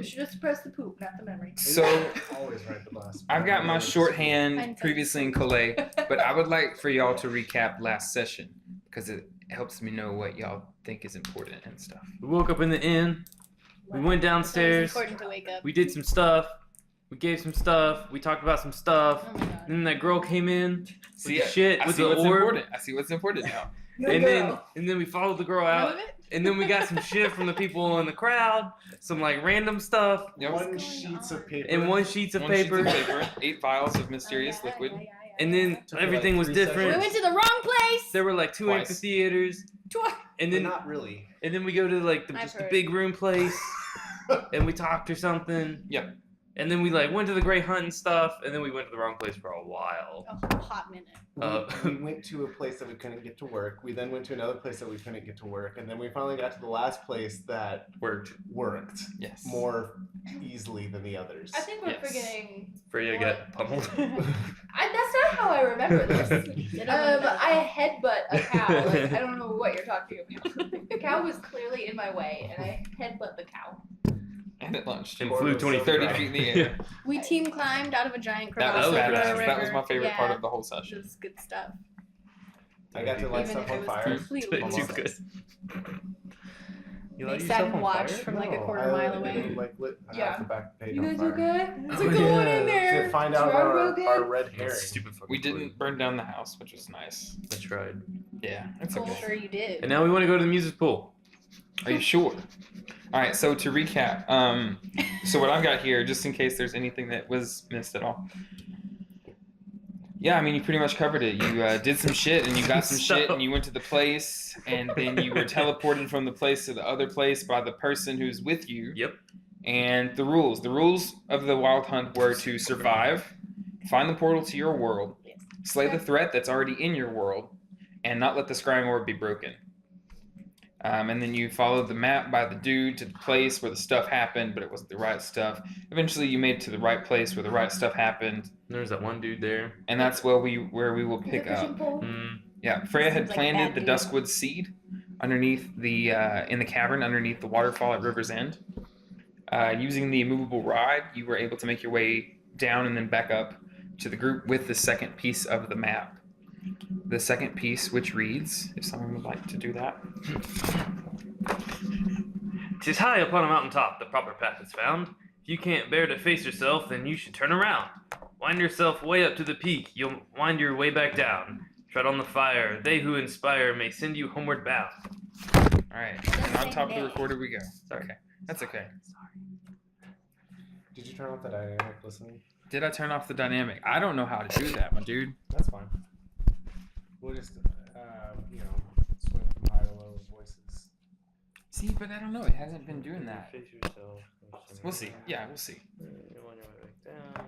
Should just press the poop, not the memory. So always right the last. I've got my shorthand previously in Collais, but I would like for y'all to recap last session because it helps me know what y'all think is important and stuff. We woke up in the inn. We went downstairs. It's important to wake up. We did some stuff. We gave some stuff. We talked about some stuff. Oh my god. And then that girl came in. See, with the shit I with see the what's orb. important. I see what's important now. And then we followed the girl out. And then we got some shit from the people in the crowd. Some like random stuff. Yep. One sheets of paper. And one sheets of One paper. sheet of paper, 8 vials of mysterious liquid. And then Took everything like was 3 different. We went to the wrong place. There were like 2 Twice. amphitheaters. And But then not really. and then we go to like I've just the heard. big room place. And we talked or something. Yep. And then we like went to the great hunt and stuff. And then we went to the wrong place for a while. A hot minute. We went to a place that we couldn't get to work. We then went to another place that we couldn't get to work, and then we finally got to the last place that Worked. Yes. more easily than the others. I think we're Yes. forgetting. Freya got pummeled. That's not how I remember this. I headbutt a cow. Like, I don't know what you're talking about. The cow was clearly in my way, and I headbutt the cow. And it launched. And Or flew was 20 so 30 proud. feet in the air. We team climbed out of a giant That crevasse. was that over was a badass. river. That was my favorite part Yeah, of the whole It session. was good stuff. I got to light Even stuff if it on was fire. completely Too Almost. good. You They light sat yourself and on watched fire? from like a No, quarter I mile away. Like lit Yeah. half the back page You on guys fire. okay? It's Oh, a good one yeah. in there. To find Is out Robo good? our red herring. Stupid fucking We didn't burn down the house, which was nice. I tried. Yeah, it's I'm okay. sure you did. And now we want to go to the music pool. Are you sure? All right. So to recap, so what I've got here, just in case there's anything that was missed at all. Yeah, I mean, you pretty much covered it. You did some shit, and you got some shit, and you went to the place, and then you were teleported from the place to the other place by the person who's with you. Yep. And the rules of the wild hunt were to survive, find the portal to your world, Yes. slay the threat that's already in your world, and not let the scrying orb be broken. And then you followed the map by the dude to the place where the stuff happened, but it wasn't the right stuff. Eventually, you made it to the right place where the right stuff happened, There's that one dude there. and that's where we will pick up. Yeah, Freya had Seems like planted bad the news. Duskwood seed underneath the in the cavern underneath the waterfall at River's End. Using the immovable ride, you were able to make your way down and then back up to the group with the second piece of the map. The second piece, which reads, if someone would like to do that. 'Tis high upon a mountaintop the proper path is found. If you can't bear to face yourself, then you should turn around. Wind yourself way up to the peak, you'll wind your way back down. Tread on the fire, they who inspire may send you homeward bound. All right, and on top of the recorder we go. Sorry. Okay, that's okay. Did you turn off the dynamic listening? Did I turn off the dynamic? I don't know how to do that, my dude. That's fine. We'll just, swing from high to low voices. See, but I don't know. It hasn't been doing that. Face yourself. We'll see. Yeah, we'll see. You wind your way back down.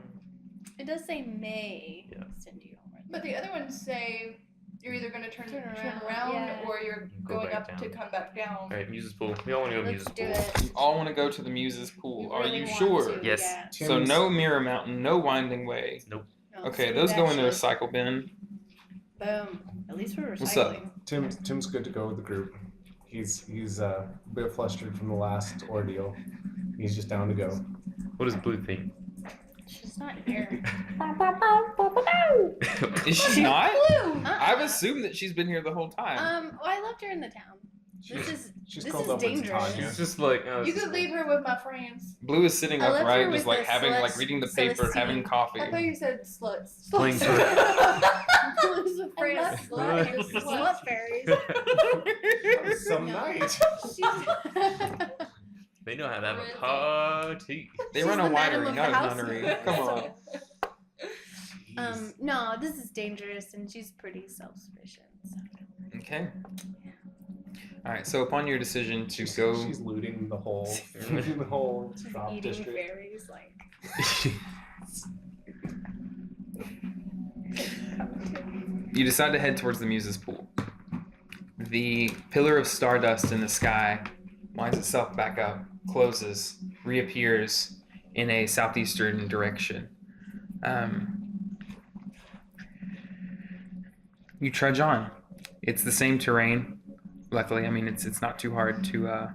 It does say may Yeah. send you homeward. But the other ones say you're either going to turn around yeah. or you're Go going back up to down. come back down. Alright, Muse's pool. We all want to go to Let's Muse's do pool. it. You all want to go to the Muse's pool. You Are really you want sure? to, Yes. yeah. So no Mirror Mountain, no Winding Way. No, Okay, screw those that go in the shit. recycle bin. Boom. At least we're recycling. What's up? Tim's good to go with the group. He's a bit flustered from the last ordeal. He's just down to go. What does Blue think? She's not here. Is she not? Uh-uh. I've assumed that she's been here the whole time. Well, I left her in the town. This She's is called up with dangerous. Tanya. She's just like, oh, You this could is leave her with my friends. Blue is sitting I left upright, her just with like the having, like Celeste- reading the paper, Celestine. having coffee. I thought you said sluts. Playing Blue's a friend. not slut, Slut, it's slut slut. fairies. That was some No. night. They know how to have a party. They She's run the a madam winery, of not a the house. nunnery. Come on. No, this is dangerous, and she's pretty self-sufficient. So. Okay. All right. So upon your decision to go, She's looting the whole She's shop eating district. fairies, like. you decide to head towards the Muse's pool. The pillar of stardust in the sky winds itself back up, closes, reappears in a southeastern direction. You trudge on. It's the same terrain. Luckily, I mean, it's not too hard to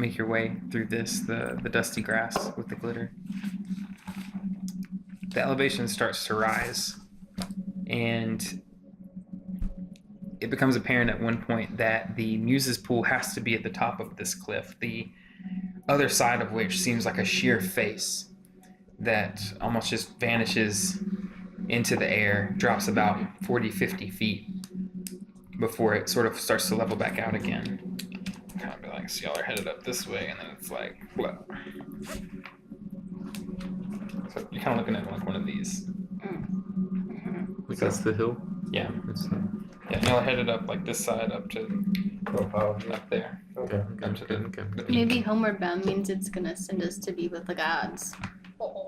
make your way through the dusty grass with the glitter. The elevation starts to rise, and it becomes apparent at one point that the Muse's pool has to be at the top of this cliff, the other side of which seems like a sheer face that almost just vanishes into the air, drops about 40, 50 feet before it sort of starts to level back out again. Kind of be like, so y'all are headed up this way, and then it's like, what? So you're kind of looking at like one of these. That's the hill. Yeah. It's, Yeah, y'all are headed up like this side up to up there. okay. Up to the Maybe homeward bound means it's gonna send us to be with the gods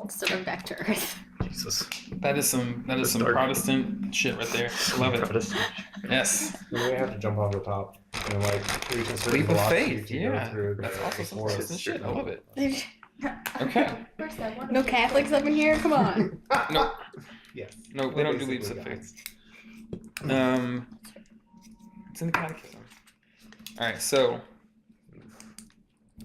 instead of back to Earth. Jesus. That is some That's dark. Protestant shit right there. Love it. Protestant. Yes. We may have to jump off the top and like reach a certain Leap of velocity faith. to go Yeah. through That's the also some forest. Protestant shit. I love it. Okay. First, I wanna No be- Catholics up in here? Come on. No, Yes. no, they don't do leaps of Basically, faith. It's in the catechism. All right, so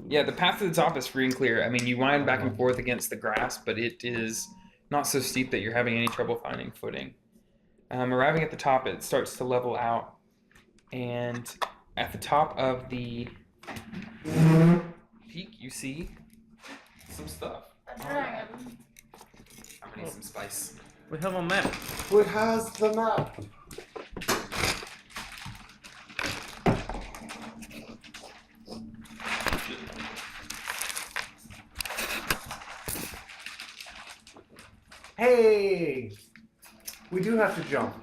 yeah, the path to the top is free and clear. I mean, you wind back and forth against the grass, but it is not so steep that you're having any trouble finding footing. Arriving at the top, it starts to level out, and at the top of the peak, you see some stuff. A dragon. I'm gonna need some spice. We have a map. What has the map? Hey! We do have to jump.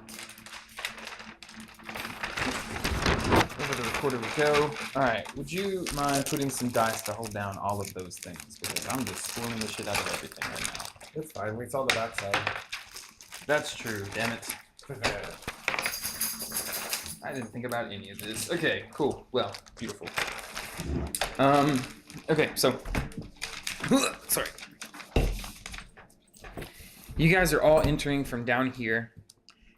Over the recorder we go. All right, would you mind putting some dice to hold down all of those things? Because I'm just swirling the shit out of everything right now. It's fine. We saw the backside. That's true, damn it. I didn't think about any of this. Okay, cool. Well, beautiful. Okay, so sorry. You guys are all entering from down here,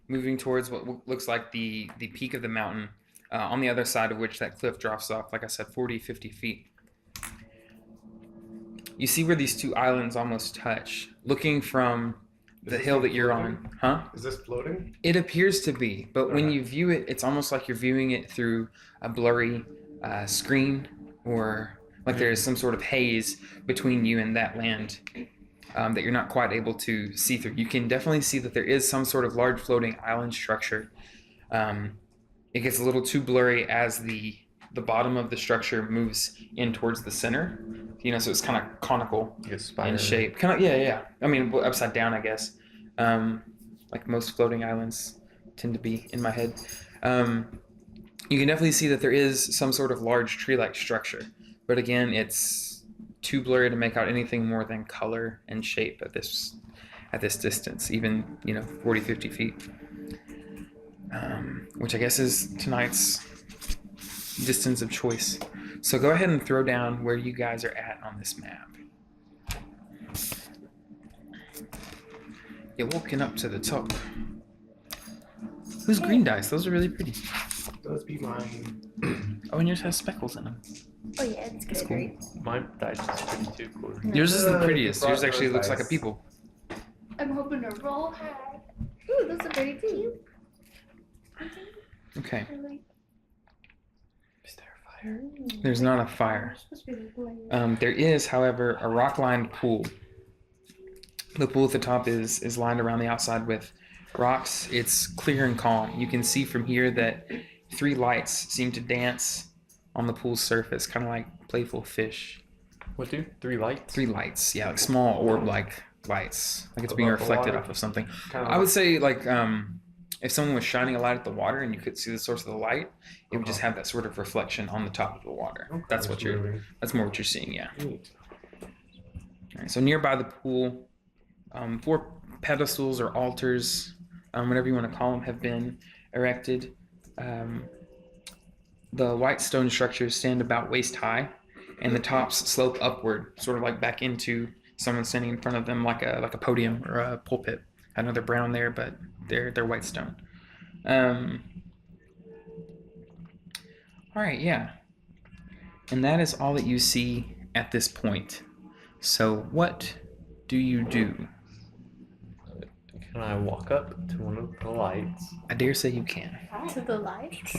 moving towards what looks like the peak of the mountain, on the other side of which that cliff drops off, like I said, 40, 50 feet. You see where these two islands almost touch, looking from the hill that you're on. Huh? Is this floating? It appears to be, but when Okay. you view it, it's almost like you're viewing it through a blurry screen, or like there is some sort of haze between you and that land that you're not quite able to see through. You can definitely see that there is some sort of large floating island structure. It gets a little too blurry as the bottom of the structure moves in towards the center. You know, so it's kind of conical in shape. Kind of, yeah. I mean, upside down, I guess. Like most floating islands tend to be in my head. You can definitely see that there is some sort of large tree-like structure, but again, it's too blurry to make out anything more than color and shape at this distance, even 40, 50 feet, which I guess is tonight's distance of choice. So go ahead and throw down where you guys are at on this map. You're walking up to the top. Who's green dice? Those are really pretty. Those be mine. Oh, and yours has speckles in them. Oh yeah, it's That's good. cool. Right? My dice is pretty too cool. Yours is the Good. prettiest. Yours Brought actually those looks like a dice. people. I'm hoping to roll high. Ooh, those are pretty too. Okay. Is there a fire? There's not a fire. There is, however, a rock-lined pool. The pool at the top is lined around the outside with rocks. It's clear and calm. You can see from here that 3 lights seem to dance on the pool's surface, kind of like playful fish. What do? 3 lights? 3 lights, yeah, like small orb-like lights, like it's being Above the reflected water? off of something. Kind I would say like if someone was shining a light at the water and you could see the source of the light, it would just have that sort of reflection on the top of the water. That's what you're. moving. That's more what you're seeing, yeah. Neat. All right, so nearby the pool, 4 pedestals or altars, whatever you want to call them, have been erected. The white stone structures stand about waist high, and the tops slope upward, sort of like back into someone standing in front of them, like a podium or a pulpit. I know they're brown there, but they're white stone. All right, yeah. And that is all that you see at this point. So what do you do? Can I walk up to one of the lights? I dare say you can. To the lights.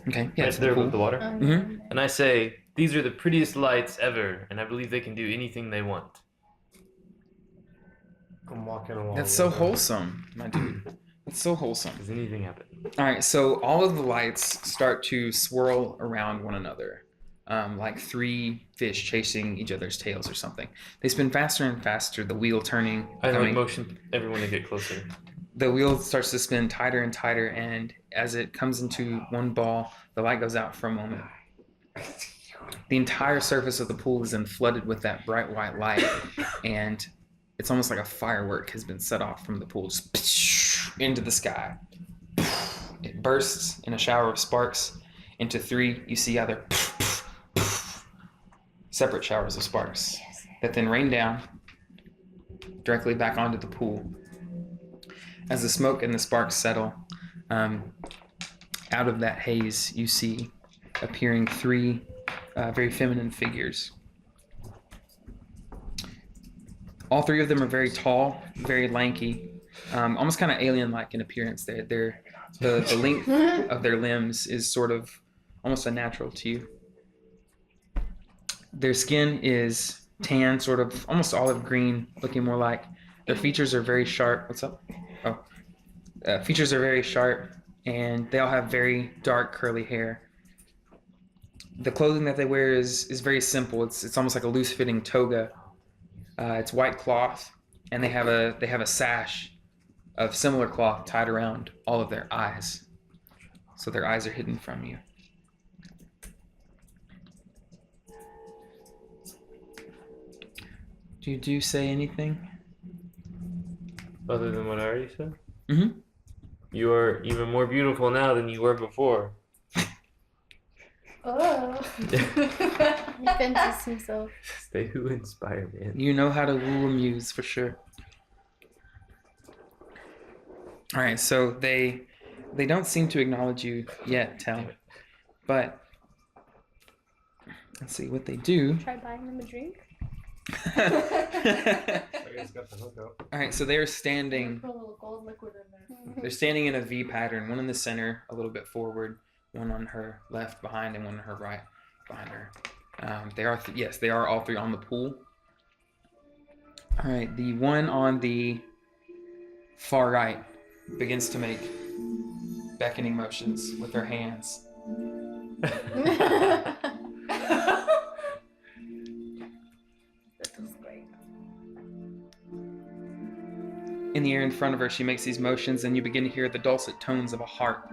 Okay, yeah, Right to the there pool. with the water. Mhm. And I say, these are the prettiest lights ever, and I believe they can do anything they want. I'm walking along. That's so with her. wholesome, my dude. That's so wholesome. Does anything happen? All right, so all of the lights start to swirl around one another, like three fish chasing each other's tails or something. They spin faster and faster, the wheel turning. I like coming. motion everyone to get closer. The wheel starts to spin tighter and tighter, and as it comes into one ball, the light goes out for a moment. The entire surface of the pool is then flooded with that bright white light, and it's almost like a firework has been set off from the pool, just into the sky. It bursts in a shower of sparks. Into three, you see other separate showers of sparks that then rain down directly back onto the pool. As the smoke and the sparks settle, out of that haze, you see appearing three very feminine figures. All three of them are very tall, very lanky, almost kind of alien-like in appearance. The length of their limbs is sort of almost unnatural to you. Their skin is tan, sort of almost olive green, looking more like. Their features are very sharp. What's up? Features are very sharp, and they all have very dark curly hair. The clothing that they wear is very simple. It's almost like a loose-fitting toga. It's white cloth, and they have a sash of similar cloth tied around all of their eyes, so their eyes are hidden from you. Do you say anything? Other than what I already said? Mm-hmm. You are even more beautiful now than you were before. Oh. He fences himself. Stay who inspire man. You know how to woo a muse for sure. All right, so they don't seem to acknowledge you yet, Tal. But let's see what they do. Try buying them a drink. All I just got the hook up. right, so they're standing. Put a little gold liquid in there. They're standing in a V pattern. One in the center, a little bit forward. One on her left behind, and one on her right behind her. They are all three on the pool. All right, the one on the far right begins to make beckoning motions with her hands. In the air in front of her, she makes these motions, and you begin to hear the dulcet tones of a harp.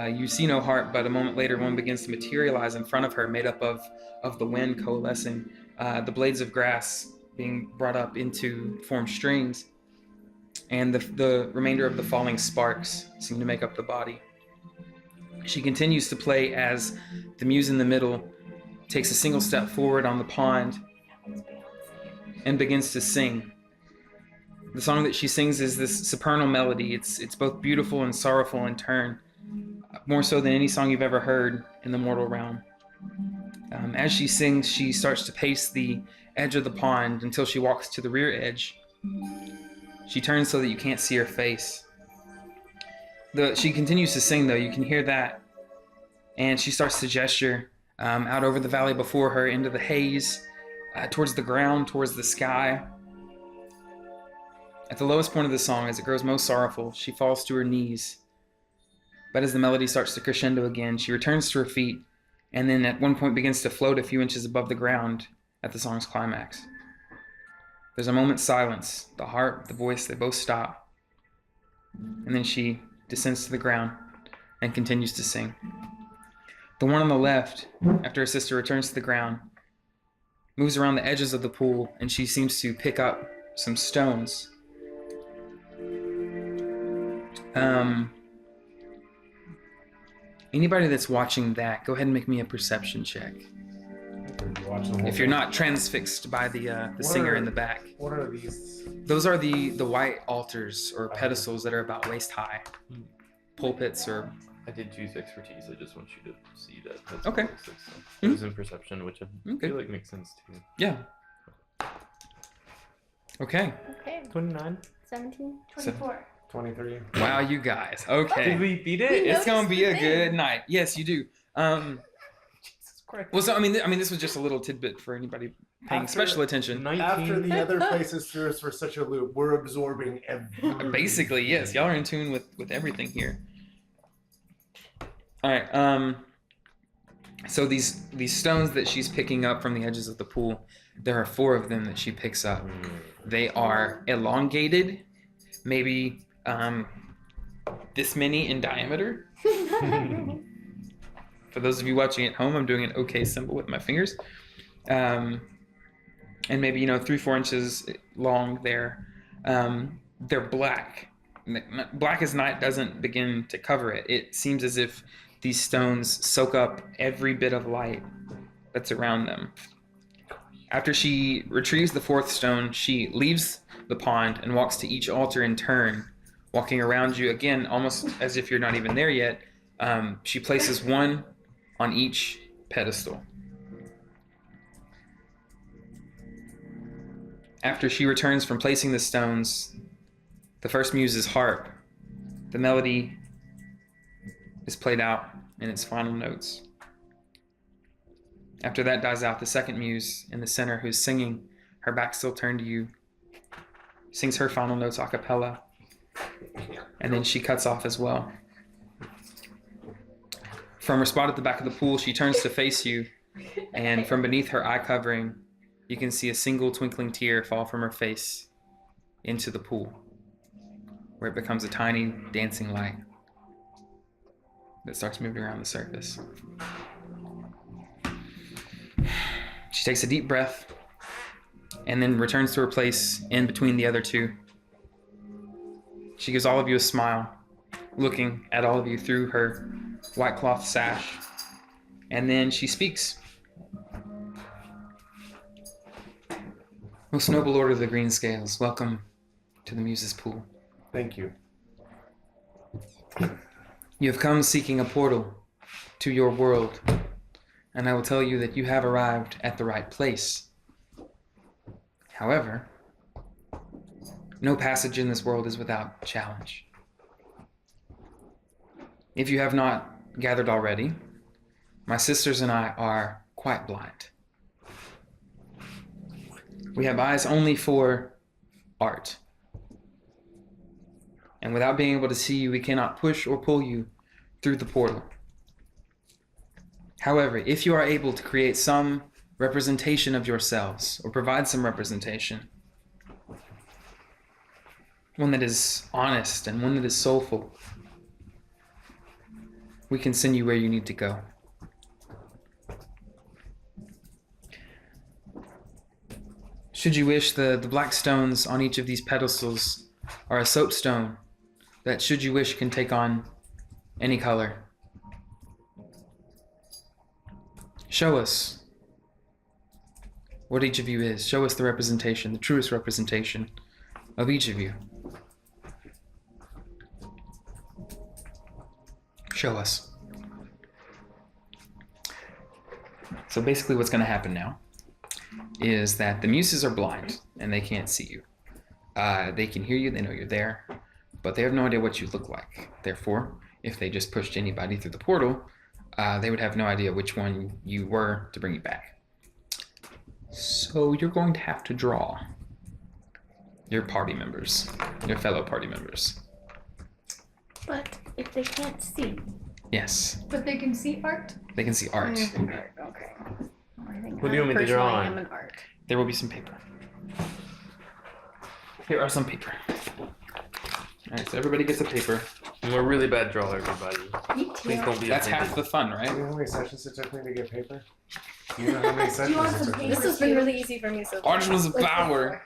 You see no harp, but a moment later, one begins to materialize in front of her, made up of the wind coalescing, the blades of grass being brought up into form strings, and the remainder of the falling sparks seem to make up the body. She continues to play as the muse in the middle takes a single step forward on the pond and begins to sing. The song that she sings is this supernal melody. It's both beautiful and sorrowful in turn, more so than any song you've ever heard in the mortal realm. As she sings, she starts to pace the edge of the pond until she walks to the rear edge. She turns so that you can't see her face. She continues to sing, though. You can hear that. And she starts to gesture out over the valley before her, into the haze, towards the ground, towards the sky. At the lowest point of the song, as it grows most sorrowful, she falls to her knees. But as the melody starts to crescendo again, she returns to her feet, and then at one point begins to float a few inches above the ground at the song's climax. There's a moment's silence. The harp, the voice, they both stop. And then she descends to the ground and continues to sing. The one on the left, after her sister returns to the ground, moves around the edges of the pool, and she seems to pick up some stones. Anybody that's watching that, go ahead and make me a perception check. If you're not transfixed by the singer in the back. What are these? Those are the white altars or pedestals that are about waist high. Pulpits or I did choose expertise. I just want you to see that. That's Okay. what it looks like, so. It was in perception, which I Okay. feel like makes sense too. Yeah. Okay. Okay. 29. 17. 24. 23. Wow, you guys. Okay. Did we beat it? We It's gonna noticed be the a thing. good night. Yes, you do. Jesus Christ. Well, so I mean, this was just a little tidbit for anybody paying After- special attention. 19. After the other places threw us for such a loop, we're absorbing everything. Basically, yes, y'all are in tune with everything here. All right. So these stones that she's picking up from the edges of the pool, there are 4 of them that she picks up. They are elongated, maybe this many in diameter. For those of you watching at home, I'm doing an OK symbol with my fingers. And maybe 3-4 inches long there. They're black. Black as night doesn't begin to cover it. It seems as if these stones soak up every bit of light that's around them. After she retrieves the 4th stone, she leaves the pond and walks to each altar in turn, walking around you again, almost as if you're not even there yet. She places 1 on each pedestal. After she returns from placing the stones, the first muse's harp. The melody is played out in its final notes. After that dies out, the second muse in the center, who's singing, her back still turned to you, sings her final notes a cappella, and then she cuts off as well. From her spot at the back of the pool, she turns to face you, and from beneath her eye covering, you can see a single twinkling tear fall from her face into the pool, where it becomes a tiny dancing light that starts moving around the surface. She takes a deep breath and then returns to her place in between the other 2. She gives all of you a smile, looking at all of you through her white cloth sash, and then she speaks. Most noble order of the Green Scales, welcome to the Muses' Pool. Thank you. You have come seeking a portal to your world, and I will tell you that you have arrived at the right place. However, no passage in this world is without challenge. If you have not gathered already, my sisters and I are quite blind. We have eyes only for art. And without being able to see you, we cannot push or pull you through the portal. However, if you are able to create some representation of yourselves, or provide some representation, one that is honest and one that is soulful, we can send you where you need to go. Should you wish, the black stones on each of these pedestals are a soapstone that, should you wish, can take on any color. Show us what each of you is. Show us the representation, the truest representation of each of you. Show us. So basically what's going to happen now is that the muses are blind and they can't see you. They can hear you, they know you're there, but they have no idea what you look like. Therefore, if they just pushed anybody through the portal, they would have no idea which one you were to bring you back. So you're going to have to draw your party members, your fellow party members. But if they can't see. Yes, But they can see art. they can see art. Okay. I think What do you want me to personally draw on? am an art. There will be some paper. Here are some paper. Alright, so everybody gets a paper. I'm a really bad drawer, everybody. Me too. Please don't be That's offended. half the fun, Do right? you know how many sessions it took me to get paper? Do you know how many Do sessions you want it some took me? paper? This has been really easy for me so far. Art was power.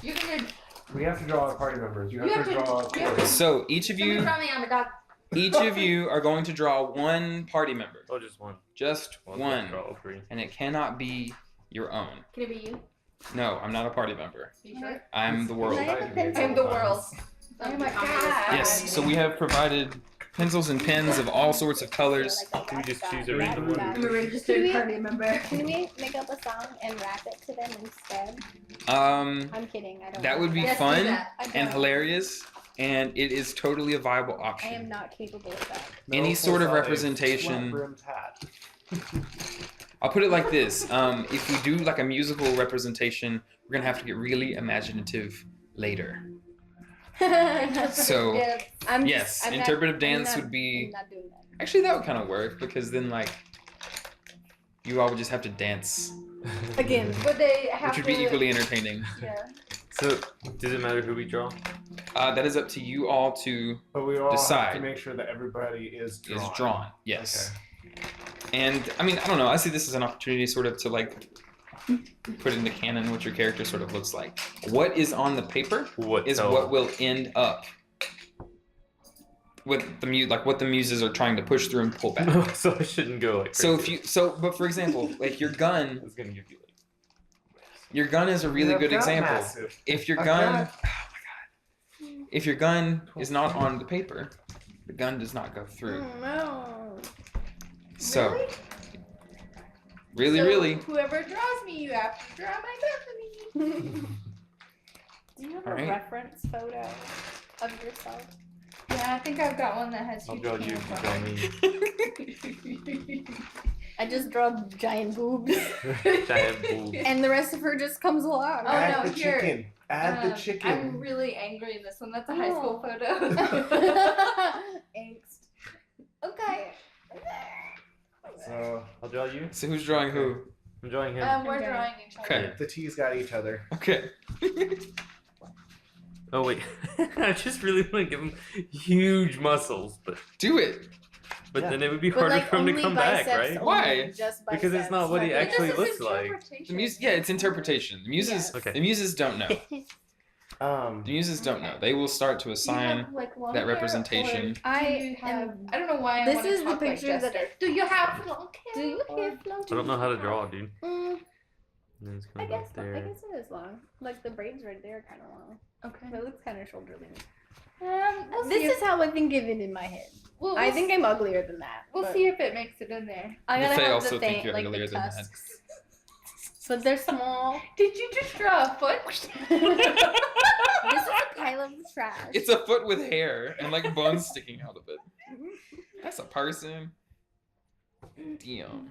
You're gonna. We have to draw our party members. You have, You have to to- draw. you have to- So each of Somebody you, draw me on the dog. each of you are going to draw one party member. Oh, just one. Just Well, one. Draw all three. And it cannot be your own. Can it be you? No, I'm not a party member. You sure? I'm the world. I'm the world. Oh my god. Yes, so we have provided pencils and pens of all sorts of colors. Can we just choose a random one? I'm a registered party member. Can we make up a song and rap it to them instead? Um, I'm kidding. I don't. that would be Yes, do fun that. I don't. and hilarious, and it is totally a viable I option. am not capable of that. Any sort of full-size representation. flat-brimmed hat. I'll put it like this: if we do like a musical representation, we're gonna have to get really imaginative later. So Yeah. I'm yes, just, I'm interpretive not, dance I'm not, would be. I'm not doing that. Actually, that would kind of work because then like you all would just have to dance, Again. Would they have which would be to- equally entertaining. Yeah. So, does it matter who we draw? That is up to you all to But we all have Decide. to make sure that everybody is drawn. is drawn. Yes. And I mean, I don't know. I see this as an opportunity, sort of, to like put into canon what your character sort of looks like. What is on the paper What? is what will end up with the what the muses are trying to push through and pull back. So I shouldn't go like. So crazy. if you but for example, like your gun, It's gonna give you like. your gun is a really I've good got example. massive. If your I've gun, got- oh my god, if your gun is not on the paper, the gun does not go through. No. So Really? really, Whoever draws me, you have to draw my gun for me. Do you have Alright. a reference photo of yourself? Yeah, I think I've got one that has I'll huge draw you. You pants draw on me. I just draw giant boobs, Giant boobs. and the rest of her just comes along. Oh, Add no, the here. chicken. Add the I'm chicken. really angry in this one. That's a high school Oh. photo. Angst. Okay. So I'll draw you. so who's drawing who? I'm drawing him. We're Okay. drawing each other. Okay. the T's got each other. Okay. Oh wait, I just really want to give him huge muscles, but Do it. Yeah. then it would be But harder like for him to only come back, biceps right? only, Why? Just Because it's not biceps. what he Like, actually This is looks like. interpretation. The music, yeah, it's interpretation. The muses, Yes. Okay. the muses don't know. The muses don't know. They will start to Do you assign have, like, long that hair, representation. or do I you have, am- I don't know why I This wanna is the talk like picture that Jester. Do you have long Do hair? you have long I don't know how to draw, dude. Mm, And then it's I coming guess up I there. guess it is long. Like the braids right there are kind of long. Okay. But it looks kind of shoulder length. We'll see This if, is how I think of it in my head. we'll, I we'll think I'm uglier than that. we'll but see if it makes it in there. I gotta They have also the think thing, you're like uglier the than that. tusks. But they're small. Did you just draw a foot? This is a pile of trash. It's a foot with hair and like bones sticking out of it. That's a person. Damn.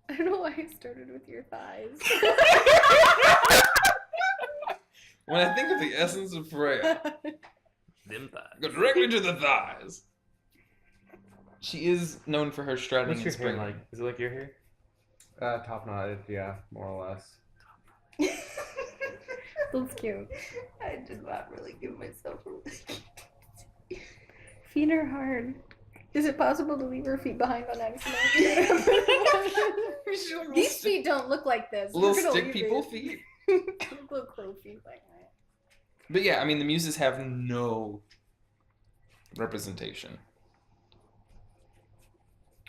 I don't know why I started with your thighs. When I think of the essence of Freya, Them thighs. go directly to the thighs. She is known for her striding What's and your hair springing. like? Is it like your hair? Top knotted, yeah, more or less. That's cute. I did not really give myself a Feet are hard. Is it possible to leave her feet behind on accident? These feet don't look like this. Little We're gonna stick leave people it. feet. Little crow feet like that. But yeah, I mean the muses have no representation.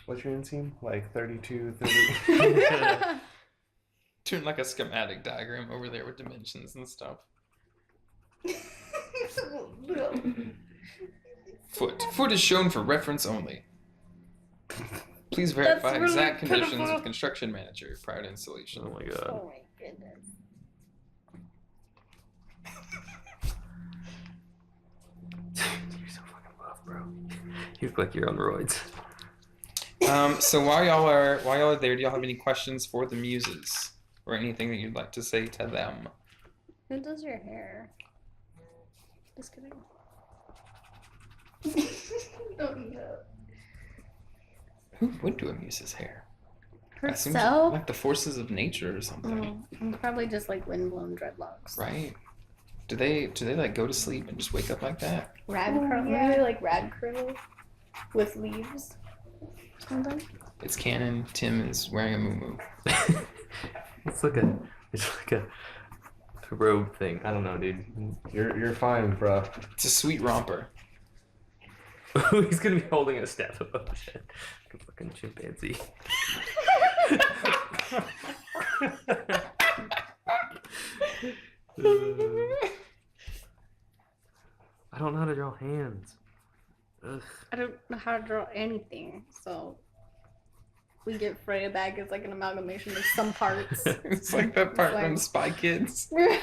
What's your inseam? Like 32, 30. Turn like a schematic diagram over there with dimensions and stuff. Foot. Foot is shown for reference only. Please verify That's really exact conditions pitiful. with construction manager prior to installation. Oh my god. Oh my goodness. You're so fucking buff, bro. You look like you're on roids. So while y'all are there, do y'all have any questions for the muses or anything that you'd like to say to them? Who does your hair? Just kidding. Oh no. Who would do a muse's hair? I assume Herself? like the forces of nature or something, Probably just like windblown dreadlocks. right? Do they like go to sleep and just wake up like that? Rag Oh, curl. yeah. Maybe like rag curl with leaves. Something. It's canon. Tim is wearing a muumuu. It's like a robe thing. I don't know, dude. You're fine, bro. It's a sweet romper. He's gonna be holding a staff above his head. Like a fucking chimpanzee. draw hands. Ugh. I don't know how to draw anything, so we get Freya back as like an amalgamation of some parts. It's like that part like- from Spy Kids. Floop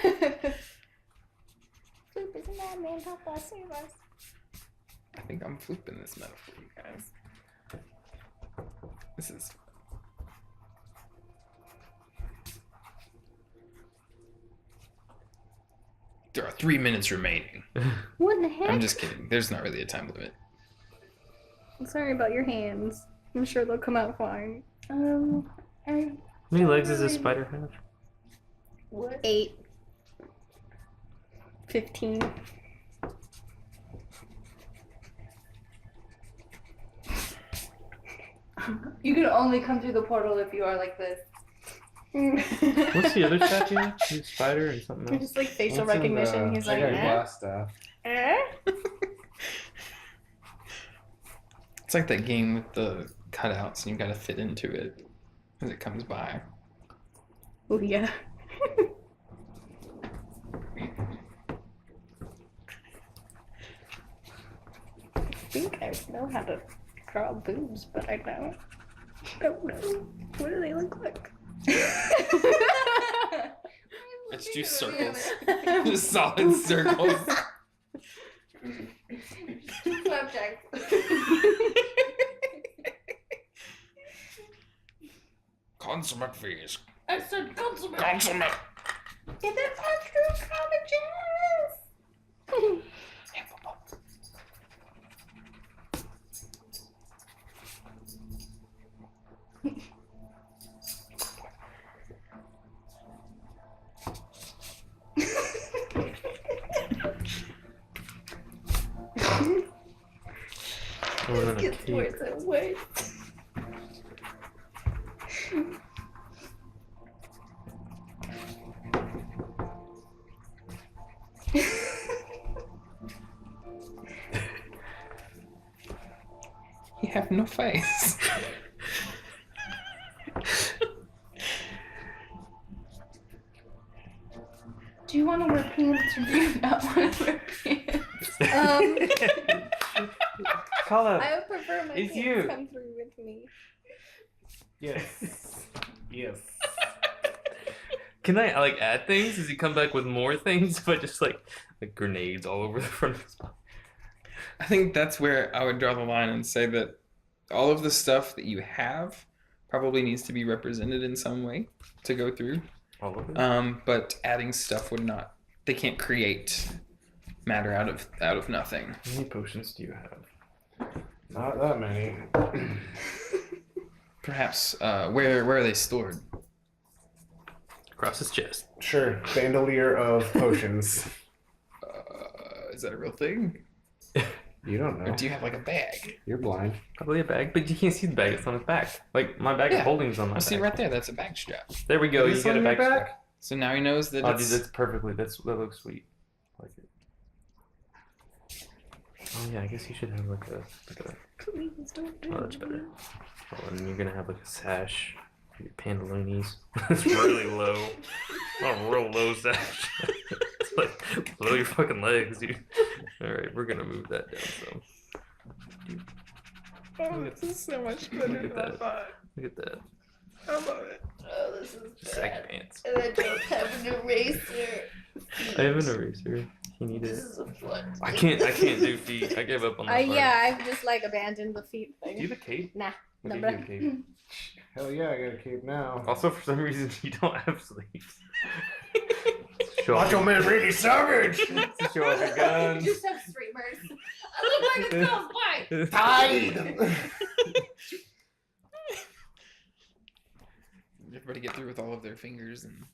is a madman, help us, save us. I think I'm flipping this metaphor, you guys. This is. There are 3 minutes remaining. What in the heck? I'm just kidding. There's not really a time limit. I'm sorry about your hands. I'm sure they'll come out fine. How many legs does this spider have? What? 8. 15. You can only come through the portal if you are like this. What's the other statue? The spider and something else? Just like facial What's in recognition. the- He's I like, got eh? glass stuff. Eh? It's like that game with the cutouts and you gotta fit into it as it comes by. Oh yeah. I think I know how to draw boobs, but I don't know. What do they look like? It's just circles. Just solid circles. Flapjacks. Consummate fees. I said consummate. Consummate. Get that punch through colleges. Or then a Gets cape. worse and worse. You have no face. Do you want to wear pants or do you not want to wear pants? Call out. I would prefer my It's pants you. come through with me. Yes. Yes. Can I like add things? Does he come back with more things? But just like grenades all over the front of his body. I think that's where I would draw the line and say that all of the stuff that you have probably needs to be represented in some way to go through. All of it. But adding stuff would not. They can't create matter out of nothing. How many potions do you have? Not that many. Perhaps where are they stored? Across his chest. Sure. Bandolier of potions. Is that a real thing? You don't Or know. do you have like a bag? You're blind. Probably a bag, but you can't see the bag. It's on his back. Like my bag Yeah. of holding's on my Oh, back. see right there, that's a bag strap. There we go. Is You this get a on your bag back? strap. So now he knows that Oh, dude, it's. that's perfectly. That looks sweet. I like it. Oh yeah, I guess you should have like a. Please don't do Oh, that's it. better. Oh, and you're gonna have like a sash for your pantaloonies. It's really low. Not a real low sash. It's like below your fucking legs, dude. All right, we're gonna move that down some. Oh, this is so much Look at that. Look at that. I love it. Oh, this is Just sack your pants. And I don't have an eraser. I have an eraser. You need This it. is a foot. I can't do feet. I gave up on that part. Yeah, I've just like abandoned the feet Do you thing. have a cape? Nah, We'll no, give you a cape. Hell yeah, I got a cape now. Also, for some reason, you don't have sleeves. Show off Macho your- Man Randy Savage! to show off your You guns. just have streamers. I look like a girl's bite. Tied! Everybody get through with all of their fingers and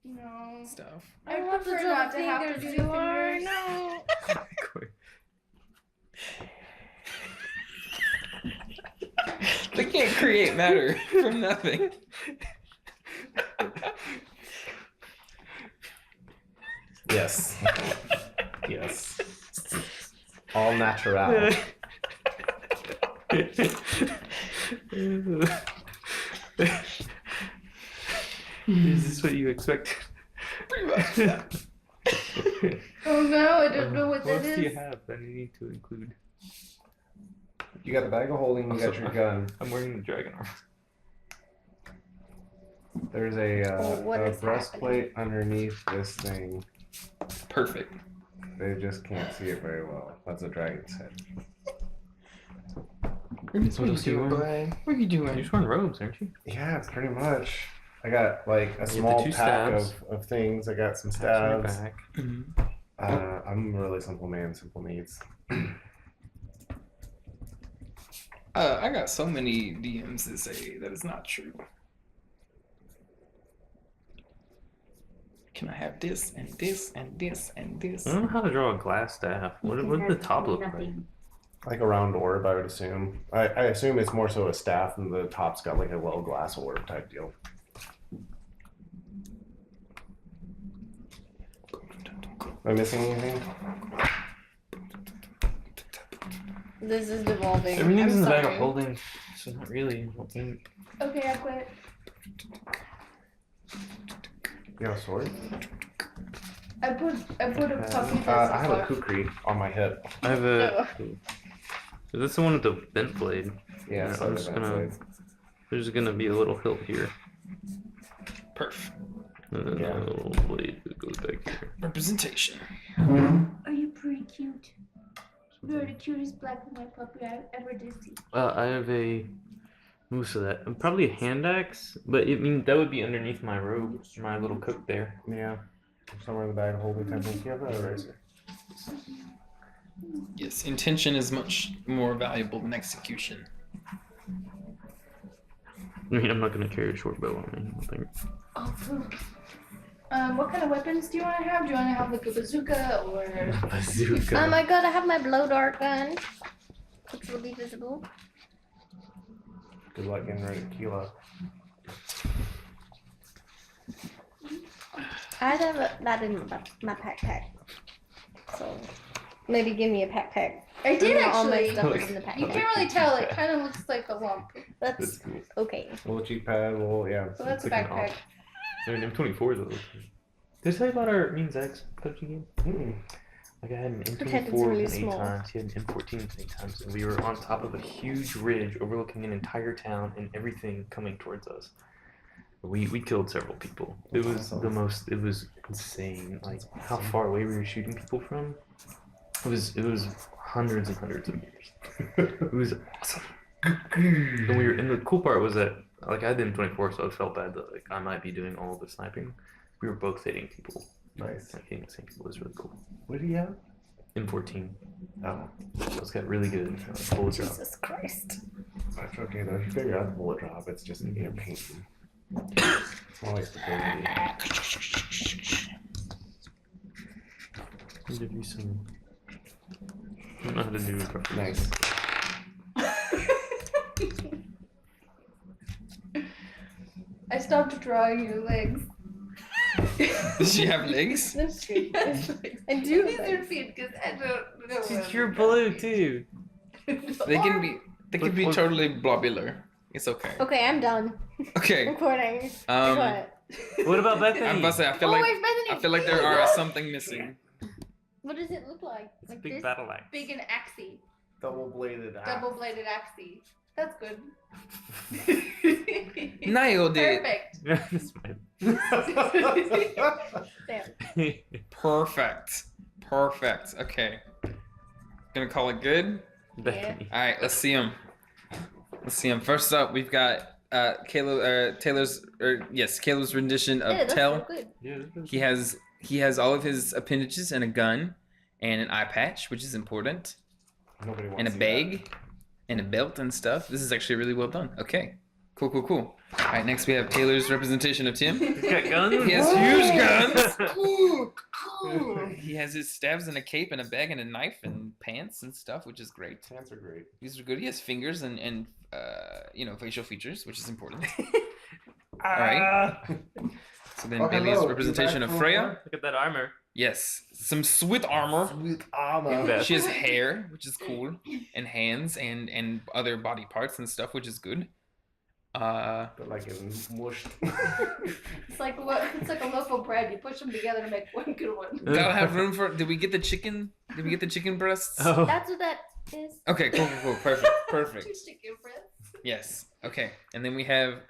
No. stuff. I prefer not to have to do the fingers. No. They can't create matter from nothing. Yes. Yes. All natural. Is this what you expected? Pretty much, yeah. Oh no, I don't know what that else do you is. have that you need to include? You got the bag of holding. You got your gun. I'm wearing the dragon armor. There's Oh, what a is breastplate underneath this thing. Perfect. They just can't see it very well. That's a dragon's head. Ernest, what are you else are you doing? wearing? What are you You're doing? just wearing robes, aren't you? Yeah, pretty much. I got like a the small 2 pack stabs. of things. I got some Patch on your stabs. back. Mhm. I'm a really simple man, simple needs. I got so many DMs that say that is not true. Can I have this and this and this and this? I don't know how to draw a glass staff. What would the top look like? Like a round orb, I would assume. I assume it's more so a staff, and the top's got like a little glass orb type deal. Am I missing anything? This is devolving. Everything's I'm in the bag of sorry. holding, so not really. I don't think. Okay, I quit. You got a sword? I put a puppy that's I have a far. kukri on my hip. I have a. Is this the one with the bent blade? Yeah, Yeah, so I'm just gonna. There's gonna be a little hilt here. Perf. And then Yeah. a little blade that goes back here. Representation. Are you pretty cute? You're the cutest black and white puppy I ever did see. I have a moose of that. Probably a hand axe, but I mean that would be underneath my robe, my little coat there. Yeah. Somewhere in the bag of holding type thing. You have that eraser. Yes, intention is much more valuable than execution. I mean, I'm not gonna carry a short bow on me. I think. Oh, poop. What kind of weapons do you want to have? Do you want to have like a bazooka or? Bazooka. I gotta have my blow dart gun, which will be visible. Good luck getting rid of Keela. I have that in my backpack. So maybe give me a backpack. I did All my actually. stuff is in the backpack. You can't really tell. It kind of looks like a lump. That's That's cool. okay. Little cheek pad, yeah. So that's a It's like an backpack. I mean, M24 though. Did I tell you about our means X PUBG game? Mm. Like I had an Pretend it's M24 really with an 8 small. times, he had an M14 with an 8 times, and we were on top of a huge ridge overlooking an entire town and everything coming towards us. We killed several people. It was the most. It was insane. Like how far away we were shooting people from. It was hundreds and hundreds of meters. It was awesome. And we were. And the cool part was that like I had the M24, so I felt bad that like I might be doing all the sniping. We were both hitting people. Nice. Like, hitting the same people was really cool. What do you have? M14. Oh, So it's got really good bullet drop. Jesus Christ. that's okay though. If you figure out the bullet drop, it's just a painting. It's more like stability. I'll give you some. I don't know how to do it properly. Nice. I stopped drawing your legs. Does she have legs? That's true. Yes, I do. These are feet because I don't know. You're blue too. They can be totally blobular. It's okay. Okay, I'm done Okay. recording. Um, What? What about Bethany? I'm about to say, I feel Oh, like where's Bethany? I feel like there are something missing. What does it look like? It's a Like big this? battle axe. Big and axey. Double-bladed axe. Double-bladed axey. That's good. Nailed it. Perfect. This might- There. Perfect. Perfect. Okay. Gonna call it good. Bethany. All right. Let's see him. Let's see him. First up, we've got Caleb's rendition of Yeah, that's Tell. so good. Yeah, He has all of his appendages and a gun and an eye patch, which is important, Nobody wants and a to see bag and a belt and stuff. This is actually really well done. Okay. Cool. All right, next we have Taylor's representation of Tim. He's got guns. He has huge guns. Cool. He has his stabs and a cape and a bag and a knife and pants and stuff, which is great. that. Pants are great. These are good. He has fingers and facial features, which is important. All right. So then Oh, Bailey's hello. representation You of back from Freya. work? Look at that armor. Yes, some sweet armor. Sweet armor. She has hair, which is cool, and hands and other body parts and stuff, which is good. But like in mushed. It's like a loaf of bread. You push them together to make one good one. Gotta have room for. Did we get the chicken? Did we get the chicken breasts? Oh. That's what that is. Okay, cool. Perfect. Two chicken breasts. Yes. Okay. And then we have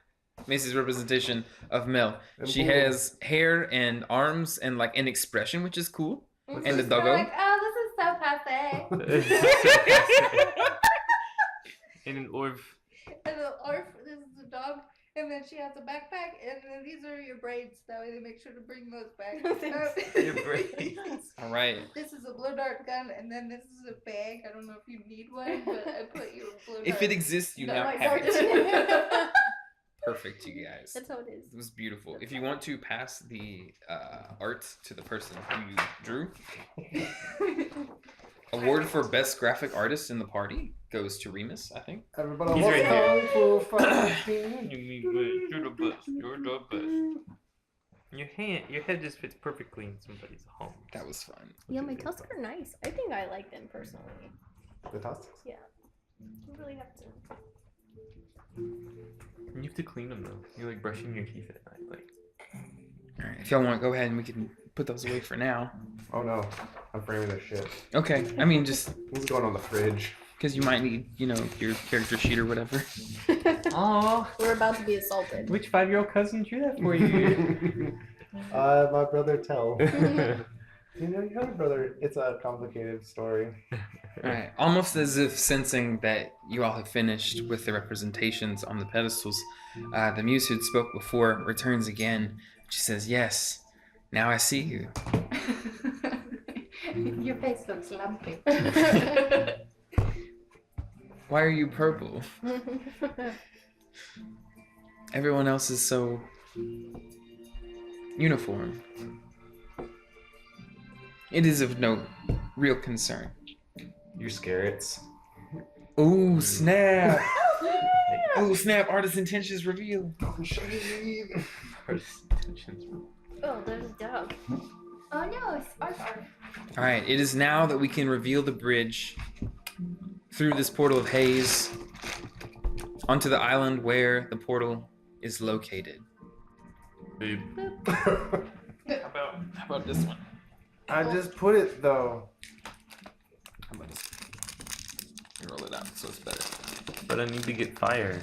Macy's representation of Mel. And She cool. has hair and arms and like an expression, which is cool. And the They're doggo. like, oh, this is so passe. In an orv. And the arf, this is the dog. And then she has a backpack, and then these are your braids. That way they make sure to bring those back. Your braids. All right. This is a blow dart gun, and then this is a bag. I don't know if you need one, but I put your blow dart. If it exists, you No, now I have don't. it. Perfect, you guys. That's how it is. It was beautiful. If you want to pass the art to the person who you drew, award for best graphic artist in the party goes to Remus, I think. Everybody He's was right here. kung fu fighting. You mean good. You're the best. You're the best. Your head just fits perfectly in somebody's home. That was fun. Yeah, my tusks are nice. I think I like them personally. The tusks? You really have to. You have to clean them though. You're like brushing your teeth at night. Like. All right, if y'all want, go ahead and we can put those away for now. Oh no, I'm framing this shit. Okay, I mean, just This is going on the fridge. because you might need, your character sheet or whatever. Aww. We're about to be assaulted. Which 5-year-old cousin drew that for you? My brother Tell. You know, your other brother, it's a complicated story. All right, almost as if sensing that you all have finished with the representations on the pedestals, the muse who'd spoke before returns again. She says, "Yes, now I see you." Your face looks lumpy. Why are you purple? Everyone else is so uniform. It is of no real concern. You scarets. Ooh, snap! Ooh, snap! Artist intentions revealed. Oh, there's a dog. Oh no, it's arf. All right, it is now that we can reveal the bridge through this portal of haze onto the island where the portal is located. Babe. How about this one? I just put it though. How about this? You roll it out so it's better. But I need to get fire.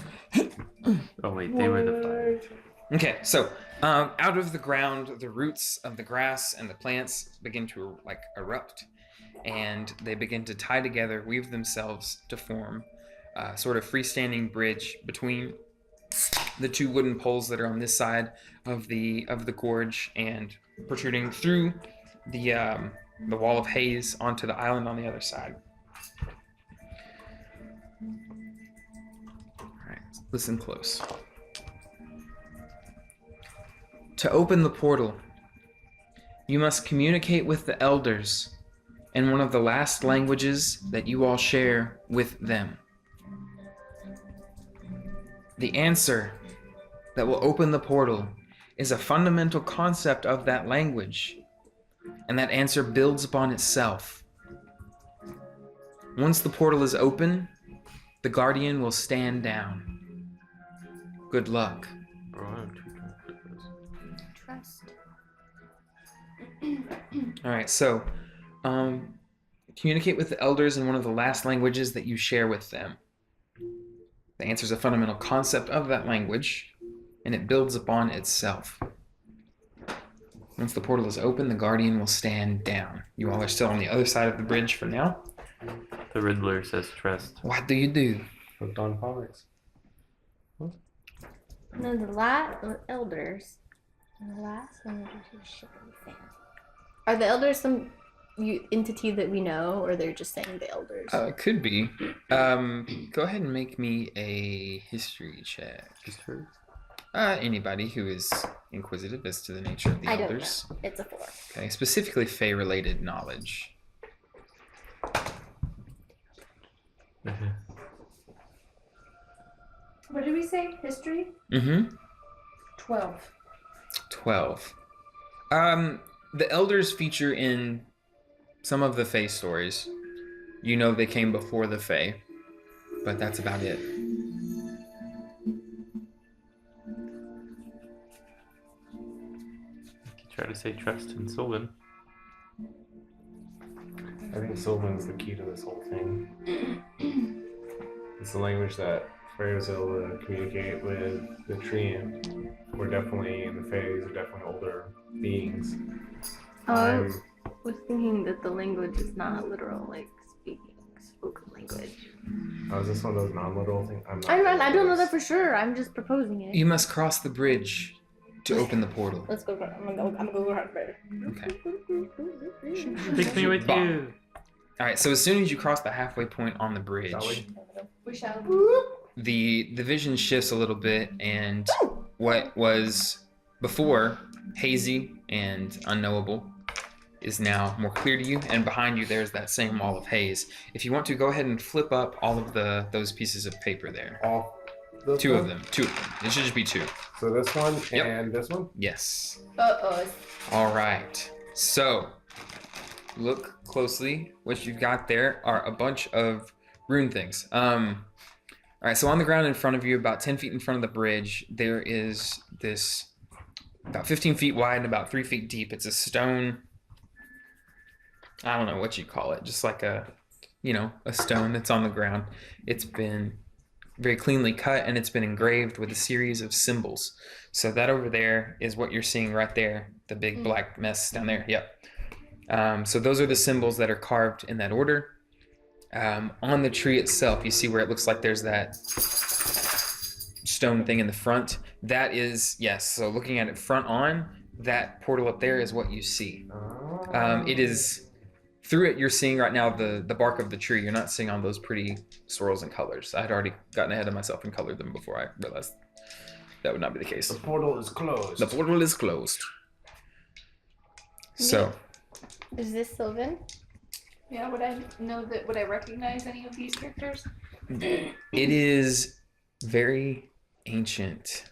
Oh wait, they were the fire. Okay, so out of the ground, the roots of the grass and the plants begin to erupt, and they begin to tie together, weave themselves to form a sort of freestanding bridge between the two wooden poles that are on this side of the gorge and protruding through the wall of haze onto the island on the other side. All right, listen close. To open the portal, you must communicate with the elders in one of the last languages that you all share with them. The answer that will open the portal is a fundamental concept of that language, and that answer builds upon itself. Once the portal is open, the guardian will stand down. Good luck. Bro, I have 2 times this. Trust. All right, so communicate with the elders in one of the last languages that you share with them. The answer is a fundamental concept of that language, and it builds upon itself. Once the portal is open, the guardian will stand down. You all are still on the other side of the bridge for now. The Riddler says trust. What do you do? Hooked on comics. No, the elders. And the last languages you share with them. Are the elders some entity that we know, or they're just saying the elders? It could be. Go ahead and make me a history check. History? Anybody who is inquisitive as to the nature of the I don't elders. know. It's a 4. Okay, specifically Fey-related knowledge. What did we say? History? Mm-hmm. 12. 12. The elders feature in some of the Fae stories. You know they came before the Fae, but that's about it. Try to say trust in Sylvan. I think Sylvan's the key to this whole thing. It's the language that Frey's able to communicate with the Treant. We're definitely in the Fays, we're definitely older beings. I was thinking that the language is not literal, like spoken language. Oh, is this one of those non-literal things? I don't know that for sure. I'm just proposing it. You must cross the bridge to open the portal. Let's go. I'm gonna go across the Okay. Take me with you. All right. So as soon as you cross the halfway point on the bridge, Shall we? We shall. the vision shifts a little bit, and what was before hazy and unknowable is now more clear to you, and behind you there's that same wall of haze. If you want to, go ahead and flip up all of those pieces of paper there. All those Two of ones? them. It should just be two. So this one Yep. and this one? Yes. Uh-oh. All right. So look closely. What you've got there are a bunch of rune things. All right. So on the ground in front of you, about 10 feet in front of the bridge, there is this about 15 feet wide and about 3 feet deep. It's a stone. I don't know what you call it. Just like a stone that's on the ground. It's been very cleanly cut, and it's been engraved with a series of symbols. So that over there is what you're seeing right there, the big black mess down there. Yep. So those are the symbols that are carved in that order. On the tree itself, you see where it looks like there's that stone thing in the front. That is, yes, so looking at it front on, that portal up there is what you see. It is... Through it, you're seeing right now the bark of the tree. You're not seeing all those pretty swirls and colors. I had already gotten ahead of myself and colored them before I realized that would not be the case. The portal is closed. The portal is closed. So, Is this Sylvan? Yeah, would I recognize any of these characters? it is very ancient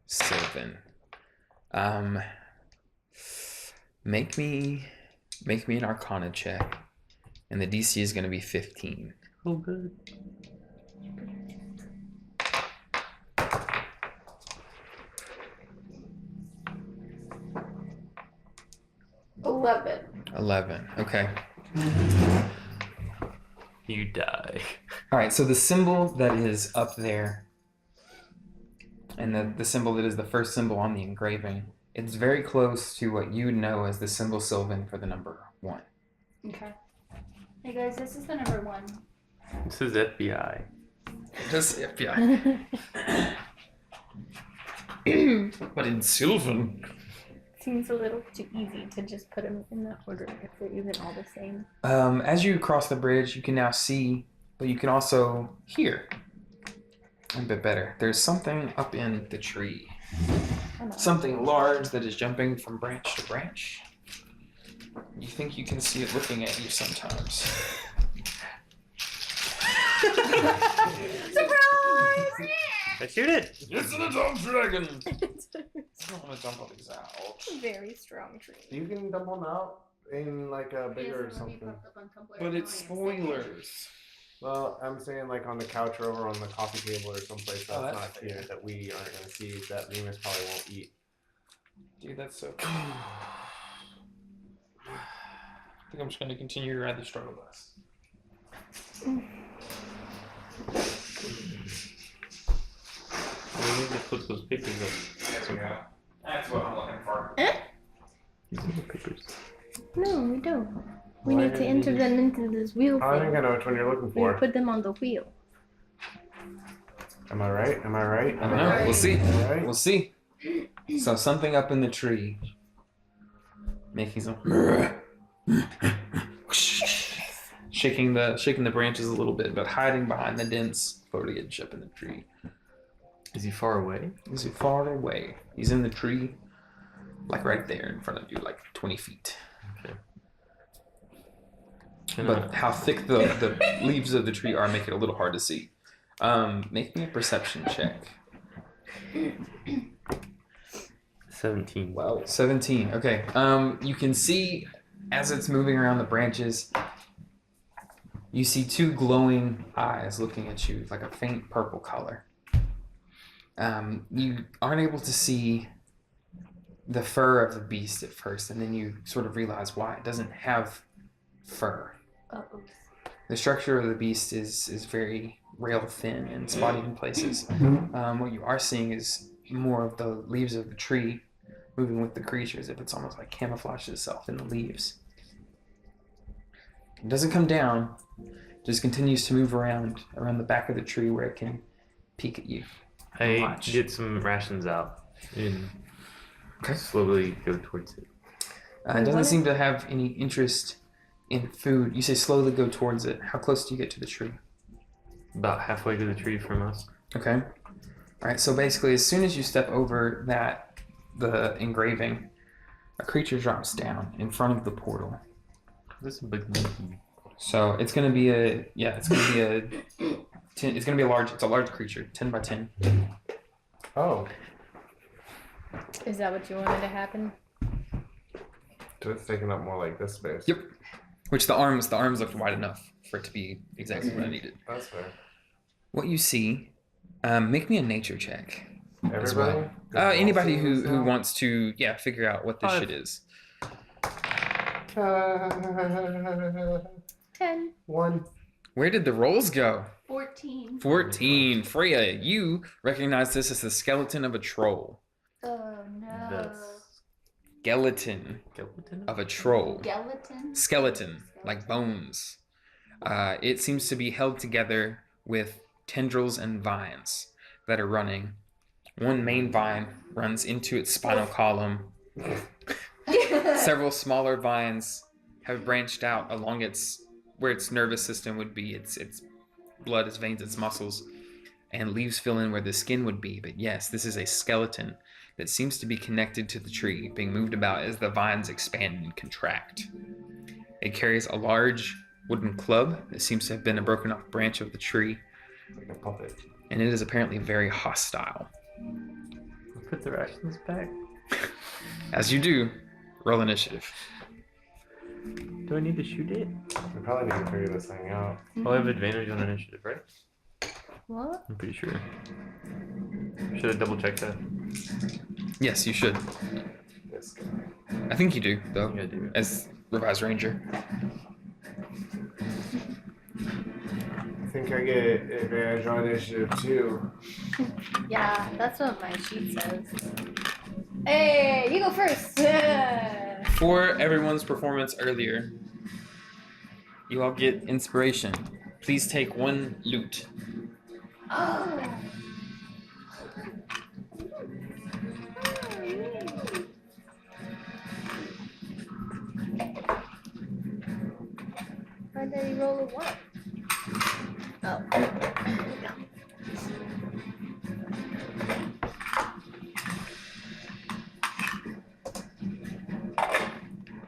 Sylvan. Make me an Arcana check, and the DC is going to be 15. Oh, good. $11. 11. Okay. You die. All right. So the symbol that is up there, and the symbol that is the first symbol on the engraving, it's very close to what you would know as the symbol Sylvan for the number 1. Okay. Hey guys, this is the number 1. This is FBI. Just FBI. But in Sylvan. Seems a little too easy to just put them in that order if they're even all the same. As you cross the bridge, you can now see, but you can also hear a bit better. There's something up in the tree. Something large that is jumping from branch to branch. You think you can see it looking at you sometimes. Surprise! I shoot it. It's an adult dragon! I don't want to dump all these out. Very strong tree. You can dump them out in like a bigger or something. But it's spoilers. Well, I'm saying like on the couch or over on the coffee table or someplace that's that's not fair. here that we aren't going to see that Remus probably won't eat. Dude, that's so cool. I think I'm just going to continue to ride the struggle bus. We need to put those papers up. That's what I'm looking for. These are the papers. No, we don't. We Why need to did enter you- them into this wheel I thing. think I know which one you're looking We for. put them on the wheel. Am I right? Am I right? I don't know. We'll see. Am I right? We'll see. So something up in the tree. Making some... shaking the branches a little bit, but hiding behind the dense foliage up in the tree. Is he far away? Is he far away? He's in the tree, like right there in front of you, like 20 feet. Okay. Can But how thick the leaves of the tree are make it a little hard to see. Make me a perception check. 17. Wow. 17. Okay. You can see as it's moving around the branches, you see two glowing eyes looking at you, like a faint purple color. You aren't able to see the fur of the beast at first, and then you sort of realize why it doesn't have fur. Oh. The structure of the beast is very rail thin and spotty in places. What you are seeing is more of the leaves of the tree moving with the creature, as if it's almost like camouflaged itself in the leaves. It doesn't come down, just continues to move around the back of the tree where it can peek at you. I Watch. get some rations out and slowly go towards it. It doesn't seem to have any interest in food. You say slowly go towards it. How close do you get to the tree? About halfway to the tree from us. Okay. All right. So basically, as soon as you step over the engraving, a creature drops down in front of the portal. This is a big monkey. So it's gonna be a large creature, 10 by 10. Oh. Is that what you wanted to happen? So it's taking up more like this space. Yep. Which the arms looked wide enough for it to be exactly what I needed. That's fair. What you see, make me a nature check. As Everybody? well. Anybody All seeing who this wants to figure out what this shit is. now? 10. 1. Where did the rolls go? 14. 14. Freya, you recognize this as the skeleton of a troll. Oh no. The Skeleton skeleton? of a troll. Skeleton? Skeleton, like bones. It seems to be held together with tendrils and vines that are running. One main vine runs into its spinal column. Several smaller vines have branched out along where its nervous system would be, its blood, its veins, its muscles, and leaves fill in where the skin would be. But yes, this is a skeleton that seems to be connected to the tree, being moved about as the vines expand and contract. It carries a large wooden club that seems to have been a broken off branch of the tree, Like a puppet. and it is apparently very hostile. Put the rations back. As you do, roll initiative. Do I need to shoot it? We probably need to figure this thing out. I'll have advantage on initiative, right? What? I'm pretty sure. Should I double check that? Yes, you should. This guy. I think you do, I though, think I do. as Revised Ranger. I think I get advantage on initiative too. Yeah, that's what my sheet says. Hey, you go first. For everyone's performance earlier, you all get inspiration. Please take 1 loot. Oh. Why did he roll a 1? Oh.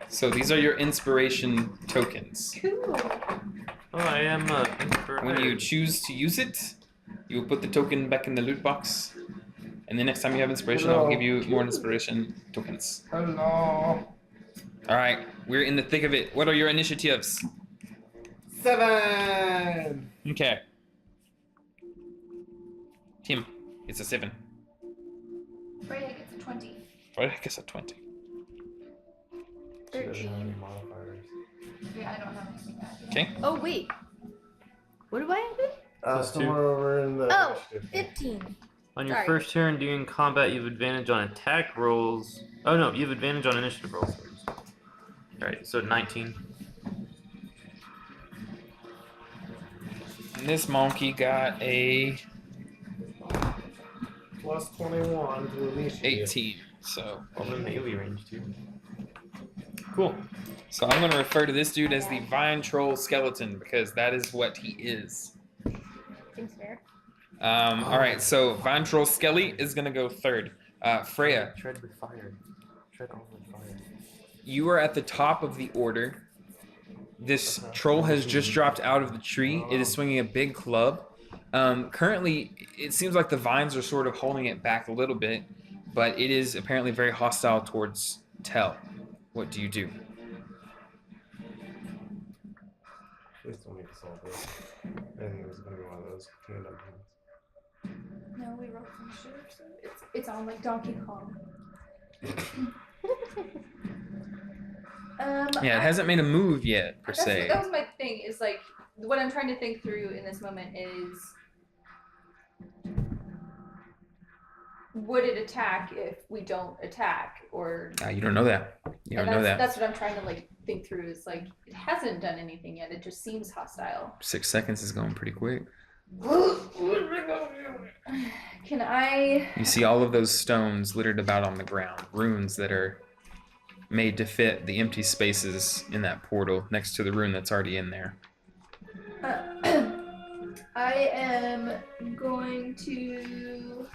So these are your inspiration tokens. Cool. Oh, I am inspired. When you choose to use it, you will put the token back in the loot box. And the next time you have inspiration, I'll give you more inspiration tokens. Hello. Alright, we're in the thick of it. What are your initiatives? 7. Okay. Tim, it's a 7. Freya gets a 20. I guess a 20. She doesn't have 13. any modifiers. Yeah, I don't have anything bad. Okay. Oh, wait. What do I have it? Plus 2. Somewhere over in the Oh, initiative thing. 15. On your Sorry. first turn during combat, you have advantage on attack rolls. Oh no, you have advantage on initiative rolls. Alright, so 19. And this monkey got a Plus 21 to initiative. 18. So All the melee range too. Cool. So I'm going to refer to this dude as the Vine Troll Skeleton because that is what he is. Seems fair. All right, so Vine Troll Skelly is going to go third. Freya, Tread with fire. Tread on with fire. you are at the top of the order. This troll has just dropped out of the tree. It is swinging a big club. Currently, it seems like the vines are sort of holding it back a little bit, but it is apparently very hostile towards Tell. What do you do? Please don't need to solve this. And it was going to be one of those cleaned up ones. No, we rolled some shit, so it's all like Donkey Kong. Yeah, it hasn't made a move yet per se. That was my thing. Is like what I'm trying to think through in this moment is, would it attack if we don't attack, or? You don't know that. You don't know that. That's what I'm trying to like think through. Is like it hasn't done anything yet. It just seems hostile. 6 seconds is going pretty quick. Can I? You see all of those stones littered about on the ground, runes that are made to fit the empty spaces in that portal next to the rune that's already in there. I am going to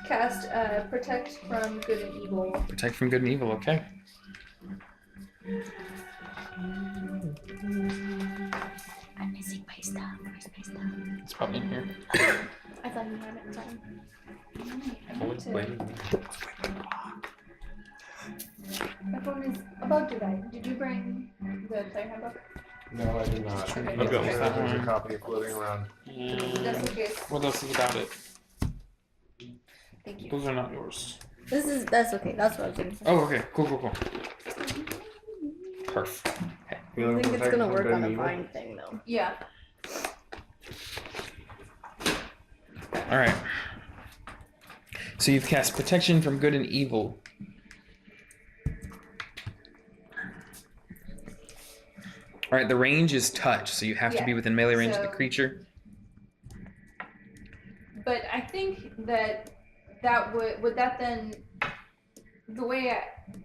cast Protect from Good and Evil. Protect from good and evil, okay. I'm missing my stuff. Where's my stuff? It's probably in here. I thought you had it. Sorry. My phone is about to die. Did you bring the player handbook? No, I did not. Okay. I've got Okay. there's a copy floating around. That's okay. What else is about it? Thank you. Those are not yours. That's okay. That's what I was gonna say. Oh, okay. Cool. Perfect. I think it's gonna work on the vine thing though. Yeah. All right. So you've cast protection from good and evil. All right. The range is touch, so you have to be within melee range of the So- creature. But I think that would that then the way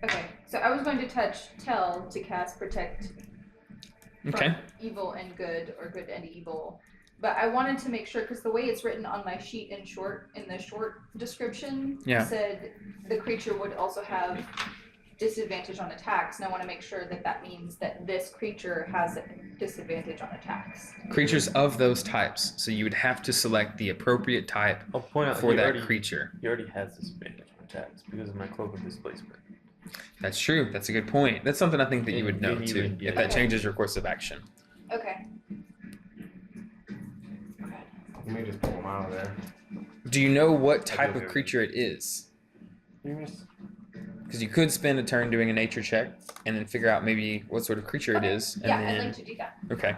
okay. So I was going to touch Tell to cast Protect Okay. from evil and good, or good and evil. But I wanted to make sure, because the way it's written on my sheet in the short description said the creature would also have disadvantage on attacks, and I want to make sure that that means that this creature has a disadvantage on attacks. Creatures of those types. So you would have to select the appropriate type I'll point out for he that already, creature. He already has disadvantage on attacks because of my cloak of displacement. That's true. That's a good point. That's something I think that you would know And you too, would, yeah. if that Okay. changes your course of action. Okay. You may just pull them out of there. Do you know what I type do. of creature it is? You just Because you could spend a turn doing a nature check and then figure out maybe what sort of creature it is. And Yeah, I'd then, like to do that. okay.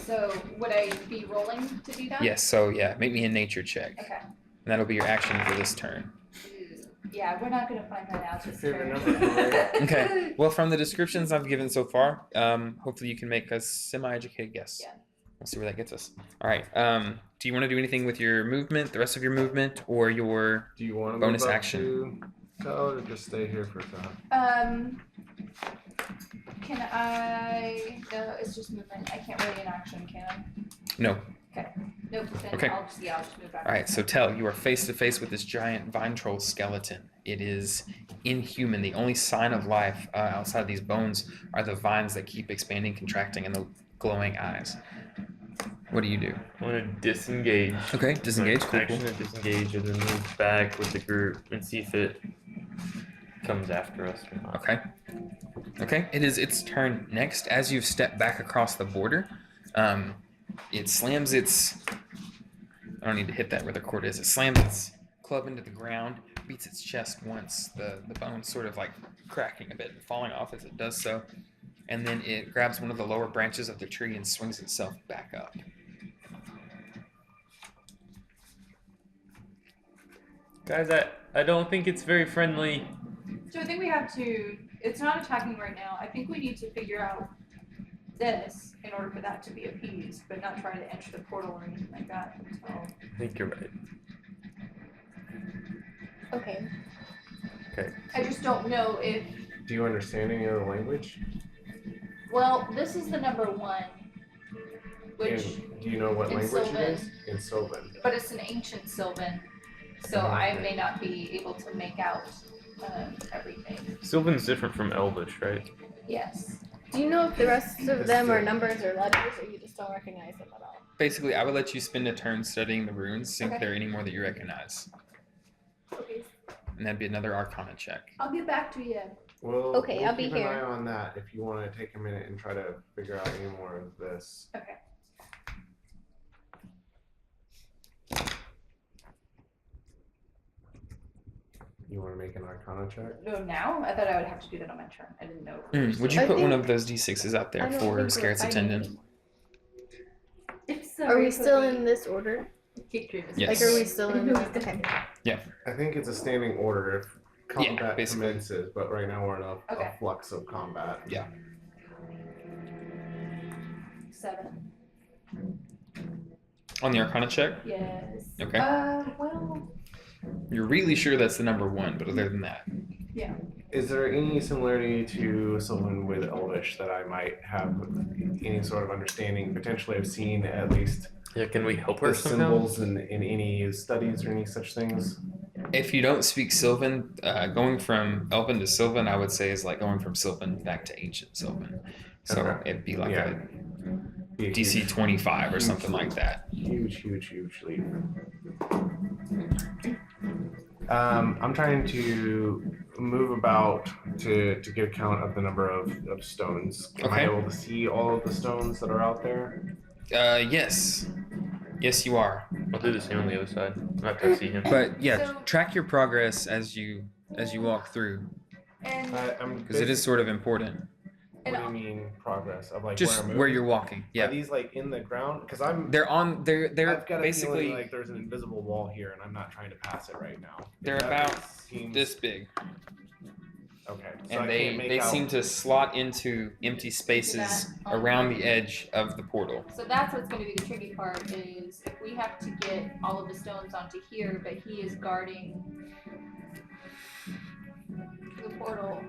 So would I be rolling to do that? Yes. So yeah, make me a nature check, and Okay. that'll be your action for this turn. Yeah, we're not gonna find that out your this favorite turn. number, Collais. Okay. Well, from the descriptions I've given so far, hopefully you can make a semi-educated guess. Yeah. We'll see where that gets us. All right. Do you want to do anything with your movement, the rest of your movement, or your Do you want to Bonus move up action. to Tell, or just stay here for a time? Can I? No, it's just movement. I can't really in action, can I? no? Nope. Then Okay. I'll just move back. All right, so Tell, you are face to face with this giant vine troll skeleton. It is inhuman. The only sign of life outside of these bones are the vines that keep expanding, contracting, and the glowing eyes. What do you do? I want to disengage. Okay, disengage. Cool, Action cool. to disengage and then move back with the group and see if it comes after us or not. Okay. Okay, it is its turn next. As you've stepped back across the border, it slams its. I don't need to hit that where the cord is. It slams its club into the ground, beats its chest once, the bone sort of like cracking a bit and falling off as it does so, and then it grabs one of the lower branches of the tree and swings itself back up. Guys, I don't think it's very friendly. So I think we have to. It's not attacking right now. I think we need to figure out this in order for that to be appeased, but not try to enter the portal or anything like that until. I think you're right. Okay. I just don't know if. Do you understand any other language? Well, this is the number one, which, And do you know what in language Sylvan. it is? In Sylvan. but it's an ancient Sylvan, so I may not be able to make out everything. Sylvan's different from Elvish, right? Yes. Do you know if the rest of It's them are the- numbers or letters, or you just don't recognize them at all? Basically, I would let you spend a turn studying the runes, see Okay. if there are any more that you recognize, Okay. and that'd be another Arcana check. I'll get back to you. Well, Okay, we'll I'll be keep here. an eye on that if you want to take a minute and try to figure out any more of this. Okay. You want to make an Arcana check? No, now? I thought I would have to do that on my turn. I didn't know. Would you I put one think- of those d6s out I there don't for think we're Scared's fighting attendant? anymore. If so, Are we it still could in this order? Yes. Like, are we still in? Okay. I think it's a standing order if combat basically. commences, but right now we're in a Okay. flux of combat. Yeah. 7. On the Arcana check? Yes. Okay. Well, You're really sure that's the number 1, but other than that. Is there any similarity to someone with Elvish that I might have any sort of understanding? Potentially, I've seen at least Yeah, can we help her the somehow? symbols in any studies or any such things. If you don't speak Sylvan, going from Elven to Sylvan, I would say is like going from Sylvan back to Ancient Sylvan. So Okay. it'd be like Yeah. Be a DC huge- 25 or huge something like leap. that. Huge leap. I'm trying to move about to get a count of the number of stones. Am I Okay. able to see all of the stones that are out there? Yes. Yes, you are. I'll do the same on the other side. I have to see him. But yeah, So- track your progress as you walk through, and because it is sort of important. What do you mean progress of like Just where, I'm where moving? you're walking. Are Yeah. these like in the ground? Because I'm. They're I've got a basically feeling like there's an invisible wall here, and I'm not trying to pass it right now. They're That about seems- this big, Okay. So I and can't make they out. seem to slot into empty spaces That on around the- the edge of the portal. so that's what's going to be the tricky part is if we have to get all of the stones onto here, but he is guarding the portal.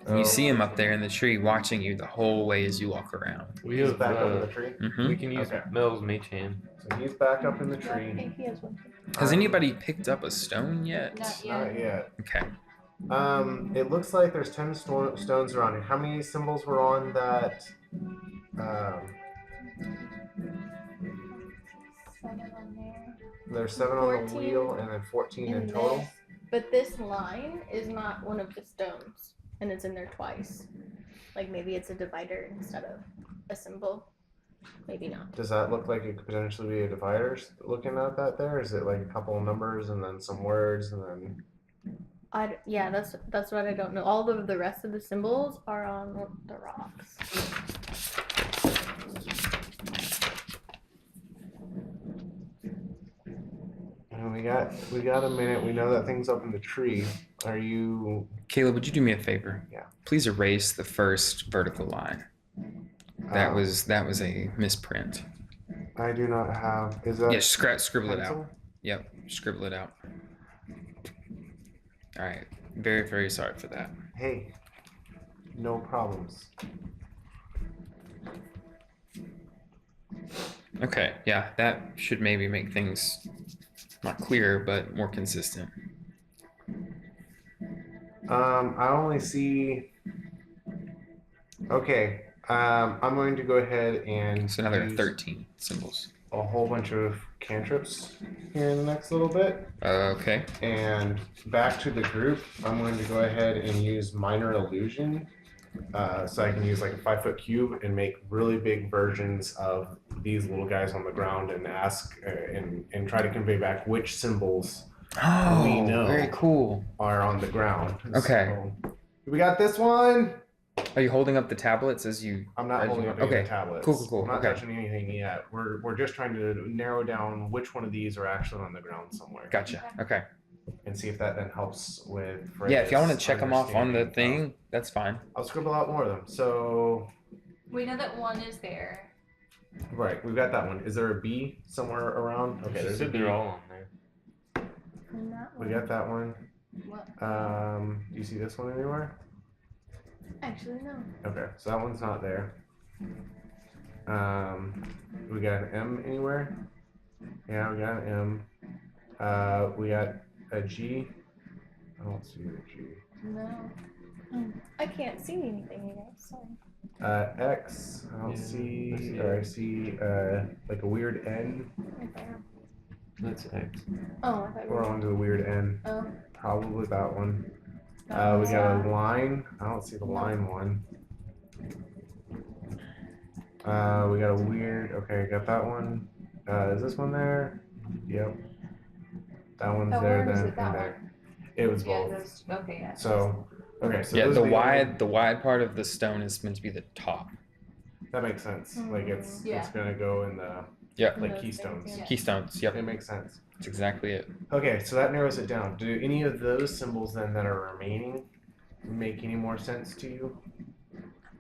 Oh. You see him up there in the tree watching you the whole way as you walk around. We He's have back up in the tree. Hmm we can use Okay. Mel's mage hand. So he's back up in the I tree. think he has one. Has anybody picked up a stone yet? Not Not yet. yet. Okay. It looks like there's 10 stones around here. How many symbols were on that? 7 on there. There's 7 on the 14 wheel and then 14 in And total. this- But this line is not one of the stones, and it's in there twice. Like maybe it's a divider instead of a symbol. Maybe not. Does that look like it could potentially be a divider looking at that there? Is it like a couple of numbers and then some words and then. Yeah, that's what I don't know. All of the rest of the symbols are on the rocks. And we got a minute. We know that thing's up in the tree. Are you. Caleb, would you do me a favor? Yeah. Please erase the first vertical line. That uh, was a misprint. I do not have. Is that. Yeah, scribble it out. pencil? Yep, scribble it out. All right. Very, very sorry for that. Hey, no problems. Okay, yeah, that should maybe make things not clear, but more consistent. I only see. Okay. I'm going to go ahead and So now there are use 13 symbols. a whole bunch of cantrips here in the next little bit. Okay. And back to the group, I'm going to go ahead and use minor illusion. So I can use like a 5-foot cube and make really big versions of these little guys on the ground and ask and try to convey back which symbols Oh, We know. very cool. are on the ground. Okay. So, we got this one. Are you holding up the tablets as you? I'm not As you holding up want. any Okay. tablets. Cool. I'm not Okay. touching anything yet. We're just trying to narrow down which one of these are actually on the ground somewhere. Gotcha. Okay. And see if that then helps with. Yeah, if y'all want to Freya's check them off on the understanding thing, that's fine. I'll scribble out more of them. So, We know that one is there. right, we've got that one. Is there a B somewhere around? Okay, She there's a said B. they're all on there. And that We one. got that one. What? Do you see this one anywhere? Actually, no. Okay, so that one's not there. We got an M anywhere? Yeah, we got an M. We got a G. I don't see a G. No. I can't see anything, you guys. Sorry. X. I don't Yeah, see. I see Or I see like a weird N. That's X. Oh, I thought you We're were. on to the weird N. Oh. Probably that one. We That's, got a line. I don't see the line one. We got a weird. Okay, got that one. Is this one there? Yep. That one's Oh, there where is then. it? That and there. It was Yeah, both. those. Okay, yeah. So, okay, so Yeah, those the are only- wide part of the stone is meant to be the top. that makes sense. Like it's Yeah. gonna go in the Yep. like Those keystones. things, yeah. Keystones. Yep. It makes sense. That's exactly it. Okay, so that narrows it down. Do any of those symbols then that are remaining make any more sense to you,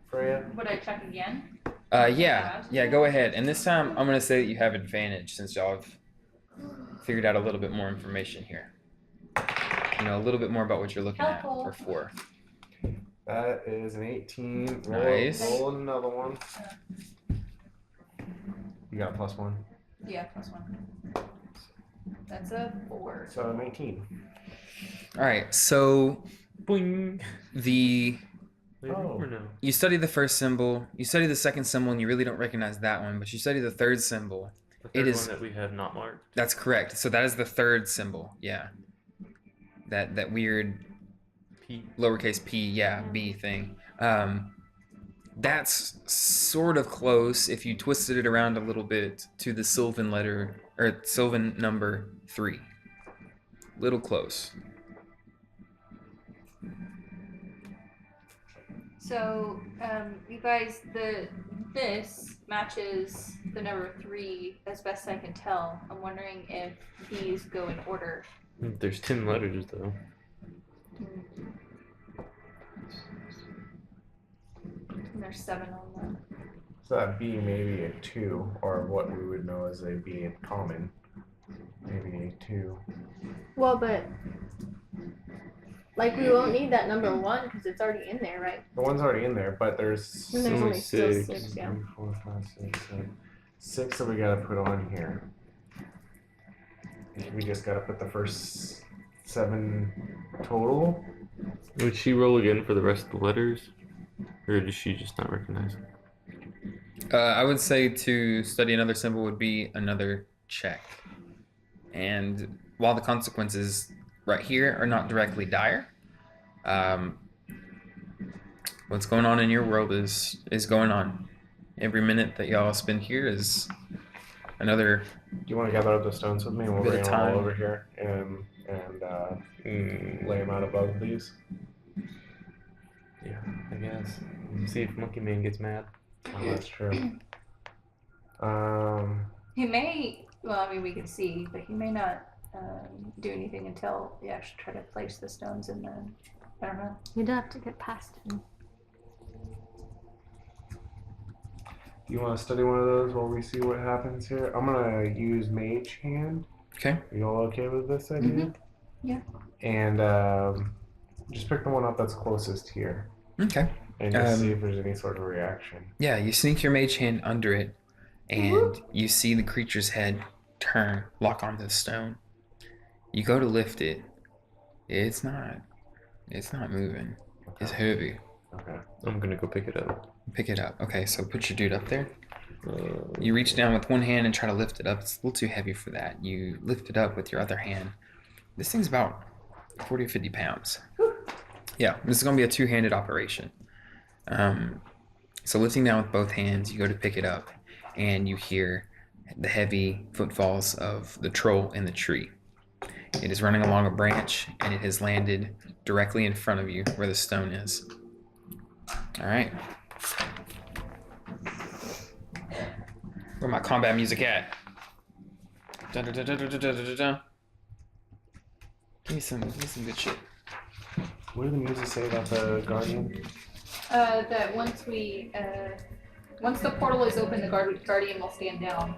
Freya? Would I check again? Yeah, go ahead. And this time I'm gonna say that you have advantage since y'all have figured out a little bit more information here. You know, a little bit more about what you're looking Helpful. at or for. That is an 18. Nice. Roll another one. You got a +1. Yeah, +1. That's a 4. So an 18. Alright, so Boing. the Oh. Or no? you study the first symbol, you study the second symbol, and you really don't recognize that one, but you study the third symbol. The It third is- one that we have not marked. That's correct. So that is the third symbol. Yeah. That weird P. lowercase p, yeah, b thing. That's sort of close if you twisted it around a little bit to the Sylvan letter or Sylvan number 3. Little close. So, you guys, this matches the number 3 as best I can tell. I'm wondering if these go in order. There's 10 letters though. And there's 7 on So that B may be a 2, or what we would know as a B in common. Maybe a 2. Well, but like we won't need that number 1 because it's already in there, right? The one's already in there, but there's And there's only still 6. 6, yeah. 3, 4, 5, 6, 7. 6 that we gotta put on here. We just gotta put the first 7 total. Would she roll again for the rest of the letters? Or does she just not recognize it? I would say to study another symbol would be another check. And while the consequences right here are not directly dire, what's going on in your world is going on. Every minute that y'all spend here is another. Do you want to gather up the stones with me? And we'll Bit of bring them all time. over here and lay them out above these. Yeah, I guess. See if Monkey Man gets mad. Oh, that's true. He may, well, I mean, we can see, but he may not do anything until we actually try to place the stones in the, I don't know. You'd have to get past him. You want to study one of those while we see what happens here? I'm gonna use Mage Hand. Okay. Are you all okay with this idea? Yeah. And just pick the one up that's closest here, Okay. and just see if there's any sort of reaction. Yeah, you sneak your mage hand under it, and you see the creature's head turn, lock onto the stone. You go to lift it. It's not moving. It's heavy. Okay. I'm gonna go pick it up. Pick it up. Okay, so put your dude up there. You reach down with one hand and try to lift it up. It's a little too heavy for that. You lift it up with your other hand. This thing's about 40 or 50 pounds. Yeah, this is going to be a two-handed operation. So lifting down with both hands, you go to pick it up, and you hear the heavy footfalls of the troll in the tree. It is running along a branch, and it has landed directly in front of you where the stone is. All right. Where my combat music at? Dun, dun, dun, dun, dun, dun, dun, dun, dun. Give me some good shit. What did the music say about the guardian? That once the portal is open, the guardian will stand down.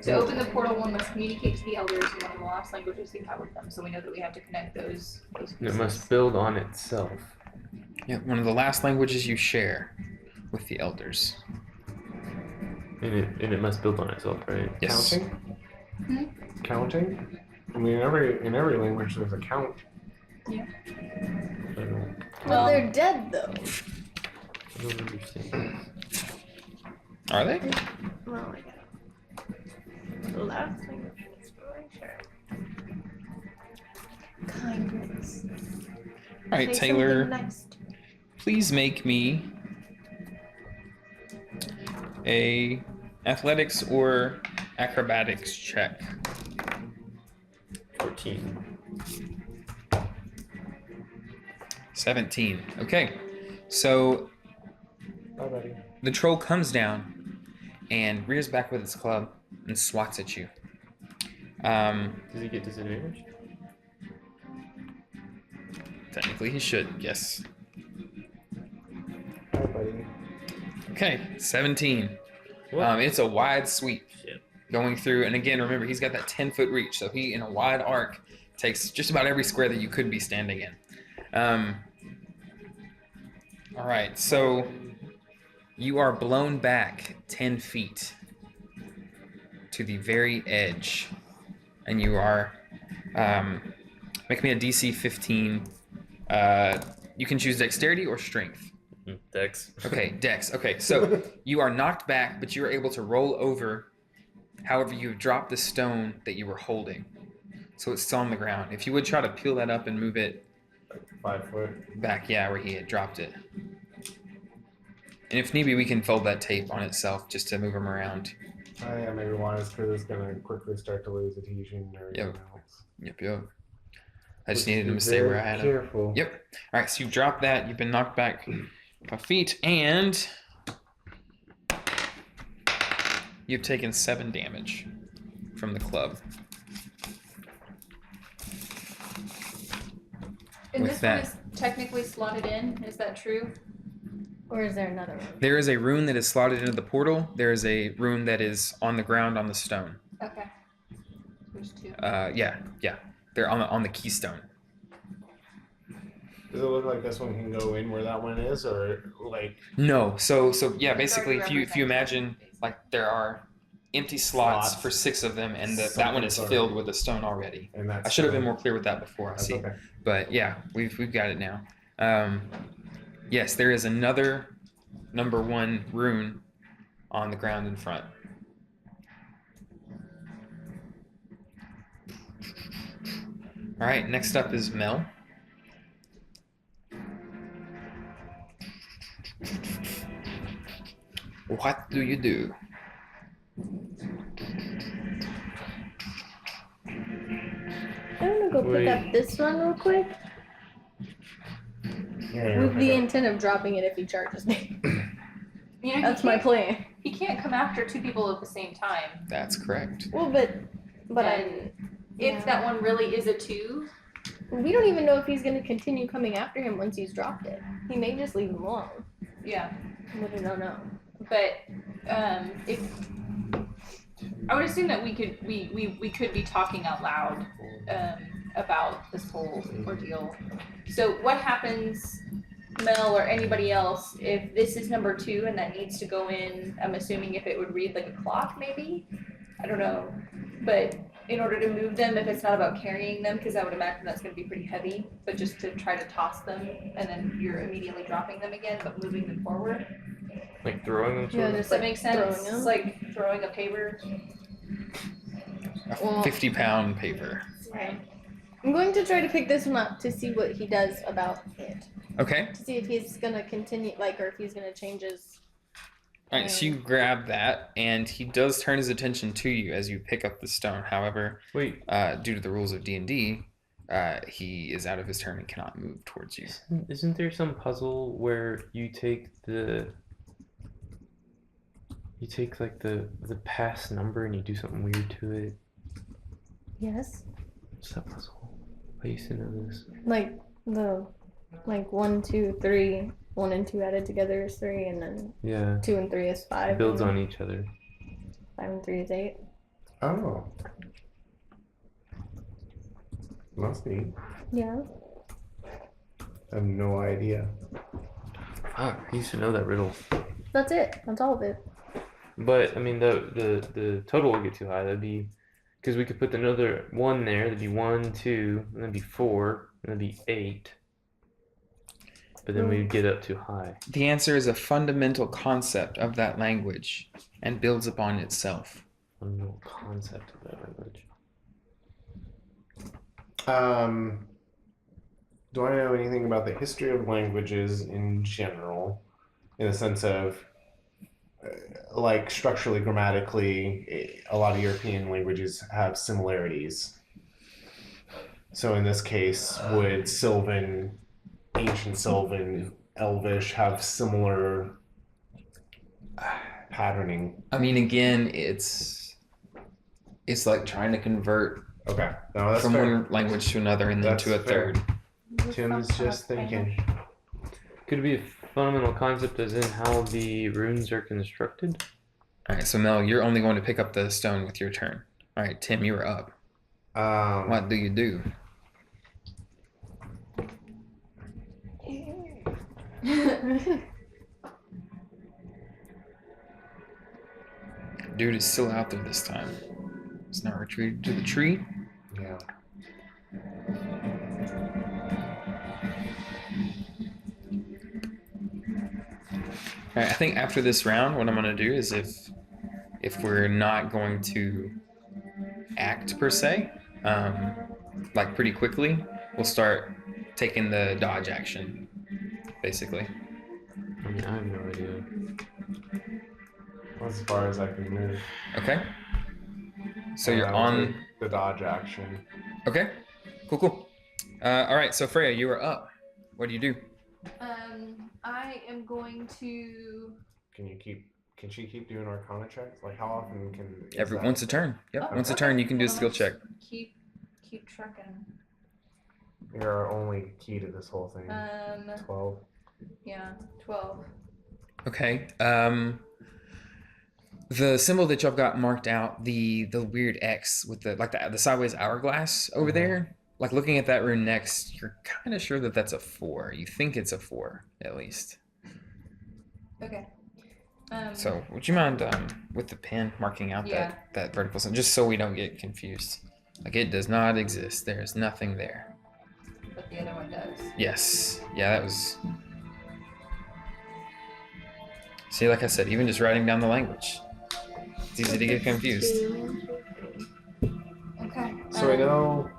To open the portal, one must communicate to the elders in one of the last languages we have with them, so we know that we have to connect those It pieces. must build on itself. Yeah, one of the last languages you share with the elders. And it must build on itself, right? Yes. Counting? Counting? I mean, in every language there's a count. Yeah. I don't, Well, they're dead though. I don't understand. Are they? Well, I got the last thing is kindness. All right, Say Taylor. something nice to me. Please make me a athletics or acrobatics check. 14. 17. Okay. So Bye, buddy. the troll comes down and rears back with its club and swats at you. Does he get disadvantage? Technically, he should, yes. Bye, buddy. Okay, 17. What? It's a wide sweep Shit. going through, and again, remember, he's got that 10-foot reach, so he, in a wide arc, takes just about every square that you could be standing in. All right, so you are blown back 10 feet to the very edge, and you are, make me a DC 15. You can choose dexterity or strength. Dex. Okay, dex. Okay, so you are knocked back, but you are able to roll over. However, you have dropped the stone that you were holding, so it's still on the ground. If you would try to peel that up and move it 5 foot. back, yeah, where he had dropped it. And if need be, we can fold that tape on itself just to move him around. Oh, yeah, maybe one is because it's going to quickly start to lose adhesion or anything else. Yep. I just Which needed him to is stay where very I had him. Careful. Yep. All right, so you've dropped that. You've been knocked back 5 feet, and you've taken 7 damage from the club. And With this that- one is technically slotted in. Is that true? Or is there another one? There is a rune that is slotted into the portal. There is a rune that is on the ground on the stone. Okay. There's 2. Yeah. They're on the keystone. Does it look like this one can go in where that one is, or like? No, so yeah, It's basically, already if you imagine like there are empty slots for 6 of them, and that one is Something's filled already- with a stone already. And that's. I should have been more clear with that before. I That's see, okay. but yeah, we've got it now. Yes, there is another number 1 rune on the ground in front. All right, next up is Mel. What do you do? I'm gonna go pick up this one real quick. Yeah, With the okay. intent of dropping it if he charges me. You know, That's my plan. He can't come after 2 people at the same time. That's correct. Well, but And if yeah. that one really is a 2, we don't even know if he's gonna continue coming after him once he's dropped it. He may just leave him alone. yeah. We don't know. But if I would assume that we could be talking out loud about this whole ordeal. So what happens, Mel or anybody else, if this is number 2 and that needs to go in? I'm assuming if it would read like a clock, maybe. I don't know, but in order to move them, if it's not about carrying them, because I would imagine that's going to be pretty heavy, but just to try to toss them and then you're immediately dropping them again, but moving them forward. Like throwing them. Yeah, Sort Does that make sense? Throwing them? It's like throwing a paper. A Well- 50-pound paper. Right. I'm going to try to pick this one up to see what he does about it. Okay. To see if he's gonna continue, or if he's gonna change his. All right, so you grab that, and he does turn his attention to you as you pick up the stone. However, Wait, due to the rules of D&D, he is out of his turn and cannot move towards you. isn't there some puzzle where you take like the pass number and you do something weird to it? Yes. What's that puzzle? I used to know this. Like 1, 2, 3. 1 and 2 added together is 3, and then Yeah. 2 and 3 is 5. It builds and on each other. 5 and 3 is 8. Oh. Must be. Yeah. I have no idea. Fuck, I used to know that riddle. That's it. That's all of it. But I mean, the total would get too high. That'd be because we could put another 1 there. That'd be 1, 2, and that'd be 4, and that'd be 8. But then we'd get up too high. The answer is a fundamental concept of that language and builds upon itself. I don't know the concept of that language. Do I know anything about the history of languages in general, in the sense of, like structurally, grammatically, a lot of European languages have similarities. So in this case, would Sylvan ancient Sylvan, Elvish have similar patterning? I mean, again, it's like trying to convert Okay, no, that's from fair. one language to another and then That's to a fair. third. Tim's just thinking. Could it be a fundamental concept as in how the runes are constructed? All right, so Mel, you're only going to pick up the stone with your turn. All right, Tim, you are up. What do you do? Dude is still out there this time. It's not retreated to the tree. Yeah. All right, I think after this round, what I'm gonna do is if we're not going to act per se, like pretty quickly, we'll start taking the dodge action, basically. I mean, I have no idea. As far as I can move. Okay. So you're I will on. take the dodge action. Okay. Cool. All right. So Freya, you are up. What do you do? I am going to. Can she keep doing Arcana checks? Like how often can? Once a turn. Yep. Oh, once a okay. turn, you can do a Well, skill let's check. Keep trucking. You're our only key to this whole thing. 12. Yeah, 12. Okay. The symbol that y'all got marked out, the weird X with the sideways hourglass over there. Like looking at that rune next, you're kind of sure that that's a 4. You think it's a 4 at least. Okay. So would you mind with the pen marking out that vertical symbol, just so we don't get confused? Like it does not exist. There's nothing there. But the other one does. Yes. Yeah, that was. See, like I said, even just writing down the language, it's easy to get confused. Okay. So we know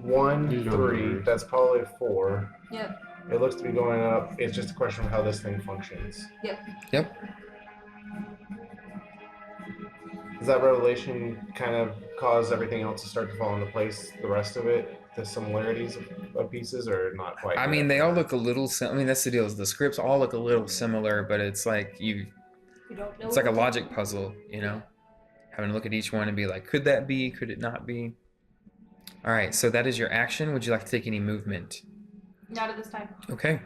1, These are 3. numbers. That's probably a 4. Yep. It looks to be going up. It's just a question of how this thing functions. Yep. Does that revelation kind of cause everything else to start to fall into place? The rest of it, the similarities of pieces, or not quite? I mean, they all look a little. I mean, that's the deal. Is the scripts all look a little similar, but it's like You don't know. It's like a logic puzzle, you know. Having to look at each one and be like, could that be? Could it not be? All right. So that is your action. Would you like to take any movement? Not at this time. Okay.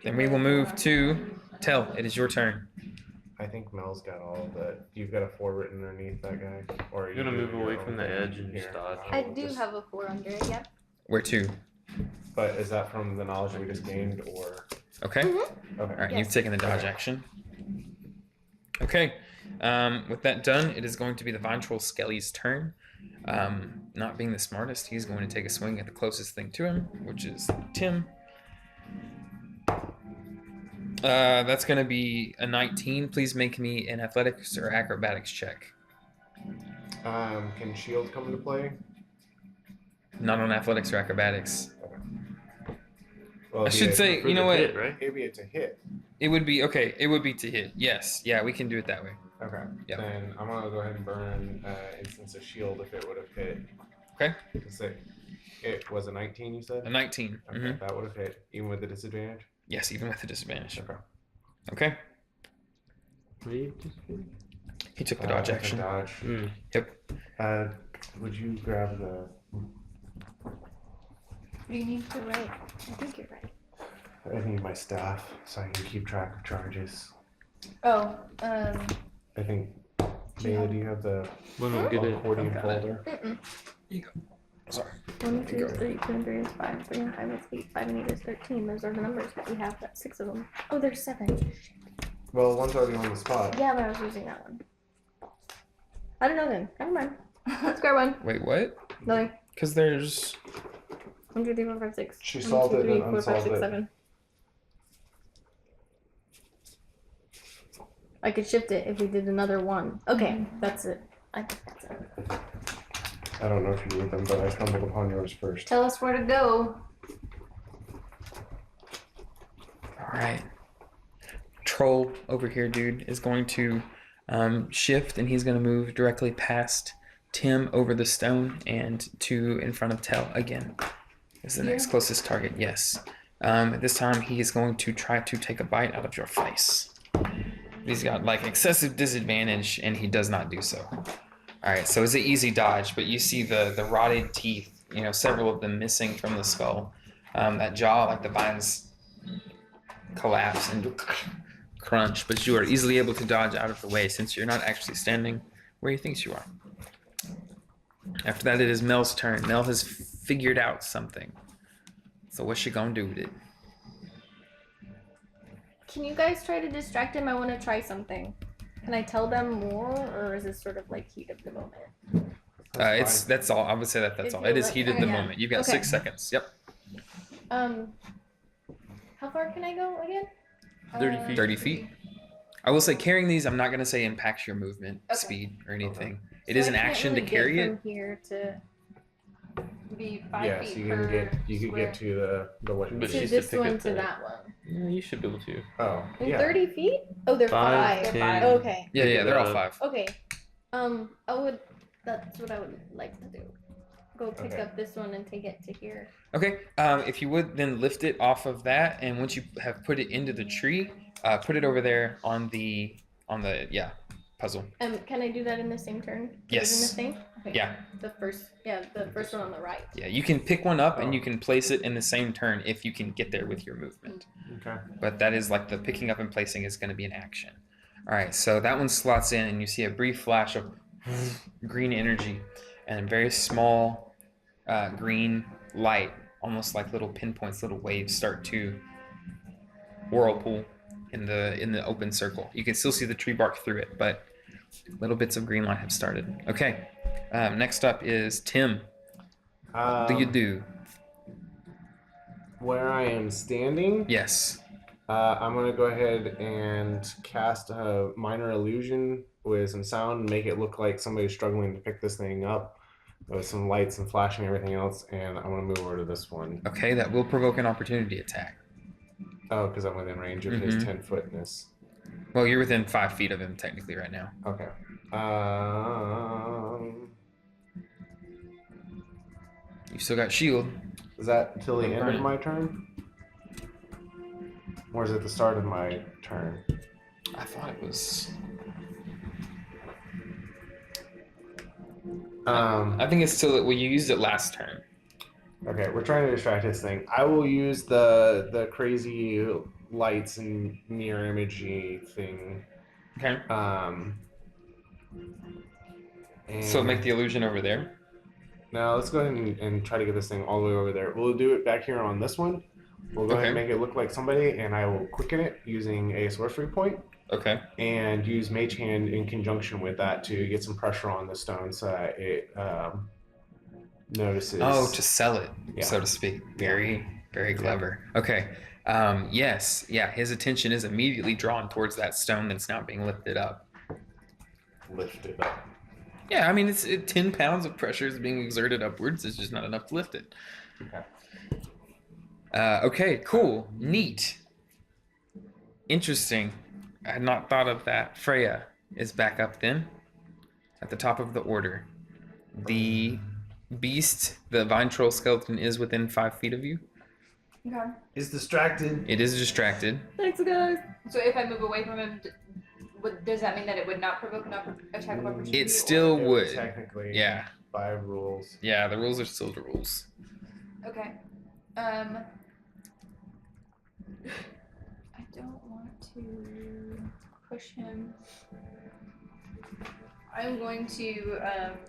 Then we will move to Tell. It is your turn. I think Mel's got all the. You've got a 4 written underneath that guy, or You're gonna do move your away own from the thing edge and here. just dodge. I will do just- have a 4 under it, yeah. Where to? But is that from the knowledge that we just gained, or? Okay. Mm-hmm. Okay. All right. Yes. You've taken the dodge action. Okay. With that done, it is going to be the Vine Troll Skelly's turn. Not being the smartest, he's going to take a swing at the closest thing to him, which is Tim. That's going to be a 19. Please make me an athletics or acrobatics check. Can shield come into play? Not on athletics or acrobatics. Well, I should say, For you know the what? hit, right? maybe it's a hit. It would be okay. It would be to hit. Yes. Yeah, we can do it that way. Okay. Yep. Then I'm gonna go ahead and burn instance of shield if it would have hit. Okay. Because it was a 19, you said. A 19. Okay, Mhm. that would have hit even with the disadvantage. Yes, even with the disadvantage. Okay. Okay. What do you just do? He took the dodge I action. Dodge. Yep. Would you grab the? What do you need? You're right. I think you're right. I need my staff so I can keep track of charges. Oh, I think. Bailey, do you have the When we get it. accordion I've got it. folder? Sorry. 1, 2, Go. 3, 2, and 3 is 5, 3 and 5 is 8, 5 and 8 is 13. Those are the numbers that we have. That's 6 of them. Oh, there's 7. Well, one's already on the spot. Yeah, but I was using that one. I don't know then. Never mind. Let's grab one. Wait, what? Nothing. Because there's. 1, 2, 3, 4, 5, 6. She 1, solved 2, it 3, and 4, 5, unsolved 6, it. 7. I could shift it if we did another 1. Okay, that's it. I think that's it. I don't know if you need them, but I stumbled upon yours first. tell us where to go. All right. Troll over here, dude, is going to shift, and he's going to move directly past Tim over the stone and to in front of Tell again. Is the next closest target? Yes. This time he is going to try to take a bite out of your face. He's got like excessive disadvantage, and he does not do so. All right, so it's an easy dodge, but you see the rotted teeth, you know, several of them missing from the skull. That jaw, like the vines, collapse and crunch, but you are easily able to dodge out of the way since you're not actually standing where he thinks you are. After that, it is Mel's turn. Mel has figured out something. So what's she gonna do with it? Can you guys try to distract him? I want to try something. Can I tell them more, or is it sort of like heat of the moment? That's all. I would say that's If all. you It is let- heat of okay, the yeah. moment. You've got Okay. 6 seconds. Yep. How far can I go again? 30 feet. 30 feet. I will say carrying these, I'm not going to say impacts your movement Okay. speed or anything. It So is I an can't action really to carry get it. from here to Be 5 Yes, feet you per can square. get to the what? But to she's this to pick one up to the- that one. Yeah, you should be able to. Oh, In yeah. 30 feet? Oh, they're 5, 5. 10. Okay. Yeah, Pick yeah, it they're all up. 5. Okay. That's what I would like to do. Go pick Okay. up this one and take it to here. Okay. If you would, then lift it off of that, and once you have put it into the tree, put it over there on the puzzle. Can I do that in the same turn? Put Yes. It in the thing? Okay. Yeah. The first one on the right. Yeah, you can pick one up and Oh. you can place it in the same turn if you can get there with your movement. Okay. But that is like the picking up and placing is going to be an action. All right, so that one slots in, and you see a brief flash of green energy and a very small green light, almost like little pinpoints, little waves start to whirlpool in the open circle. You can still see the tree bark through it, but little bits of green light have started. Okay, next up is Tim. What do you do? Where I am standing, Yes. I'm gonna go ahead and cast a minor illusion with some sound and make it look like somebody's struggling to pick this thing up with some lights and flashing and everything else. And I'm gonna move over to this one. Okay, that will provoke an opportunity attack. Oh, because I'm within range of his 10-footness. Well, you're within 5 feet of him technically right now. Okay. You still got shield. Is that till the end of my turn? Or is it the start of my turn? I thought it was. I think it's still. Well, you used it last turn. Okay, we're trying to distract this thing. I will use the crazy lights and mirror imagey thing. Okay. And So make the illusion over there. now let's go ahead and try to get this thing all the way over there. We'll do it back here on this one. We'll go ahead and Okay. make it look like somebody, and I will quicken it using a sorcery point Okay. and use Mage Hand in conjunction with that to get some pressure on the stone so that it notices. Oh, to sell it, Yeah. so to speak. Very, very clever. Okay. Yes. Yeah. His attention is immediately drawn towards that stone that's now being lifted up. lift it up. Yeah. I mean, 10 pounds of pressure is being exerted upwards. It's just not enough to lift it. Okay. Okay. Cool. Neat. Interesting. I had not thought of that. Freya is back up then, at the top of the order. The beast, the vine troll skeleton, is within 5 feet of you. Okay. Is distracted. It is distracted. Thanks, guys. So if I move away from him, does that mean that it would not provoke an attack of opportunity? It still It would. Technically. Yeah. 5 rules. Yeah, the rules are still the rules. Okay. I don't want to push him. I'm going to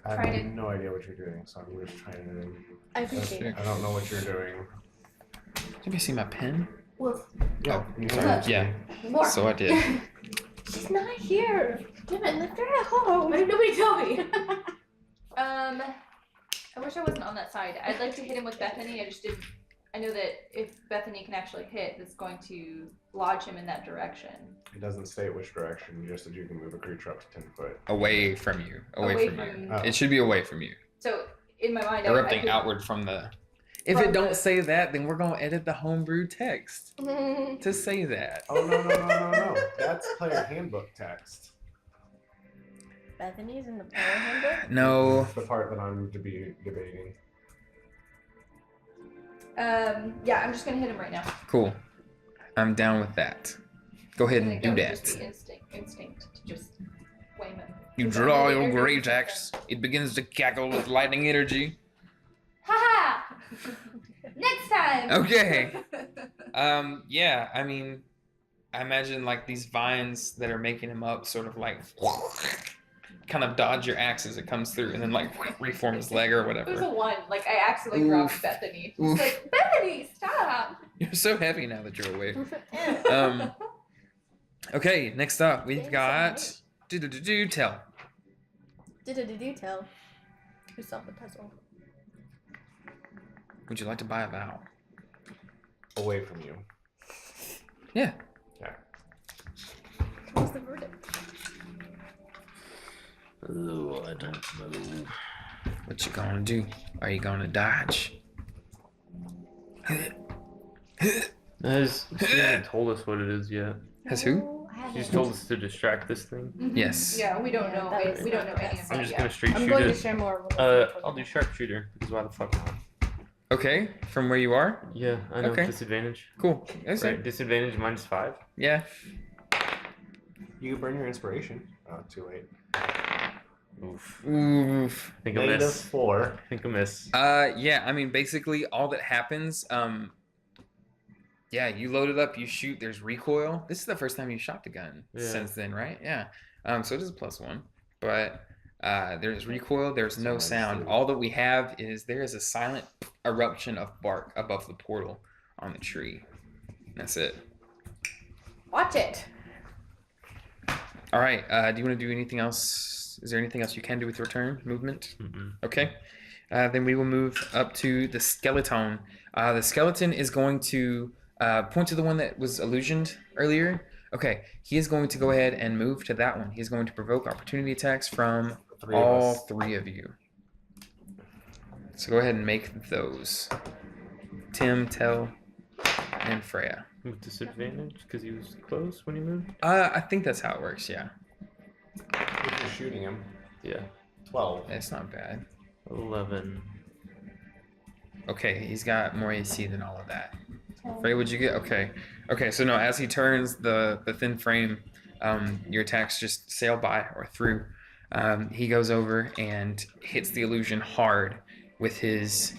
I try have to. no idea what you're doing, so I'm just trying to. I appreciate it. I don't know what you're doing. Did you see my pen? Wolf. Yeah. You sorry. have to. Yeah. More. So I did. She's not here. Damn it, left her at home. Why did nobody tell me? I wish I wasn't on that side. I'd like to hit him with Bethany. I just didn't. I know that if Bethany can actually hit, it's going to lodge him in that direction. It doesn't state which direction, just that you can move a creature up to 10 foot. Away from you. Away from you. Oh. It should be away from you. So in my mind, Erupting could, outward from the. If From it don't the- say that, then we're gonna edit the homebrew text to say that. Oh, no. That's player handbook text. Bethany's in the player handbook. No. The part that I'm debating. Yeah, I'm just gonna hit him right now. Cool. I'm down with that. Go ahead I and think do would that. just be instinct to just wham him. You Is that draw another your energy or great something? axe. It begins to cackle with lightning energy. Ha ha! Next time. Okay. Yeah, I mean, I imagine like these vines that are making him up sort of like kind of dodge your axe as it comes through and then like reform his leg or It was whatever. a 1. Like I accidentally dropped Bethany. She's Oof. like, Bethany, stop. You're so heavy now that you're awake. Okay, next up we've got tell. Do tell. Who solved the puzzle? Would you like to buy a vow? Away from you. Yeah. What's the verdict? Oh, I don't know. What you gonna do? Are you gonna dodge? She hasn't told us what it is yet. Has who? No, I haven't. She's told us to distract this thing. Mhm. Yes. Yeah, we don't Yeah, know. that was We don't not know any the of best. I'm that just yet. gonna straight I'm shoot going to it. share more. I'll do sharpshooter because why the fuck not? Okay, from where you are? Yeah, I know. Okay. Disadvantage. Cool. That's Right. it. Disadvantage -5. Yeah. You can burn your inspiration. Oh, too late. Oof. Oof. I think I miss. -4. I think I miss. Yeah, I mean, basically, all that happens, yeah, you load it up, you shoot, there's recoil. This is the first time you shot the gun Yeah. since then, right? Yeah. So it is a +1. But there's recoil, there's no sound. All that we have is there is a silent eruption of bark above the portal on the tree. That's it. Watch it. All right, do you want to do anything else? Is there anything else you can do with your turn movement? Mm-mm. Okay. Then we will move up to the skeleton. The skeleton is going to point to the one that was illusioned earlier. Okay, he is going to go ahead and move to that one. He's going to provoke opportunity attacks from all 3 of you. So go ahead and make those. Tim, Tell, and Freya. With disadvantage because he was close when he moved. I think that's how it works, yeah. If you're shooting him. Yeah. 12. It's not bad. 11. Okay, he's got more AC than all of that. Freya, what'd you get? Okay. Okay, so no, as he turns the thin frame, your attacks just sail by or through. He goes over and hits the illusion hard with his...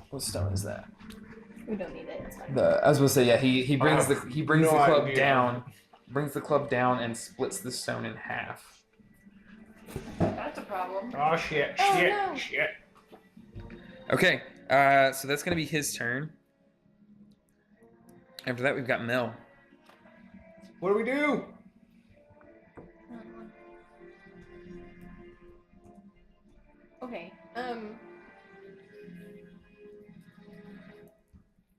What stone is that? We don't need it. It's fine. I was gonna say, yeah, he brings the no club idea. down, brings the club down and splits the stone in half. That's a problem. Oh, shit, Oh, shit, no. shit. Okay, so that's gonna be his turn. After that, we've got Mel. What do we do? Okay.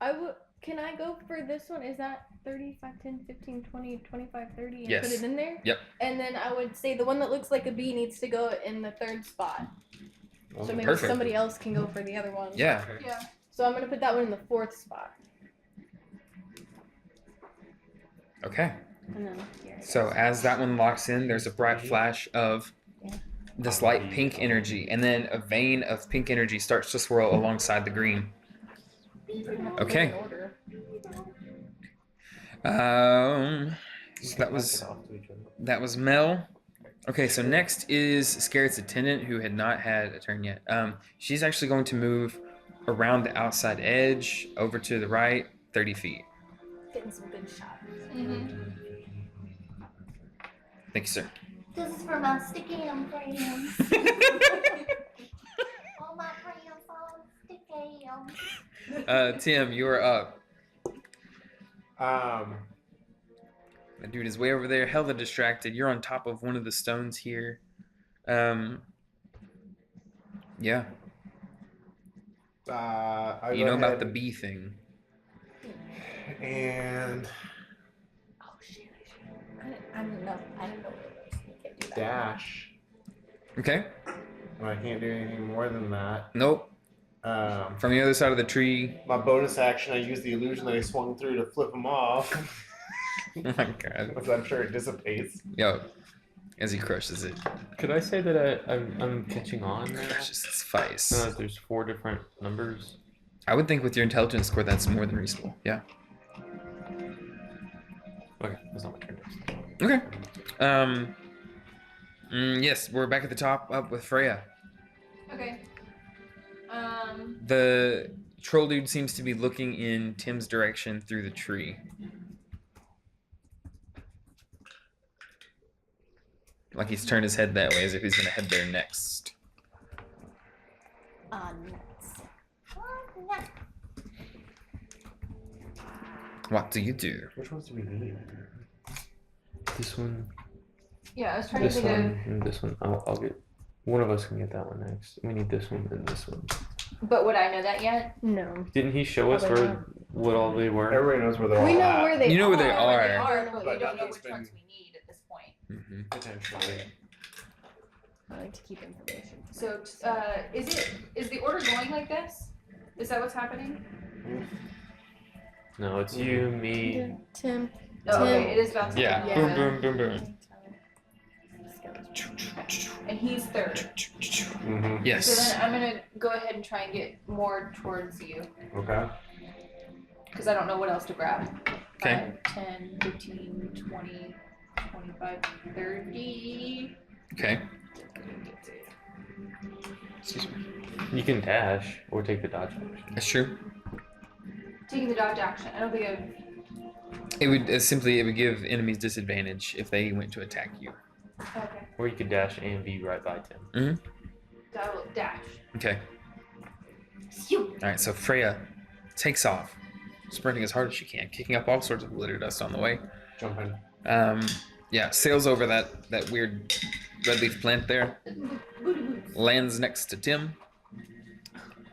I would. Can I go for this one? Is that 35, 10, 15, 20, 25, 30 and Yes. put it in there? Yep. And then I would say the one that looks like a bee needs to go in the 3rd spot. So maybe Perfect. somebody else can go for the other one. Yeah. Yeah. So I'm gonna put that one in the 4th spot. Okay. And then here. it So goes. as that one locks in, there's a bright flash of this light pink energy, and then a vein of pink energy starts to swirl alongside the green. Okay. In order. So that was Mel. Okay, so next is Scared's attendant, who had not had a turn yet. She's actually going to move around the outside edge over to the right, 30 feet. Getting some good shots. Mm-hmm. Thank you, sir. This is for my sticky friends. All my friends on sticky Tim, you are up. Um, That dude is way over there, hella distracted. You're on top of one of the stones here. Yeah. I You go know about ahead the bee thing. and Oh shit! I didn't know. I didn't know what it was. You can't do that. dash. Okay. And I can't do anything more than that. Nope. From the other side of the tree. My bonus action, I use the illusion that I swung through to flip him off, Oh my god. which I'm sure it dissipates. Yo. As he crushes it. Could I say that I'm catching on now? Crushes its face. There's 4 different numbers. I would think with your intelligence score, that's more than reasonable. Yeah. Okay, that's not my turn next. Okay. Yes, we're back at the top up with Freya. Okay. The troll dude seems to be looking in Tim's direction through the tree. Like he's turned his head that way as if he's gonna head there next. Nuts. What do you do? Which ones do we need? This one, Yeah, I was trying to this think one, of. and this one. I'll get. One of us can get that one next. We need this one and this one. But would I know that yet? No. Didn't he show us Probably where not. what all they were? Everybody knows where they're We all know at. where they You know where they I know where they are. are, but we But don't know nothing's which ones been- we need at this point. Mm-hmm. Potentially. I like to keep information. So, is the order going like this? Is that what's happening? No, it's you, me. Tim. Oh, Tim. okay, it is bouncing. Yeah. Yeah. Boom, boom, boom, boom. And he's third. Mm-hmm. Yes. So then I'm gonna go ahead and try and get more towards you, Okay. because I don't know what else to grab. Okay. 5, 10, 15, 20, 25, 30. Okay. Excuse me. You can dash or take the dodge action. That's true. Taking the dodge action. I don't think I've. It would it would give enemies disadvantage if they went to attack you. Okay. Or you could dash and be right by Tim. Dash. Okay. Phew. All right. So Freya takes off, sprinting as hard as she can, kicking up all sorts of litter dust on the way. Jumping. Yeah, sails over that weird red leaf plant there, lands next to Tim,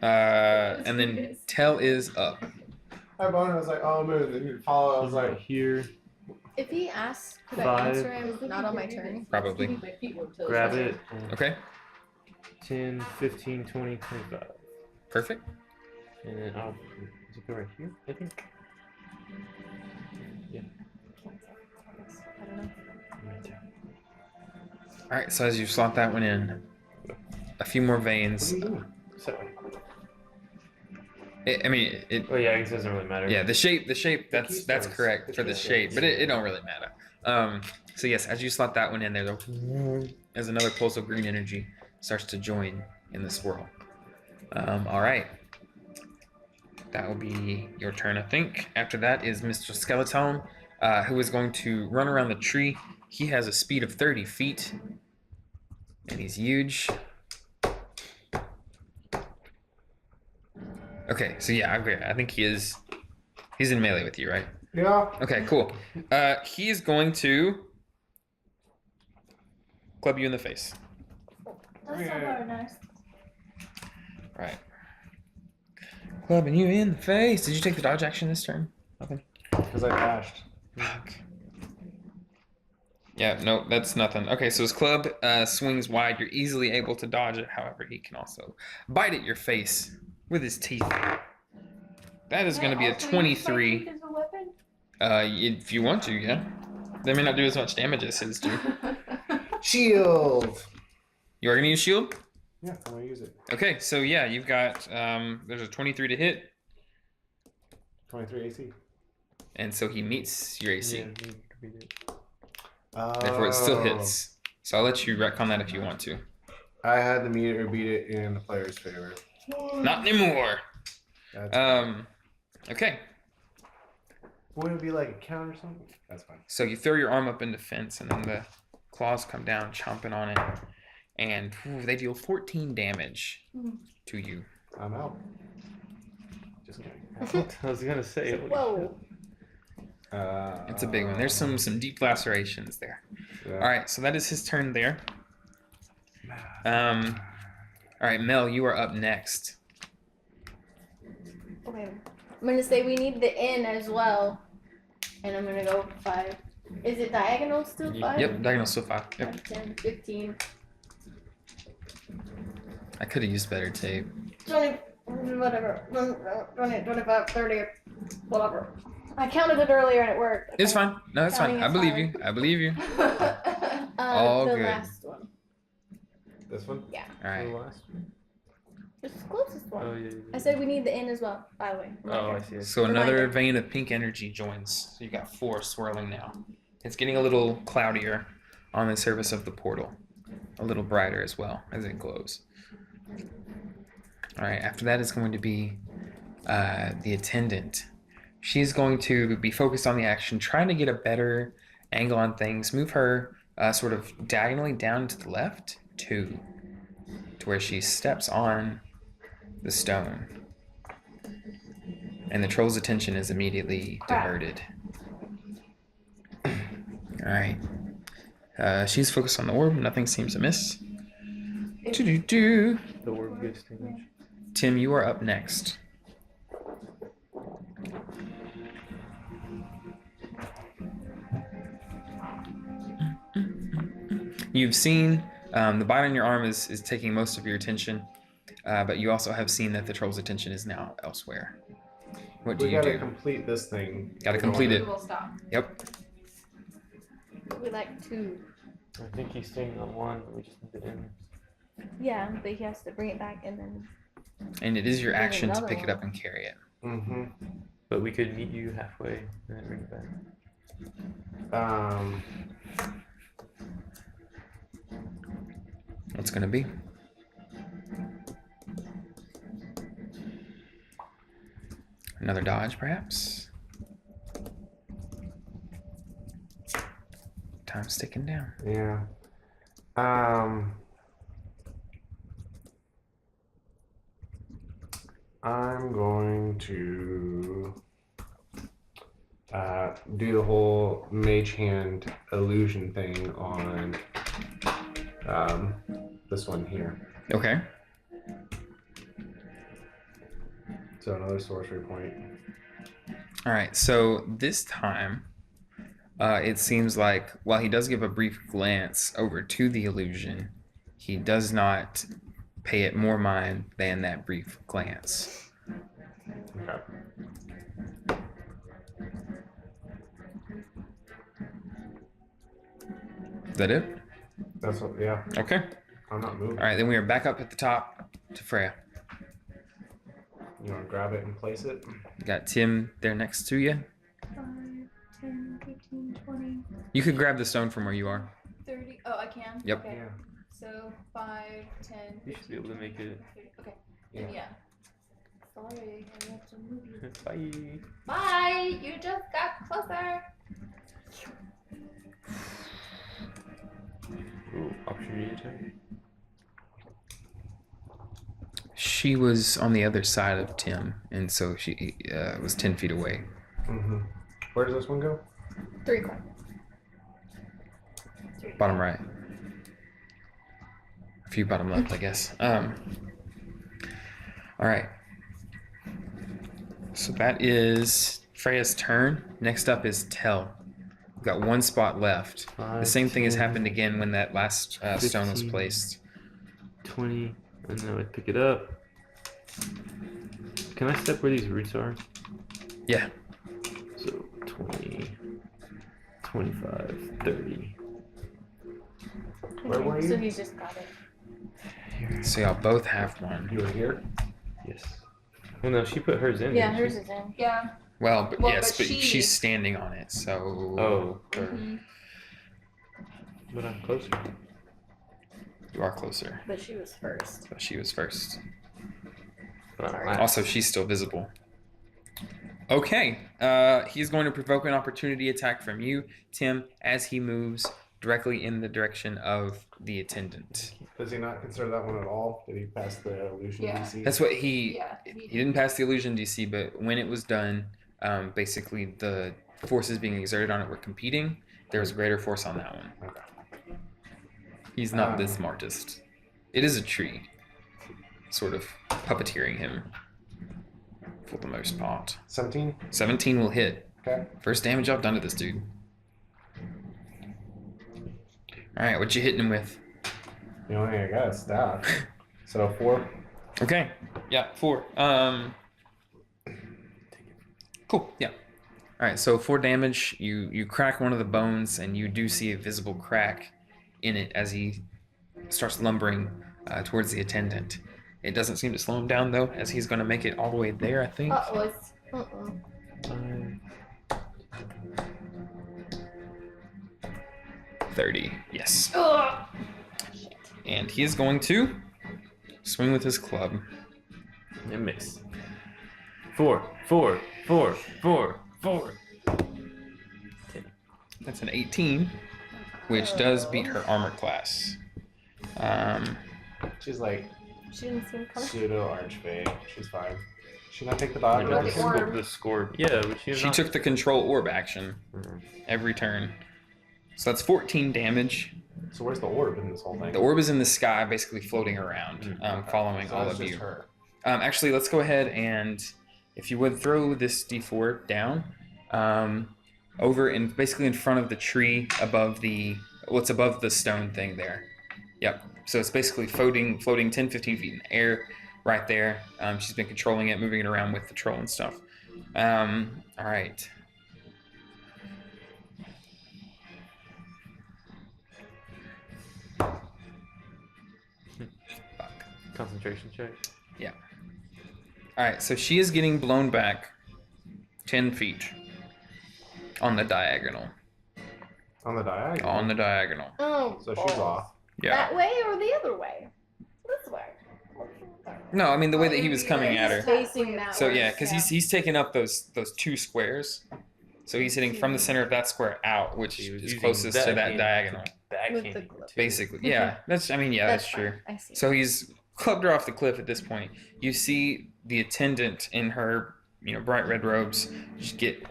and then Tell is up. I boned. I was like, oh, move. Then you follow. I was Right like, here. If he asks, could I 5. answer him not on my turn? Probably. Grab it. And Okay. 10, 15, 20, 25. Perfect. And then I'll. Does it go right here? I think. I don't know. Right there. All right. So as you slot that one in, a few more what veins. are you doing? So. It. Oh yeah, it doesn't really matter. Yeah, the shape. That's keystones. correct The for the keystones. shape, but it don't really matter. So yes, as you slot that one in there, as another pulse of green energy starts to join in the swirl. All right. That will be your turn, I think. After that is Mr. Skeleton, who is going to run around the tree. He has a speed of 30 feet, and he's huge. Okay, so yeah, I agree. I think he's in melee with you, right? Yeah. Okay, cool. He is going to club you in the face. That's not very nice. Right. Clubbing you in the face. Did you take the dodge action this turn? Nothing. Because I dashed. Fuck. Yeah, no, that's nothing. Okay, so his club swings wide. You're easily able to dodge it. However, he can also bite at your face with his teeth. That is going to be a 23. If you want to, yeah. They may not do as much damage as his do. Shield. You are going to use shield? Yeah, I'm gonna use it. Okay, so yeah, you've got, there's a 23 to hit, 23 AC. and so he meets your AC. Yeah, you can read it. Therefore, it still hits. So I'll let you retcon that if you want to. I had to meet it or beat it in the player's favor. Not anymore. That's Okay. Would it be like a count or something? That's fine. So you throw your arm up in defense, and then the claws come down, chomping on it, and they deal 14 damage to you. I'm out. Just kidding. I was gonna say. Whoa. It's a big one. There's some deep lacerations there. Yeah. All right, so that is his turn there. All right, Mel, you are up next. Okay. I'm gonna say we need the inn as well. And I'm gonna go 5. Is it diagonal still 5? Yep, diagonal still 5. Yep. 5, 10, 15, I could have used better tape. 20, whatever. 20, 25, 30, whatever. I counted it earlier and it worked. It's fine. No, it's fine. Counting I is believe hard. you. I believe you. All the good. last one. This one? Yeah. All right. The last one? It's the closest one. Oh yeah. I said we need the inn as well, by the way. Oh, I Reminder. see. So another Reminder. vein of pink energy joins. So you got 4 swirling now. It's getting a little cloudier on the surface of the portal. A little brighter as well as it glows. All right, after that is going to be the attendant. She's going to be focused on the action, trying to get a better angle on things. Move her sort of diagonally down to the left, 2, to where she steps on the stone. And the troll's attention is immediately diverted. Alright. She's focused on the orb. Nothing seems amiss. Do-do-do. The orb gets damage. Tim, you are up next. You've seen the bite on your arm is taking most of your attention, but you also have seen that the troll's attention is now elsewhere. What do We you gotta do? complete this thing. Gotta complete We it. will stop. Yep. We like 2. I think he's staying on 1. We just need to end. Yeah, but he has to bring it back and then. And it is your There's action to another pick it one. up and carry it. Mm-hmm. But we could meet you halfway and then bring it back. What's gonna be? Another dodge, perhaps? Time's ticking down. Yeah. I'm going to do the whole mage hand illusion thing on this one here. Okay. So another sorcery point. All right. So this time, it seems like while he does give a brief glance over to the illusion, he does not pay it more mind than that brief glance. Okay. Is that it? That's what. Yeah. Okay. I'm not moving. All right. Then we are back up at the top to Freya. You want to grab it and place it? You got Tim there next to you. 5, 10, 15, 20, You could grab the stone from where you are. 30. Oh, I can? Yep. Okay. Yeah. So 5, 10, You should be able to make it. 30. Okay. Yeah. And yeah. Sorry, I have to move you. Bye. Bye! You just got closer. Ooh, opportunity attack. She was on the other side of Tim, and so she was 10 feet away. Mm-hmm. Where does this one go? 3 o'clock. Bottom right. A few bottom left, I guess. All right. So that is Freya's turn. Next up is Tell. We've got 1 spot left. The same thing has happened again when that last stone was 15. placed. 20, and then I would pick it up. Can I step where these roots are? Yeah. So 20, 25, 30. Where were So you? he's just got it. Here. So y'all both have one. You were here. Yes. Well, no, she put hers in. Yeah, didn't hers she? is in. Yeah. Well, Well, yes, but but she- she's standing on it, so. Oh, Mhm. but I'm closer. You are closer. But she was first. But she was first. But I'm Sorry. last. Also, she's still visible. Okay. He's going to provoke an opportunity attack from you, Tim, as he moves directly in the direction of the attendant. Does he not consider that one at all? Did he pass the illusion Yeah. DC? That's what he. Yeah. He didn't pass the illusion DC, but when it was done, basically the forces being exerted on it were competing. There was greater force on that one. Okay. He's not the smartest. It is a tree, sort of puppeteering him for the most part. 17. 17 will hit. Okay. First damage I've done to this dude. All right, what you hitting him with? The only thing I got is staff. So 4. Okay. Yeah, 4. Cool. Yeah. All right. So 4 damage. You crack one of the bones, and you do see a visible crack in it as he starts lumbering towards the attendant. It doesn't seem to slow him down though, as he's going to make it all the way there, I think. Uh-oh, it's... Uh-oh. 30, yes. Ugh. And he is going to swing with his club. And miss. 4, 4, 4, 4, 4. That's an 18, which does beat her armor class. She's like She didn't seem coming. pseudo archfey. She's fine. Should not take the dodge. What about the action? orb? The score. Yeah, but She took the control orb action Mhm. every turn. So that's 14 damage. So where's the orb in this whole thing? The orb is in the sky, basically floating around, following So all that's of just you. her. Actually, let's go ahead and, if you would, throw this d4 down over and basically in front of the tree above what's above the stone thing there. Yep. So it's basically floating 10, 15 feet in the air right there. She's been controlling it, moving it around with the troll and stuff. All right. Concentration check. All right, so she is getting blown back 10 feet on the diagonal. On the diagonal. On the diagonal. Oh, So she's off. Yeah. That way or the other way? This way. No, I mean the way that he was coming at her. Facing that So way. yeah, because he's taking up those 2 squares. So he's hitting from the center of that square out, which He was is using closest to that backhand diagonal. With the Backhand. glove. Basically, yeah. That's That's true. fine. I see. So he's clubbed her off the cliff at this point. You see the attendant in her, bright red robes just get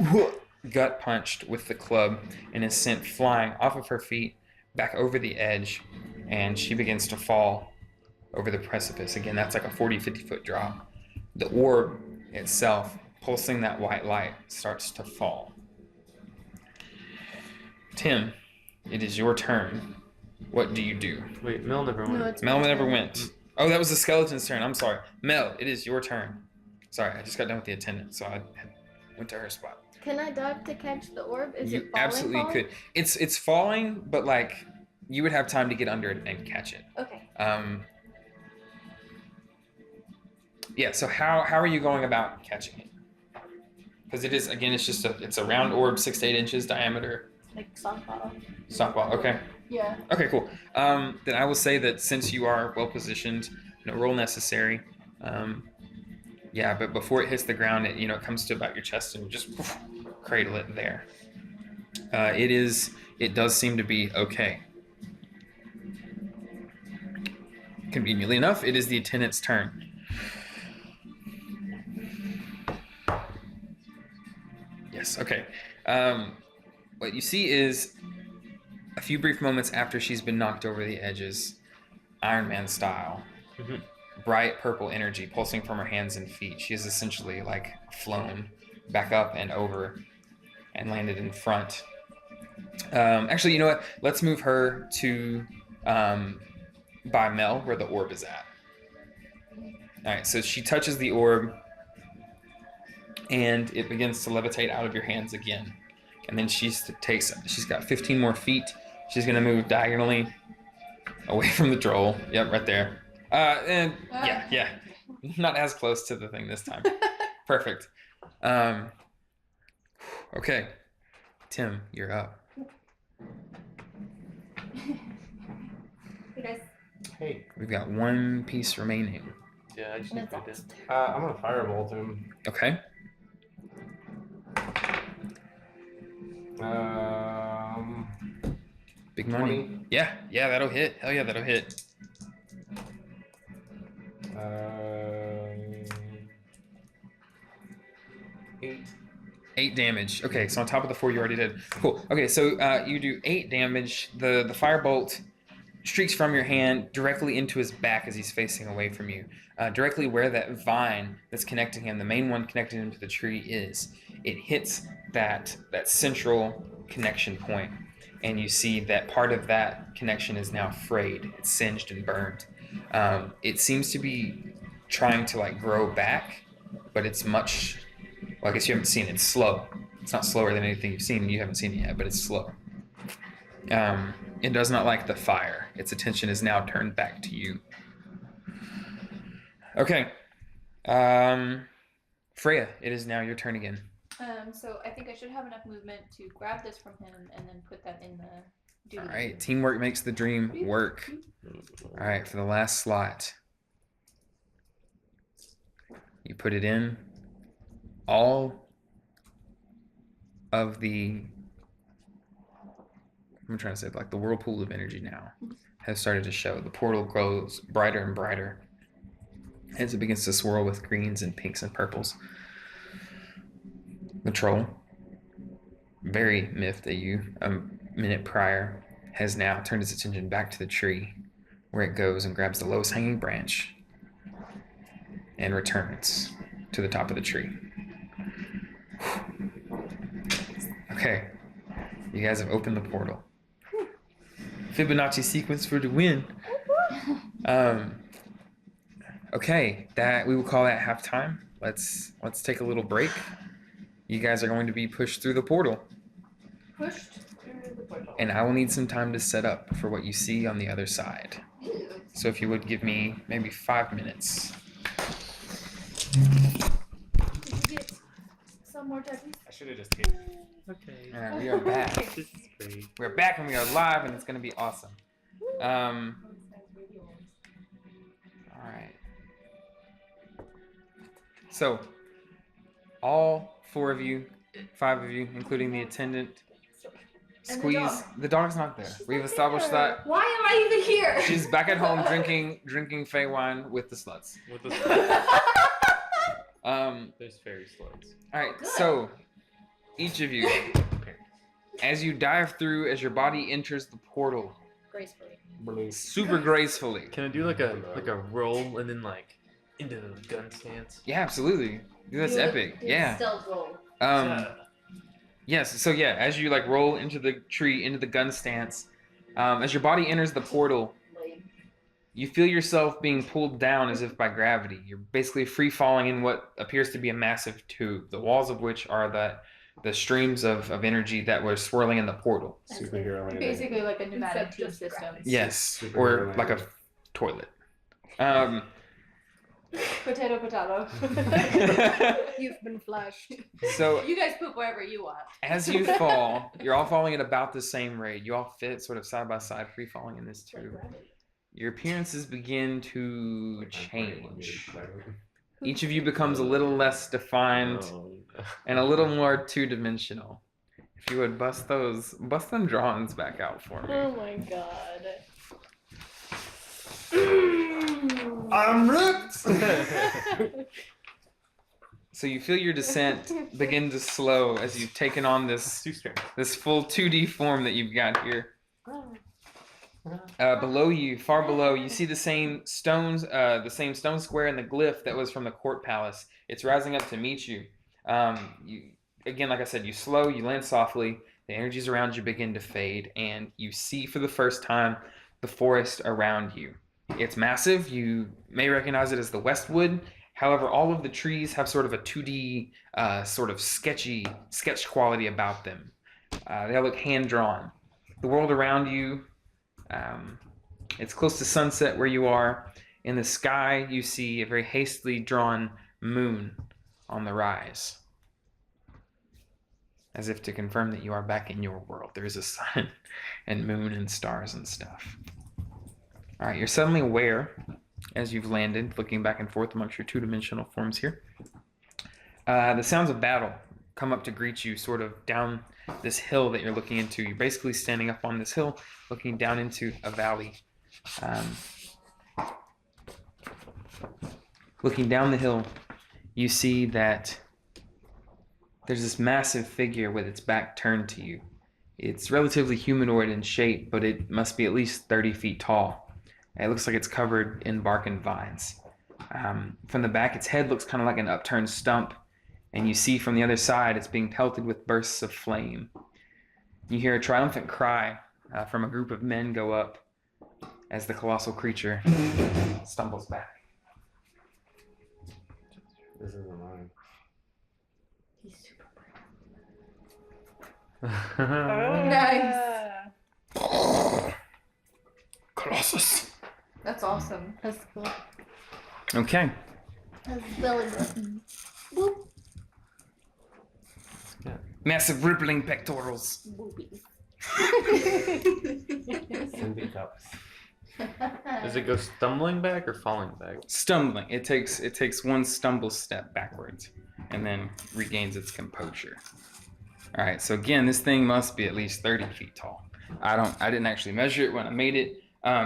gut punched with the club and is sent flying off of her feet back over the edge, and she begins to fall over the precipice. Again, that's like a 40, 50-foot drop. The orb itself, pulsing that white light, starts to fall. Tim, it is your turn. What do you do? Wait, Mel never No, went. it's Mel my never turn. went. Oh, that was the skeleton's turn. I'm sorry. Mel, it is your turn. Sorry, I just got done with the attendant, so I went to her spot. Can I dive to catch the orb? Is You it falling? absolutely falling? could. It's falling, but like you would have time to get under it and catch it. Okay. Yeah. So how are you going about catching it? Because it is, again, it's a round orb, 6 to 8 inches diameter. Like softball. Softball. Okay. Yeah. Okay. Cool. Then I will say that since you are well positioned, no roll necessary. Yeah, but before it hits the ground, it comes to about your chest and you just cradle it there. It does seem to be okay. Conveniently enough, it is the attendant's turn. Yes, okay. What you see is a few brief moments after she's been knocked over the edges, Iron Man style. Mhm. Bright purple energy pulsing from her hands and feet. She is essentially like flown back up and over and landed in front. Actually, you know what? Let's move her to by Mel, where the orb is at. All right, so she touches the orb and it begins to levitate out of your hands again. And then she's got 15 more feet. She's gonna move diagonally away from the troll. Yep, right there. And yeah. Not as close to the thing this time. Perfect. Okay. Tim, you're up. Hey guys. Hey, We've got 1 piece remaining. Yeah, I just need to put this. I'm gonna firebolt him. Okay. Big money. 20. Yeah, that'll hit. Hell yeah, that'll hit. 8. 8 damage. Okay, so on top of the 4 you already did. Cool. Okay, so you do 8 damage. The firebolt streaks from your hand directly into his back as he's facing away from you. Directly where that vine that's connecting him, the main one connecting him to the tree is. It hits that central connection point, and you see that part of that connection is now frayed. It's singed and burned. It seems to be trying to like grow back, but it's much. Well, I guess you haven't seen it. It's slow. It's not slower than anything you've seen. You haven't seen it yet, but it's slow. It does not like the fire. Its attention is now turned back to you. Okay. Freya, it is now your turn again. So I think I should have enough movement to grab this from him and then put that in the. All right. Teamwork makes the dream work. All right. For the last slot, you put it in. All of the, I'm trying to say, like the whirlpool of energy now has started to show. The portal grows brighter and brighter as it begins to swirl with greens and pinks and purples. The troll, very miffed at you a minute prior, has now turned its attention back to the tree, where it goes and grabs the lowest hanging branch and returns to the top of the tree. Okay, you guys have opened the portal. Fibonacci sequence for the win. Okay, that we will call that halftime. Let's take a little break. You guys are going to be pushed through the portal. Pushed through the portal. And I will need some time to set up for what you see on the other side. So if you would give me maybe 5 minutes. Did you get some more tattoos? I should have just taken it. Okay. All right, we are back. This is great. We're back and we are live, and it's going to be awesome. All right. So, all 4 of you, 5 of you, including the attendant, And the squeeze. dog. The dog's not there. We've established that. Why am I even here? She's back at home drinking fey wine with the sluts. With the there's fairy slugs. All right, Good. so each of you, as you dive through, as your body enters the portal, Gracefully. super gracefully. Can I do like a roll and then like into the gun stance? Yeah, absolutely. Dude, that's epic. Yeah. Stealth roll. Yes. So yeah, as you like roll into the tree, into the gun stance, as your body enters the portal, you feel yourself being pulled down as if by gravity. You're basically free falling in what appears to be a massive tube, the walls of which are the streams of energy that were swirling in the portal. Superhero landing. Basically like a pneumatic tube system. Yes, Superhero or landing. like a toilet. Potato. You've been flushed. So You guys poop wherever you want. as you fall, you're all falling at about the same rate. You all fit sort of side by side, free falling in this tube. Your appearances begin to change. Each of you becomes a little less defined and a little more two-dimensional. If you would bust them drawings back out for me. Oh my god. I'm ripped! So you feel your descent begin to slow as you've taken on this full 2D form that you've got here. Below you, far below, you see the same stone square and the glyph that was from the court palace. It's rising up to meet you. Again, like I said, you slow, you land softly, the energies around you begin to fade, and you see for the first time the forest around you. It's massive. You may recognize it as the Westwood. However, all of the trees have sort of a 2D, sort of sketch quality about them. They all look hand-drawn. The world around you, it's close to sunset where you are. In the sky, you see a very hastily drawn moon on the rise. As if to confirm that you are back in your world. There is a sun and moon and stars and stuff. All right, you're suddenly aware, as you've landed, looking back and forth amongst your two-dimensional forms here. The sounds of battle come up to greet you sort of down this hill that you're looking into. You're basically standing up on this hill, looking down into a valley. Looking down the hill, you see that there's this massive figure with its back turned to you. It's relatively humanoid in shape, but it must be at least 30 feet tall. It looks like it's covered in bark and vines. From the back, its head looks kind of like an upturned stump, and you see from the other side it's being pelted with bursts of flame. You hear a triumphant cry from a group of men go up as the colossal creature stumbles back. This isn't mine. He's super Nice. Colossus. That's awesome. That's cool. Okay. His belly button. Boop. Massive rippling pectorals. Boobies. Cindy cups. Does it go stumbling back or falling back? Stumbling. It takes one stumble step backwards, and then regains its composure. All right. So again, this thing must be at least 30 feet tall. I didn't actually measure it when I made it.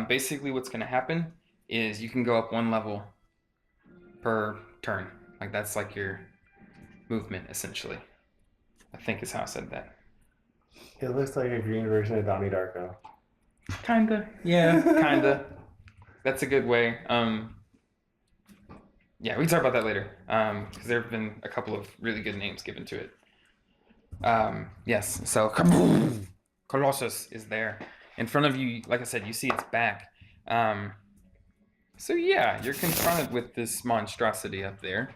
Basically, what's going to happen is you can go up one level per turn. Like that's like your movement essentially. I think is how I said that. It looks like a green version of Donnie Darko. Kinda. Yeah, kinda. That's a good way. Yeah, we can talk about that later. Because there have been a couple of really good names given to it. Yes, so Colossus is there. In front of you, like I said, you see its back. So yeah, you're confronted with this monstrosity up there.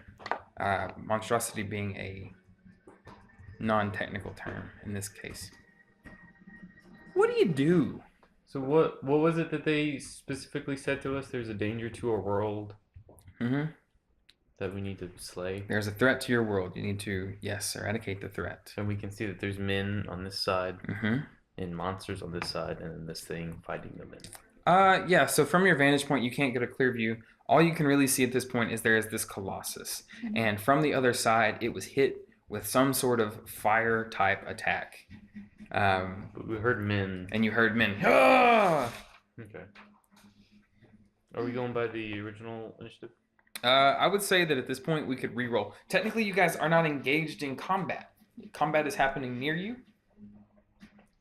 Monstrosity being a non-technical term in this case. What do you do? So what was it that they specifically said to us? There's a danger to our world that we need to slay. There's a threat to your world. You need to, yes, eradicate the threat. And we can see that there's men on this side and monsters on this side, and then this thing fighting the men. Yeah, so from your vantage point, you can't get a clear view. All you can really see at this point is there is this Colossus. And from the other side, it was hit with some sort of fire type attack. But we heard men. And you heard men. Ah! Okay. Are we going by the original initiative? I would say that at this point we could re-roll. Technically, you guys are not engaged in combat. Combat is happening near you,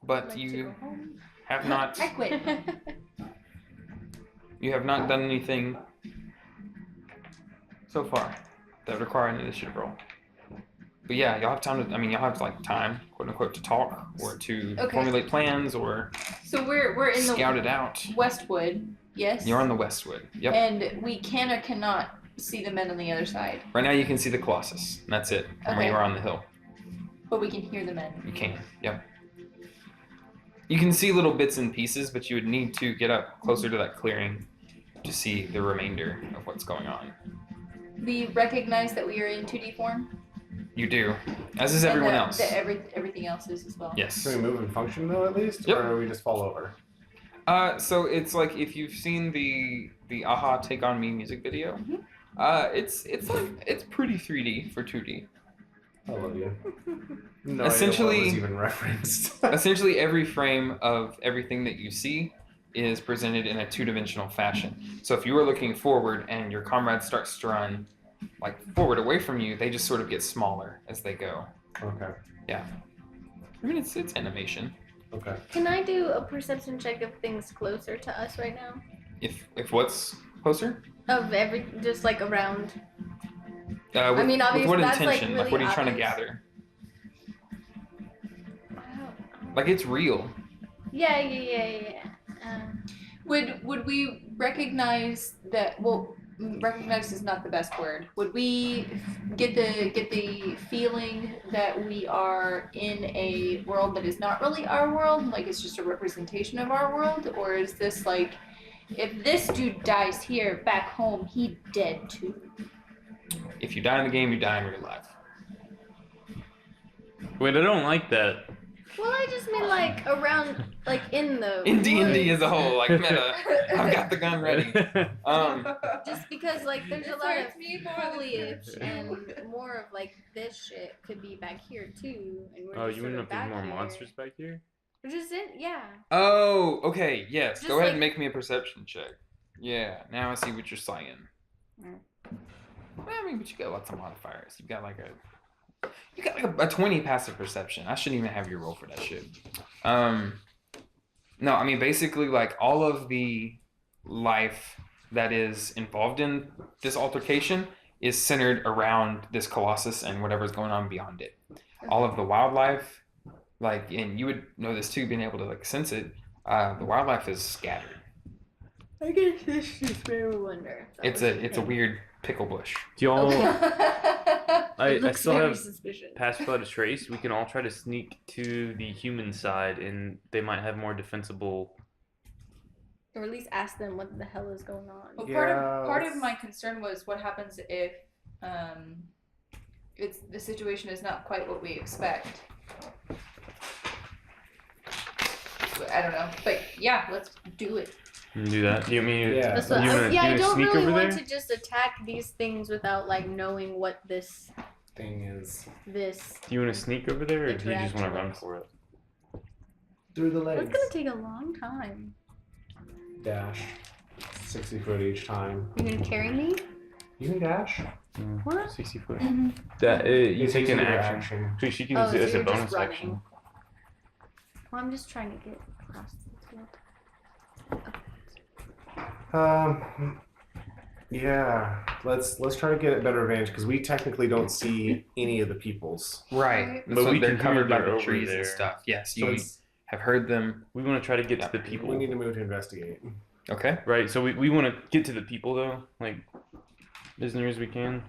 but you have not. I quit. You have not done anything so far that would require an initiative roll. But yeah, y'all have time to. I mean, y'all have like time, quote unquote, to talk or to formulate plans or. So we're in scout the it out. Westwood, yes. You're on the Westwood. Yep. And we can or cannot see the men on the other side. Right now, you can see the Colossus. And that's it. From where you are on the hill. But we can hear the men. You can. Yep. You can see little bits and pieces, but you would need to get up closer to that clearing to see the remainder of what's going on. We recognize that we are in 2D form. You do, as is everyone else. Everything else is as well. Yes. Can we move and function though at least, Yep. or we just fall over? So it's like if you've seen the Aha Take On Me music video, it's pretty 3D for 2D. I love you. No Essentially- idea what was even referenced. Essentially, every frame of everything that you see is presented in a two-dimensional fashion. So if you were looking forward and your comrade starts to run like forward away from you, they just sort of get smaller as they go. Okay. Yeah. I mean, it's animation. Okay. Can I do a perception check of things closer to us right now? If what's closer? Of just like around. With, I mean, obviously, with what that's, like, intention? really what are you trying to obvious. gather? Like it's real. Yeah. Would we recognize that? Well, recognize is not the best word. Would we get the feeling that we are in a world that is not really our world, like it's just a representation of our world, or is this like, if this dude dies here, back home, he dead too? If you die in the game, you die in real life. Wait, I don't like that. Well, I just mean like around, like in the. In D&D woods. as a whole, like meta. I've got the gun ready. Just because like there's a This lot of hurts me more than foliage this. and more of like this shit could be back here too, and we're Oh, just you sort wouldn't of have back more here. monsters back here? We're just in, yeah. Oh, okay, yes. Just Go ahead like- and make me a perception check. Yeah, now I see what you're saying. Mm. Well, I mean, but you got lots of modifiers. You got like a 20 passive perception. I shouldn't even have you roll for that shit. No, I mean basically like all of the life that is involved in this altercation is centered around this Colossus and whatever's going on beyond it. All of the wildlife, like, and you would know this too, being able to like sense it. The wildlife is scattered. I guess this is where we wonder. It's a weird pickle bush. Do y'all? I Looks still very have suspicious. pass without a trace. We can all try to sneak to the human side, and they might have more defensible. Or at least ask them what the hell is going on. Well, Yeah, part of let's- my concern was what happens if the situation is not quite what we expect. I don't know, but yeah, let's do it. Do that. You mean Yeah. That's what, you wanna I don't sneak really over want there? to just attack these things without like knowing what this. Thing is Do you want to sneak over there, or do you just want to run Interaction. for it? through the It's legs. gonna take a long time. Dash. 60 foot each time. You're gonna carry me? You can dash. What? 60 foot. Mm-hmm. That you It's take an using your action. So she can Oh, use so it as a you're just bonus running. action. Well, I'm just trying to get across the field. Yeah. Let's try to get a better advantage because we technically don't see any of the peoples. Right. But So we they're can covered hear by they're the over trees there. and stuff. Yes, So you have heard them. We want to try to get to the people. we need to move to investigate. Okay. Right. So we want to get to the people though, like as near as we can.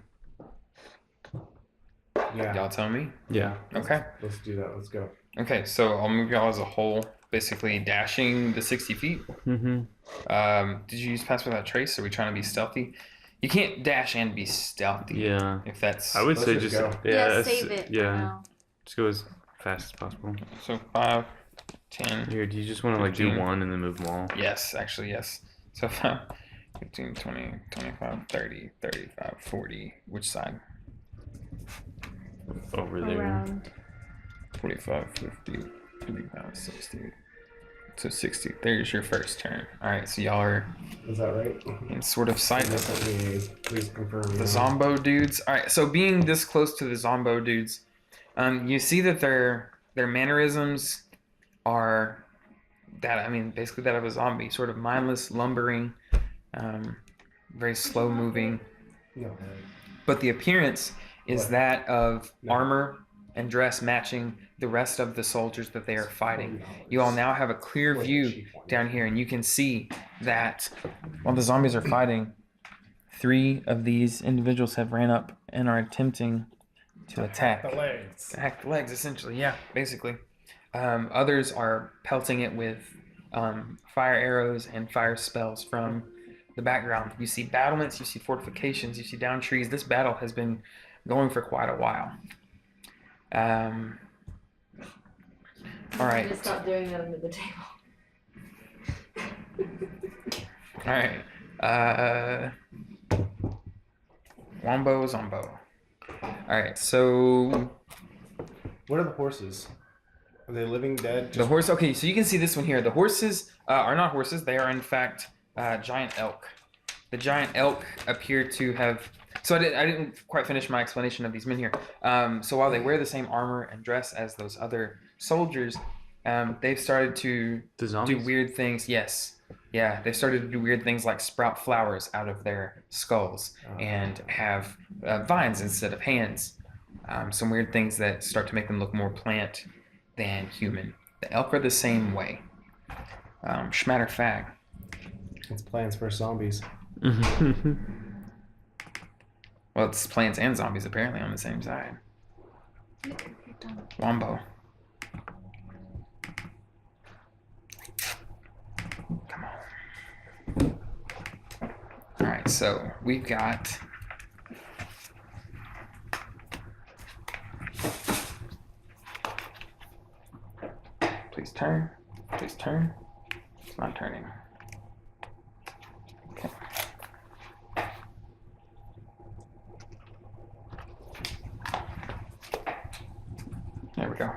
Yeah. Y'all tell me. Yeah. Okay. Let's do that. Let's go. Okay, so I'll move y'all as a whole, basically dashing the 60 feet. Mm-hmm. Did you use pass without trace? Are we trying to be stealthy? You can't dash and be stealthy. Yeah. If that's I would Let's say just just go. Yeah, that's- save it. for Yeah. now. Just go as fast as possible. so 5, 10. Here, do you just want to like do 15. one and then move them all? Yes, actually, yes. So 5, 15, 20, 25, 30, 35, 40. Which side? Over there. Around. 45, 50, 55, 60. So 60. There's your first turn. All right, so y'all are Is that right? in sort of sight of Please confirm. the Zombo dudes. All right, so being this close to the Zombo dudes, you see that their mannerisms are basically that of a zombie, sort of mindless, lumbering, very slow moving. No. But the appearance is What? that of No. armor and dress matching the rest of the soldiers that they are fighting. You all now have a clear view down here, and you can see that while the zombies are fighting, 3 of these individuals have ran up and are attempting to attack. The legs. Hack the legs, essentially. Yeah, basically. Others are pelting it with fire arrows and fire spells from the background. You see battlements, you see fortifications, you see down trees. This battle has been going for quite a while. All right. Just stop doing that under the table. All right. Wombo Zombo. All right. So What are the horses? Are they living, dead? the horse. Okay. So you can see this one here. The horses are not horses. They are in fact giant elk. The giant elk appear to have. So I didn't quite finish my explanation of these men here. So while they wear the same armor and dress as those other soldiers, they've started to The do zombies. weird things. Yes. Yeah, they've started to do weird things like sprout flowers out of their skulls and have vines instead of hands. Some weird things that start to make them look more plant than human. The elk are the same way. Schmatter fag. It's Plants vs Zombies. Well, it's plants and zombies apparently on the same side. Wombo. Come on. Alright, so we've got please turn. Please turn. It's not turning. Okay. There we go.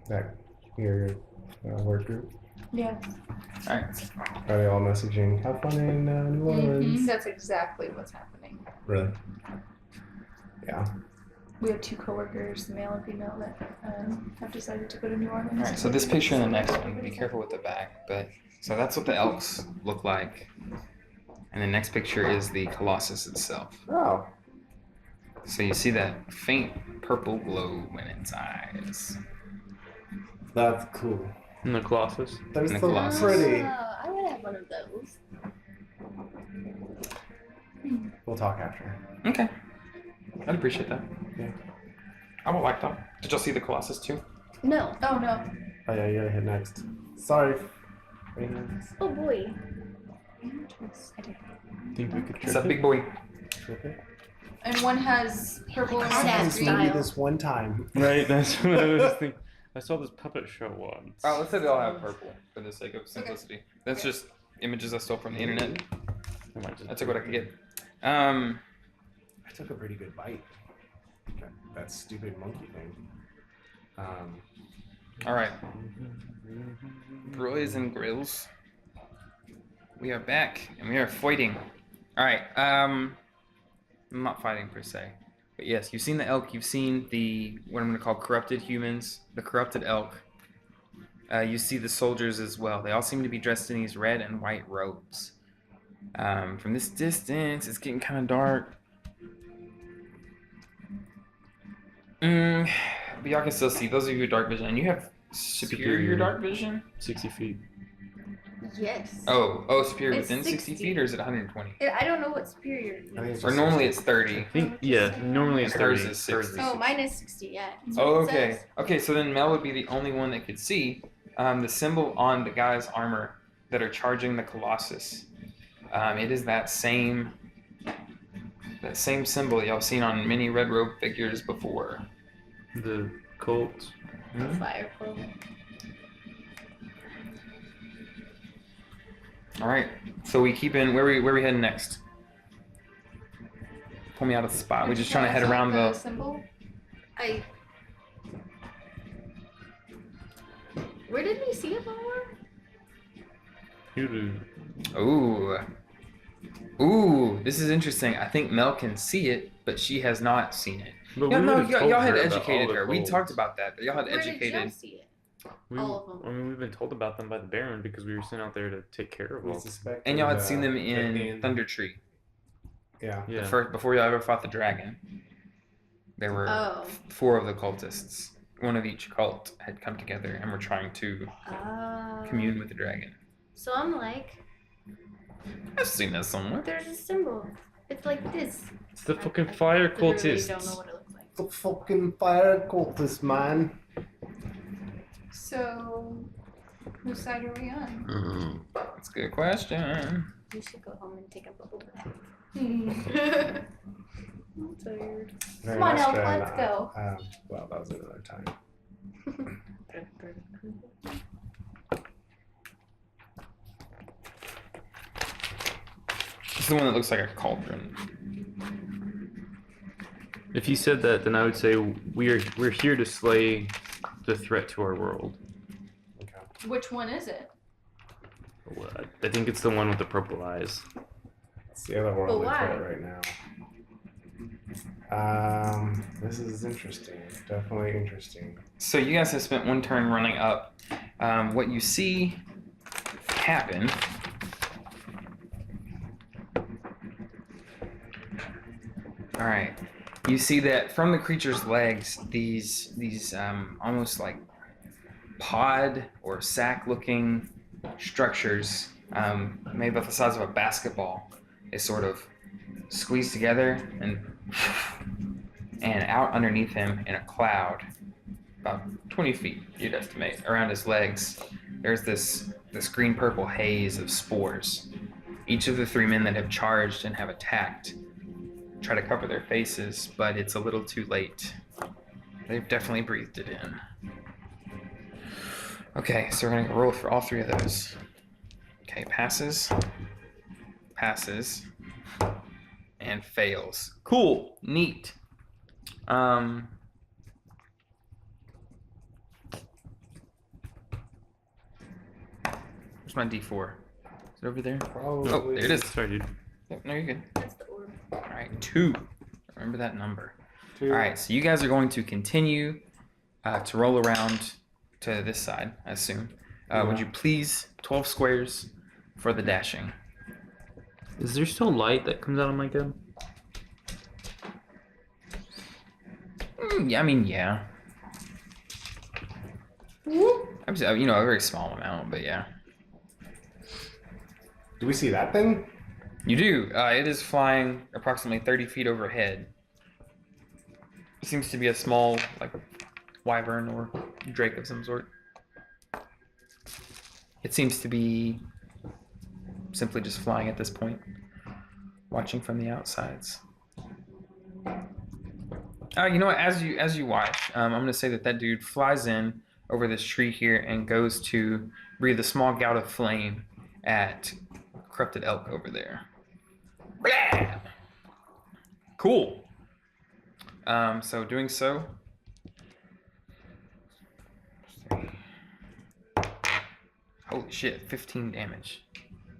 That your work group. Yeah. Alright. Are they all messaging? Have fun in New Orleans. That's exactly what's happening. Really? Yeah. We have 2 coworkers, male and female, that have decided to go to New Orleans. Alright, so this picture and the next one, be careful with the back. But so that's what the elks look like. And the next picture is the Colossus itself. Oh. So you see that faint purple glow in its eyes. That's cool. And the Colossus. They're And the so Colossus. pretty. I would have one of those. We'll talk after. Okay. I'd appreciate that. Yeah. I would like that. Did y'all see the Colossus too? No. Oh no. Oh yeah, you gotta hit next. Sorry. Right next. Oh boy. Think we could What's trip up, it? big boy? Trip it. And one has purple and one Sad has green. style. This one time. Right, that's what I was thinking. I saw this puppet show once. Oh, let's say they all have purple for the sake of simplicity. That's just images I stole from the internet. I might just I took what I could get. I took a pretty good bite. That stupid monkey thing. All right, boys and grills. We are back and we are fighting. All right. I'm not fighting per se, but yes, you've seen the elk. You've seen the what I'm going to call corrupted humans, the corrupted elk. You see the soldiers as well. They all seem to be dressed in these red and white robes. From this distance, it's getting kind of dark. But y'all can still see. Those of you with dark vision, and you have superior dark vision. 60 feet. Yes. Oh, superior It's within 60 60. feet, or is it 120? I don't know what superior I think it's Or just normally it's 30. I think, yeah, normally it's Hers 30. is 60. Oh, mine is 60, yeah. That's Oh, what it okay. says. Okay, so then Mel would be the only one that could see the symbol on the guy's armor that are charging the Colossus. It is that same symbol that y'all seen on many red robe figures before. The cult. Fire cloak. All right, so we keep in where we heading next? Pull me out of the spot. We're just trying to head around the. symbol. Where did we see it before? Ooh, this is interesting. I think Mel can see it, but she has not seen it. But No, we no, would've told y'all had her about educated all the her. We cults. talked about that. Y'all had Where did educated. Joe see it? We, all of them. I mean, we've been told about them by the Baron because we were sent out there to take care of We all. suspect And y'all had that, seen them that in Thunder Tree. Yeah. Yeah. The first, before y'all ever fought the dragon. There were Oh. 4 of the cultists. One of each cult had come together and were trying to commune with the dragon. So I'm like, I've seen that somewhere. there's a symbol. It's like this. It's the fucking fire I literally cultists. don't know what it looks like. The fucking fire cultist, man. So, whose side are we on? That's a good question. We should go home and take a bubble bath. I'm tired. Very Come on, nice Elk, try, let's go. Well, that was another time. It's the one that looks like a cauldron. If you said that, then I would say we're here to slay the threat to our world. Okay. Which one is it? I think it's the one with the purple eyes. It's the other one But on the why? plate right now. This is interesting. Definitely interesting. So you guys have spent one turn running up. What you see happen all right, you see that from the creature's legs, these almost like pod or sack looking structures, made about the size of a basketball, is sort of squeezed together and out underneath him in a cloud about 20 feet, you'd estimate, around his legs. There's this green purple haze of spores. Each of the 3 men that have charged and have attacked try to cover their faces, but it's a little too late. They've definitely breathed it in. Okay, so we're gonna roll for all 3 of those. Okay, passes, and fails. Cool, neat. Where's my D4? Is it over there? Probably. Oh, there it is. Sorry, dude. Yep, no, you're good. That's the orb. All right, 2. Remember that number. 2. All right, so you guys are going to continue to roll around to this side, I assume. Would you please 12 squares for the dashing? Is there still light that comes out of my gun? Yeah, I mean, yeah. I'm just, a very small amount, but yeah. Do we see that thing? You do. It is flying approximately 30 feet overhead. It seems to be a small, like, wyvern or drake of some sort. It seems to be simply just flying at this point, watching from the outsides. You know what? As you watch, I'm gonna say that dude flies in over this tree here and goes to breathe a small gout of flame at Corrupted Elk over there. Blah! Cool. So doing so. Holy shit! 15 damage.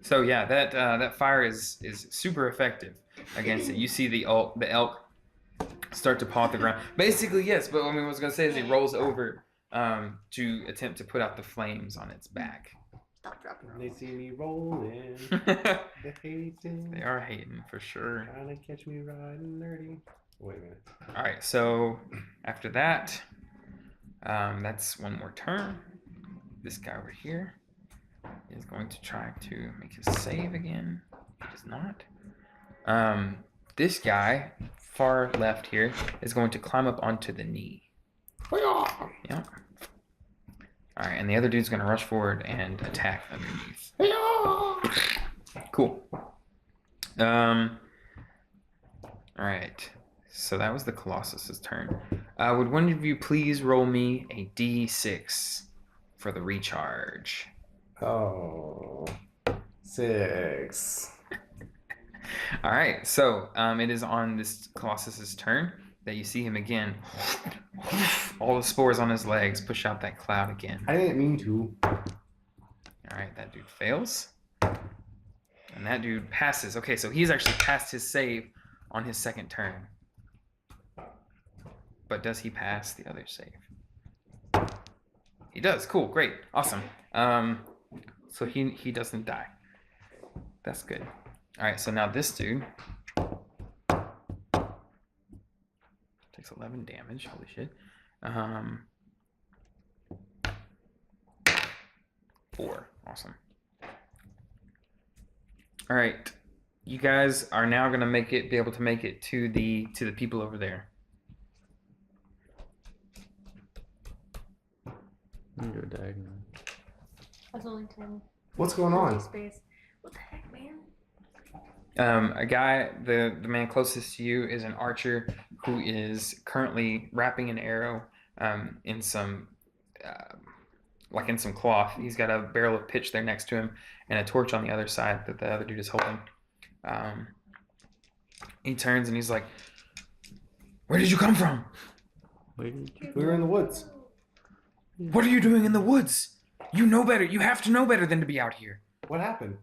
So yeah, that fire is super effective against it. You see the elk start to paw at the ground. Basically, yes, but what I was gonna say is he rolls over to attempt to put out the flames on its back. Stop, drop, and They roll. see me rolling. They hating. They are hating for sure. Trying to catch me riding nerdy. Wait a minute. All right, so after that, that's one more turn. This guy over here is going to try to make his save again. He does not. This guy, far left here, is going to climb up onto the knee. Yep. All right, and the other dude's going to rush forward and attack underneath. Cool. All right. So that was the Colossus's turn. Would one of you please roll me a D6 for the recharge? Oh, 6. All right. So it is on this Colossus's turn that you see him again. All the spores on his legs push out that cloud again. I didn't mean to. All right, that dude fails. And that dude passes. Okay, so he's actually passed his save on his second turn. But does he pass the other save? He does. Cool. Great. Awesome. So he doesn't die. That's good. All right. So now this dude takes 11 damage. Holy shit. 4. Awesome. All right. You guys are now gonna be able to make it to the people over there. I'm gonna go diagonal. That's only 10. What's going on? Space. What the heck, man? A guy, the man closest to you is an archer who is currently wrapping an arrow in some cloth. He's got a barrel of pitch there next to him and a torch on the other side that the other dude is holding. He turns and he's like, "Where did you come from? We were in the woods. What are you doing in the woods? You know better. You have to know better than to be out here." What happened?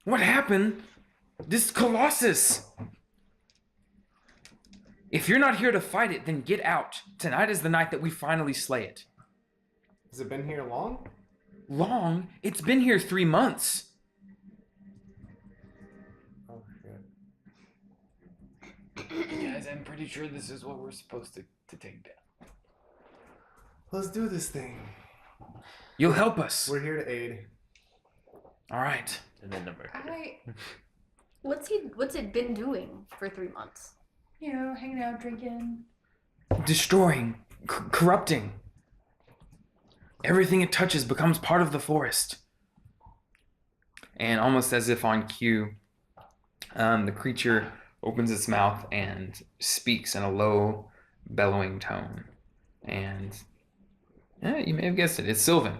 What happened? This Colossus. If you're not here to fight it, then get out. Tonight is the night that we finally slay it. Has it been here long? Long? It's been here 3 months. Oh, shit. Guys, I'm pretty sure this is what we're supposed to take down. Let's do this thing. You'll help us. We're here to aid. All right. And then number. What's it been doing for 3 months? You know, hanging out, drinking. Destroying, corrupting. Everything it touches becomes part of the forest. And almost as if on cue, the creature opens its mouth and speaks in a low, bellowing tone. And yeah, you may have guessed it. It's Sylvan.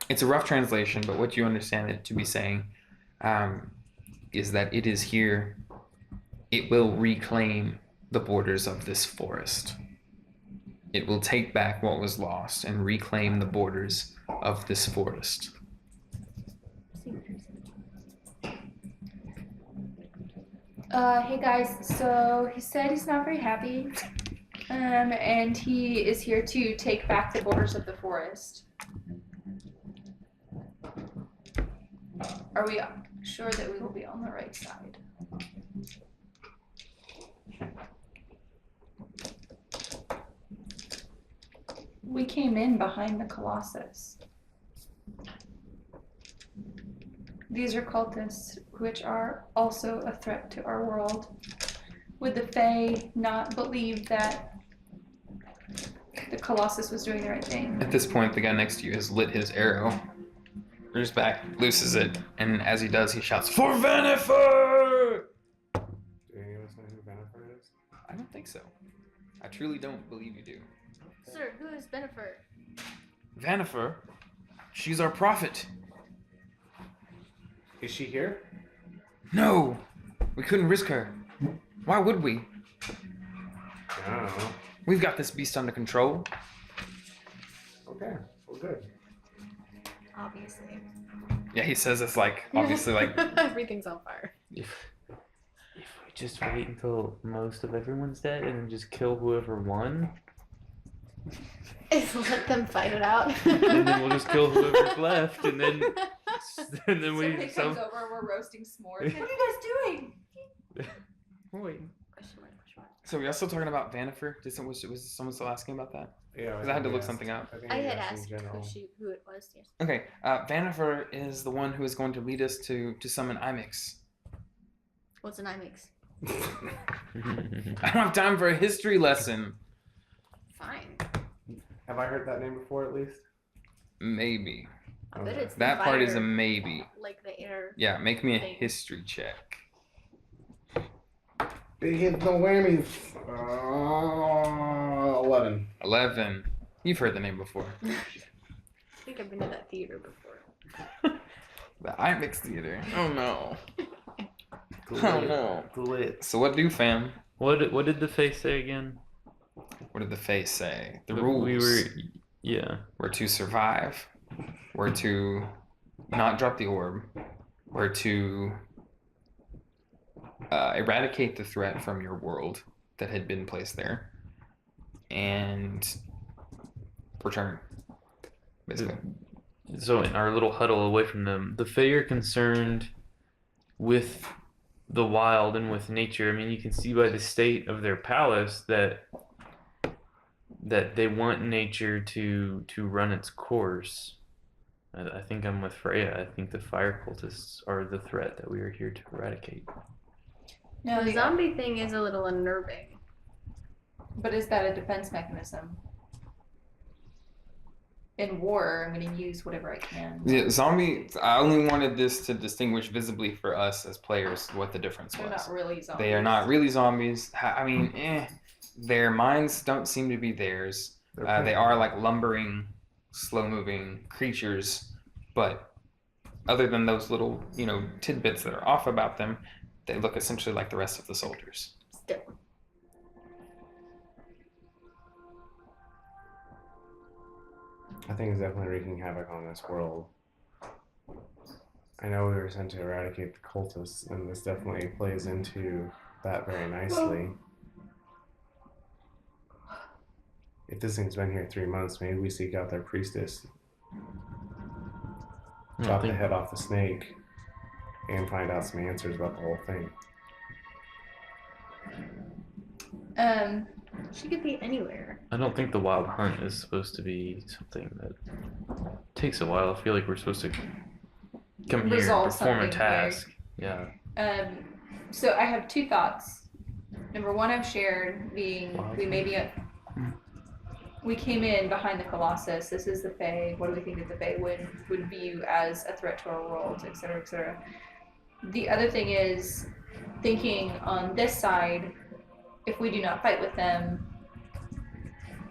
It's a rough translation, but what you understand it to be saying is that it is here. It will reclaim the borders of this forest. It will take back what was lost and reclaim the borders of this forest. Hey guys, so he said he's not very happy. And he is here to take back the borders of the forest. Are we sure that we will be on the right side? We came in behind the Colossus. These are cultists, which are also a threat to our world. Would the Fae not believe that the Colossus was doing the right thing. At this point, the guy next to you has lit his arrow. Reaches back, looses it, and as he does, he shouts, "For Venifer!" Do any of us know who Venifer is? I don't think so. I truly don't believe you do. Sir, who is Benifer? Venifer? She's our prophet. Is she here? No! We couldn't risk her. Why would we? I don't know. We've got this beast under control. Okay, well, good. Obviously. Yeah, he says it's like, obviously, like, Everything's on fire. If we just wait until most of everyone's dead and then just kill whoever won, Let them fight it out. and then we'll just kill whoever's left, and then Somebody comes over, we're roasting s'mores. What are you guys doing? Wait. Question mark, question mark. so we are still talking about Vanifer? Was someone still asking about that? Yeah. Because I had to look something up. think I he had asked in asked general. who it was, yes. Okay, Vanifer is the one who is going to lead us to summon Imix. What's an IMAX? I don't have time for a history lesson. Fine. Have I heard that name before at least? Maybe. I bet it's the That part is a fire, maybe. like the air. Yeah, make me a Thing. history check. Big hit, no whammies. 11. 11. You've heard the name before. I think I've been to that theater before. The IMAX Theater. Oh no. Lit. Oh no. Lit. So what do, fam? What did the face say again? What did the face say? The We- rules We were, yeah. were to survive, were to not drop the orb, were to eradicate the threat from your world that had been placed there, and return, basically. So in our little huddle away from them, the Fae are concerned with the wild and with nature. I mean, you can see by the state of their palace that they want nature to run its course. I think I'm with Freya. I think the fire cultists are the threat that we are here to eradicate. No, The zombie thing is a little unnerving. but is that a defense mechanism? In war, I'm going to use whatever I can. Yeah, zombie. I only wanted this to distinguish visibly for us as players what the difference They're was. not really zombies. They are not really zombies. I mean, their minds don't seem to be theirs. They are like lumbering, slow-moving creatures, but other than those little, tidbits that are off about them, they look essentially like the rest of the soldiers. Still. I think it's definitely wreaking havoc on this world. I know we were sent to eradicate the cultists, and this definitely plays into that very nicely. If this thing's been here 3 months, maybe we seek out their priestess, chop the head off the snake, and find out some answers about the whole thing. She could be anywhere. I don't think the wild hunt is supposed to be something that takes a while. I feel like we're supposed to come here and Resolve perform a something task. Yeah. So I have two thoughts. Number one, I've shared being we came in behind the Colossus. This is the Fae. What do we think that the Fae would view as a threat to our world, et cetera, et cetera. The other thing is thinking on this side, if we do not fight with them,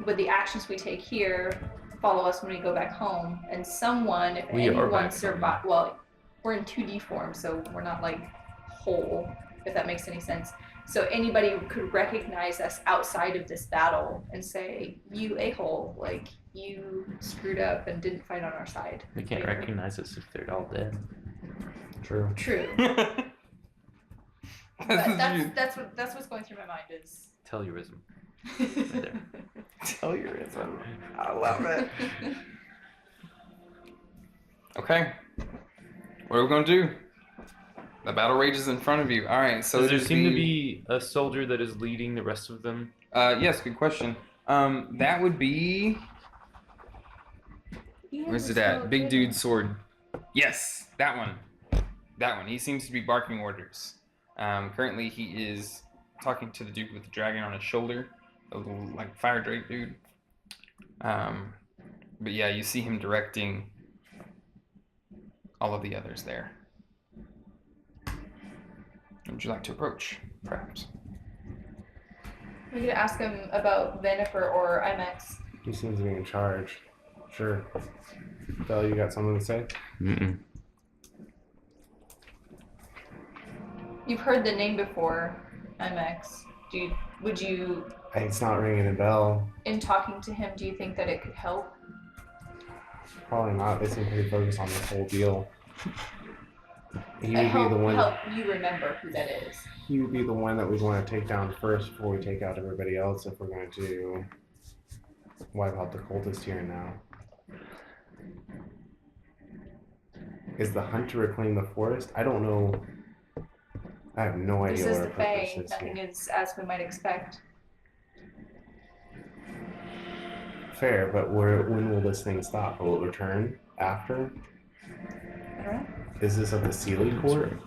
would the actions we take here follow us when we go back home? And someone, if We are anyone back survive, well, we're in 2D form, so we're not like whole, if that makes any sense. So anybody could recognize us outside of this battle and say, "You a-hole, like you screwed up and didn't fight on our side." They can't Like, recognize us if they're all dead. True. True. But that's what's going through my mind is. Tellurism. Tellurism. I love it. Okay. What are we going to do? The battle rages in front of you. All right. So Does there there's seem to be a soldier that is leading the rest of them? Yes, good question. That would be. Where's it at? Big dude sword. Yes, that one. That one. He seems to be barking orders. Currently, he is talking to the dude with the dragon on his shoulder, a little like fire drake dude. But yeah, you see him directing all of the others there. Would you like to approach, perhaps? We could ask him about Venifer or IMAX. He seems to be in charge. Sure. Belle, you got something to say? Mm-mm. You've heard the name before, IMAX. Would you, It's not ringing a bell. in talking to him, do you think that it could help? Probably not. They seem pretty focused on this whole deal. He would help, be the one. help you remember who that is. He would be the one that we'd want to take down first before we take out everybody else. If we're going to wipe out the cultist here and now. Is the hunt to reclaim the forest? I don't know. I have no idea This is what the our Fae. purpose is Nothing here. is as we might expect. Fair, but when will this thing stop? Will it return after? I don't know. Is this at the Sealy Court?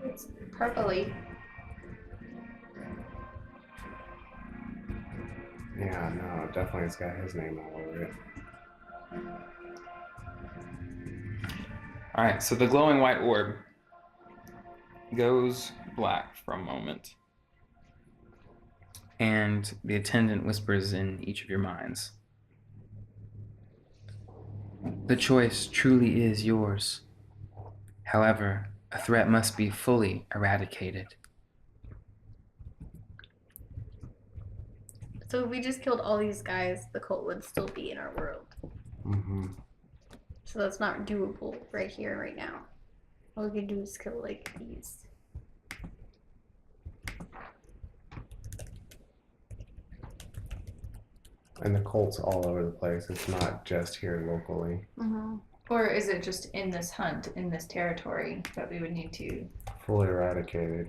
It's purpley. Yeah, no, definitely it's got his name all over it. All right, so the glowing white orb goes black for a moment. And the attendant whispers in each of your minds. The choice truly is yours. However, a threat must be fully eradicated. So if we just killed all these guys, the cult would still be in our world. Mm-hmm. So that's not doable right here and right now. All we can do is kill like these. And the cult's all over the place. It's not just here locally. Mm-hmm. Or is it just in this hunt, in this territory, that we would need to... Fully eradicated.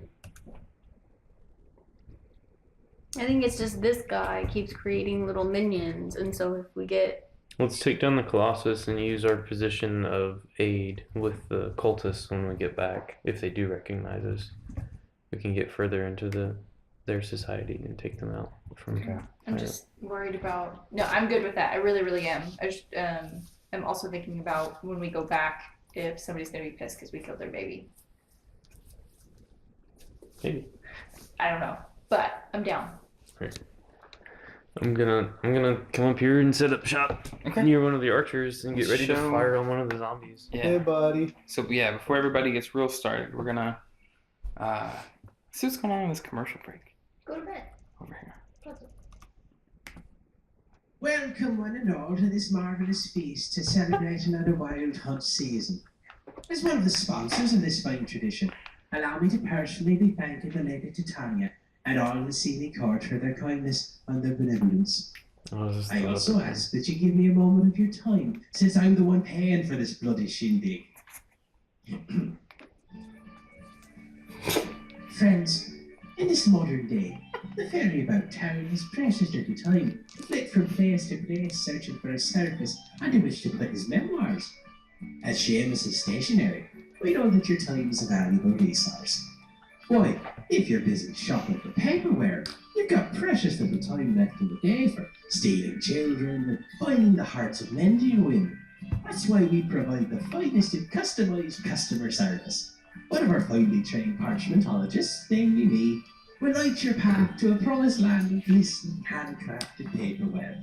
I think it's just this guy keeps creating little minions, and so if we get... Let's take down the Colossus and use our position of aid with the cultists when we get back. If they do recognize us, we can get further into their society and take them out from. Okay. I'm just worried about... No, I'm good with that. I really, really am. I just, I'm also thinking about when we go back, if somebody's going to be pissed because we killed their baby. Maybe. I don't know. But I'm down. Great. I'm gonna come up here and set up shop near one of the archers and get ready to fire on one of the zombies. Yeah. Hey, buddy. So yeah, before everybody gets real started, we're gonna see what's going on in this commercial break. Go to bed. Over here. Welcome one and all to this marvellous feast to celebrate another wild hunt season. As one of the sponsors of this fine tradition, allow me to personally be thanking the Lady Titania and all the Sealy Court for their kindness and their benevolence. I also ask that you give me a moment of your time, since I'm the one paying for this bloody shindig. Friends, in this modern day, the ferry about town is precious little time to flit from place to place searching for a surface under which to put his memoirs. As Seamus is stationary, we know that your time is a valuable resource. Why, if you're busy shopping for paperware, you've got precious little time left in the day for stealing children and finding the hearts of men to win. That's why we provide the finest in customised customer service. One of our finely trained parchmentologists, namely me, will light your path to a promised land of glistening handcrafted paperware.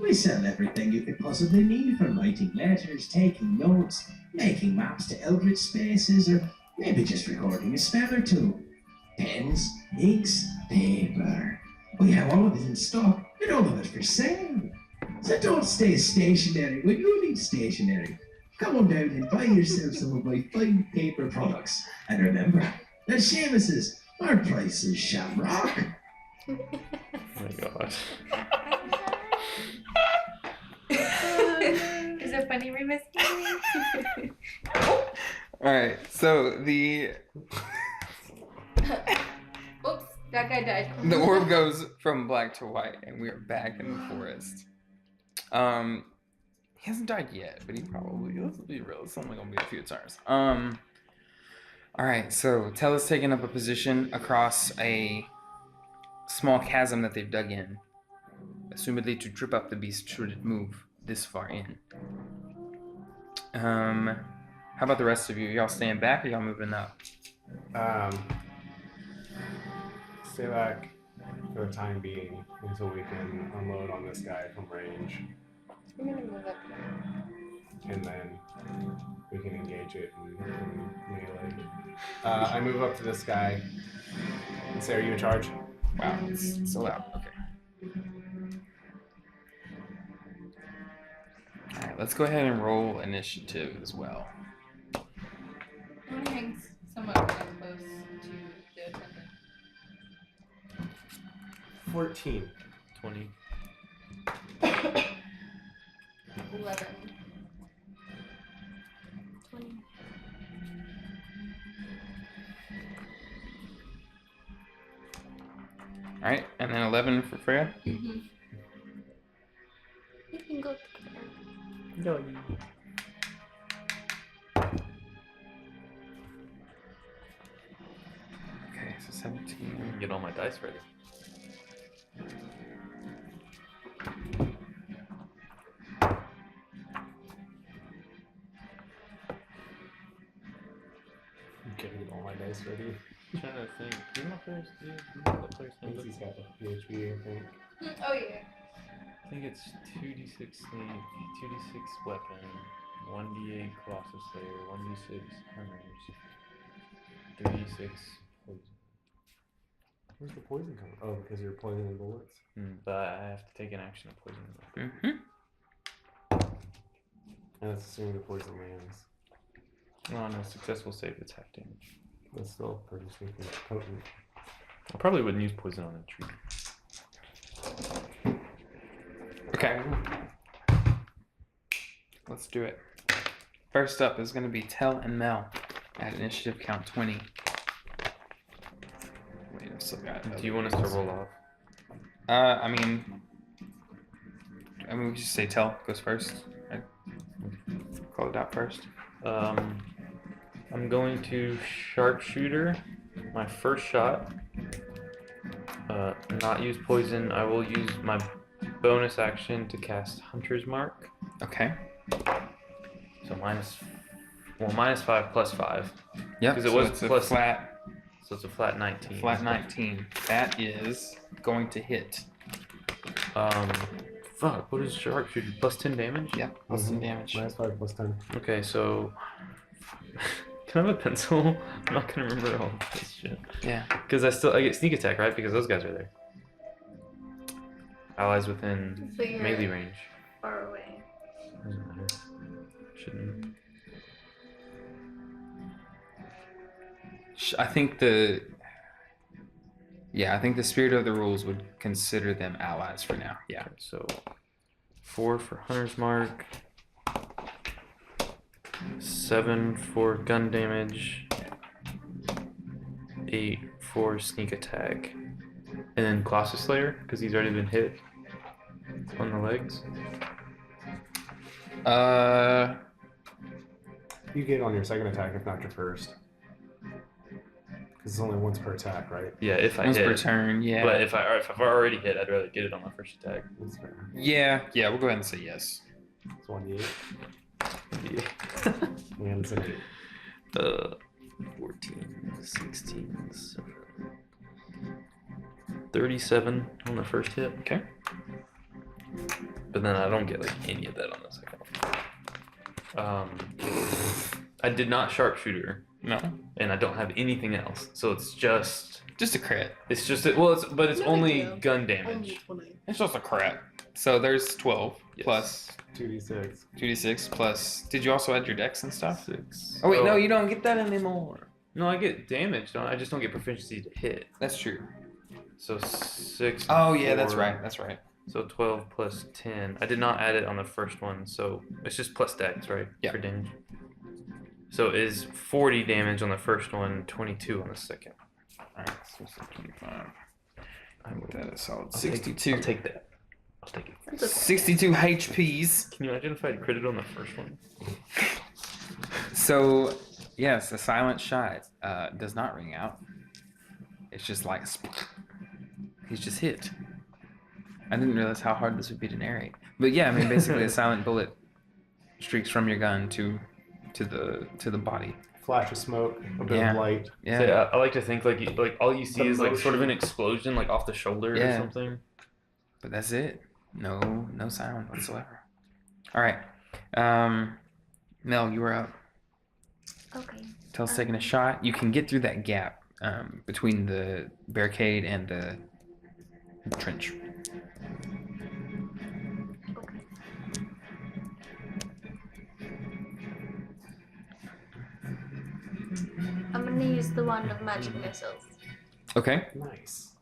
We sell everything you could possibly need, from writing letters, taking notes, making maps to eldritch spaces, or maybe just recording a spell or two. Pens, inks, paper. We have all of it in stock and all of it for sale. So don't stay stationary when you need stationery. Come on down and buy yourself some of my fine paper products. And remember, at Seamus's, our price is shamrock. Oh my god. Is it funny, Remus? All right, so the Oops, that guy died. orb goes from black to white, and we are back in the forest. He hasn't died yet, but he probably. Let's be real. It's only gonna be a few turns. All right, so Tella's taking up a position across a small chasm that they've dug in. assumedly to trip up the beast should it move this far in. How about the rest of you? Y'all staying back or y'all moving up? Stay back for the time being until we can unload on this guy from range, I'm gonna move up here. and then we can engage it and melee. I move up to this guy and say, "Are you in charge?" Wow, it's so loud. Okay. Alright, let's go ahead and roll initiative as well. I'm gonna hang somewhat close to the attendant. 14. 20. 11. 20. Alright, and then 11 for Freya. Mm-hmm. We can go together. No. Okay, so 17. Get all my dice ready. I'm getting all my dice ready. I'm trying to think. Do you know if there's the player's I think handbook? he's got the PHP, I think. Oh yeah. I think it's 2d6 sneak, 2d6 weapon, 1d8 Colossus Slayer, 1d6 hunters, 3d6 poison. Where's the poison coming? Oh, because you're poisoning bullets? But I have to take an action of poison. Mm-hmm. And that's assuming the poison lands. On a successful save, it's half damage. That's still pretty sneaky potent. I probably wouldn't use poison on a tree. Okay. Let's do it. First up is going to be Tell and Mel at initiative count 20. Wait, I've still got Do you want us to roll off? I mean, we just say Tell goes first. Right? Call it out first. I'm going to sharpshooter my first shot. Not use poison. I will use my bonus action to cast Hunter's Mark. Okay. So -5 plus 5. Yep. Because it so was it's a plus flat. So it's a flat 19. Flat 19. That is going to hit. Fuck. What is sharpshooter? Plus 10 damage. Yep. Plus some damage. -5 plus 10. Okay, so can I have a pencil? I'm not gonna remember all this shit. Yeah. Because I get sneak attack, right? Because those guys are there. Allies within But you're melee range. far away. Doesn't matter. Shouldn't. I think the spirit of the rules would consider them allies for now. Yeah. Okay, so 4 for Hunter's Mark. 7 for gun damage. 8 for sneak attack. And then Colossus Slayer, because he's already been hit on the legs. You get on your second attack, if not your first. Because it's only once per attack, right? Yeah, if I Once hit. per turn. Yeah. But if I've already hit, I'd rather get it on my first attack. That's fair. Yeah. We'll go ahead and say yes. It's 1d8. Yeah. And it's an 8. 14, 16, 37 on the first hit. Okay. But then I don't get like any of that on the second one. I did not sharpshooter, No. and I don't have anything else. So it's just Just a crit. it's just it's No only big deal. gun damage. It's just a crit. So there's 12 Yes. plus 2d6. 2d6 plus. Did you also add your dex and stuff? 6. Oh wait, no, you don't get that anymore. No, I get damage. I just don't get proficiency to hit. That's true. So 6. Oh yeah, that's 4, right. That's right. So 12 plus 10. I did not add it on the first one, so it's just plus dex, right? Yeah. For damage. So it is 40 damage on the first one, 22 on the second. Alright, so it's like 25. I would that a solid I'll 62. I'll take that. I'll take it. That's okay. 62 HPs. Can you imagine if I had critted on the first one? So, yes, a silent shot does not ring out. It's just like he's just hit. I didn't realize how hard this would be to narrate. But yeah, I mean, basically, a silent bullet streaks from your gun to the body. Flash of smoke, a bit of light. Yeah. So, I like to think like all you see The is like sort of an motion. explosion like off the shoulder Yeah. or something. But that's it. No sound whatsoever. All right. Mel, you were up. Okay. Tell's taking a shot. You can get through that gap between the barricade and the trench. Okay. I'm gonna use the wand of magic missiles. Okay. Nice.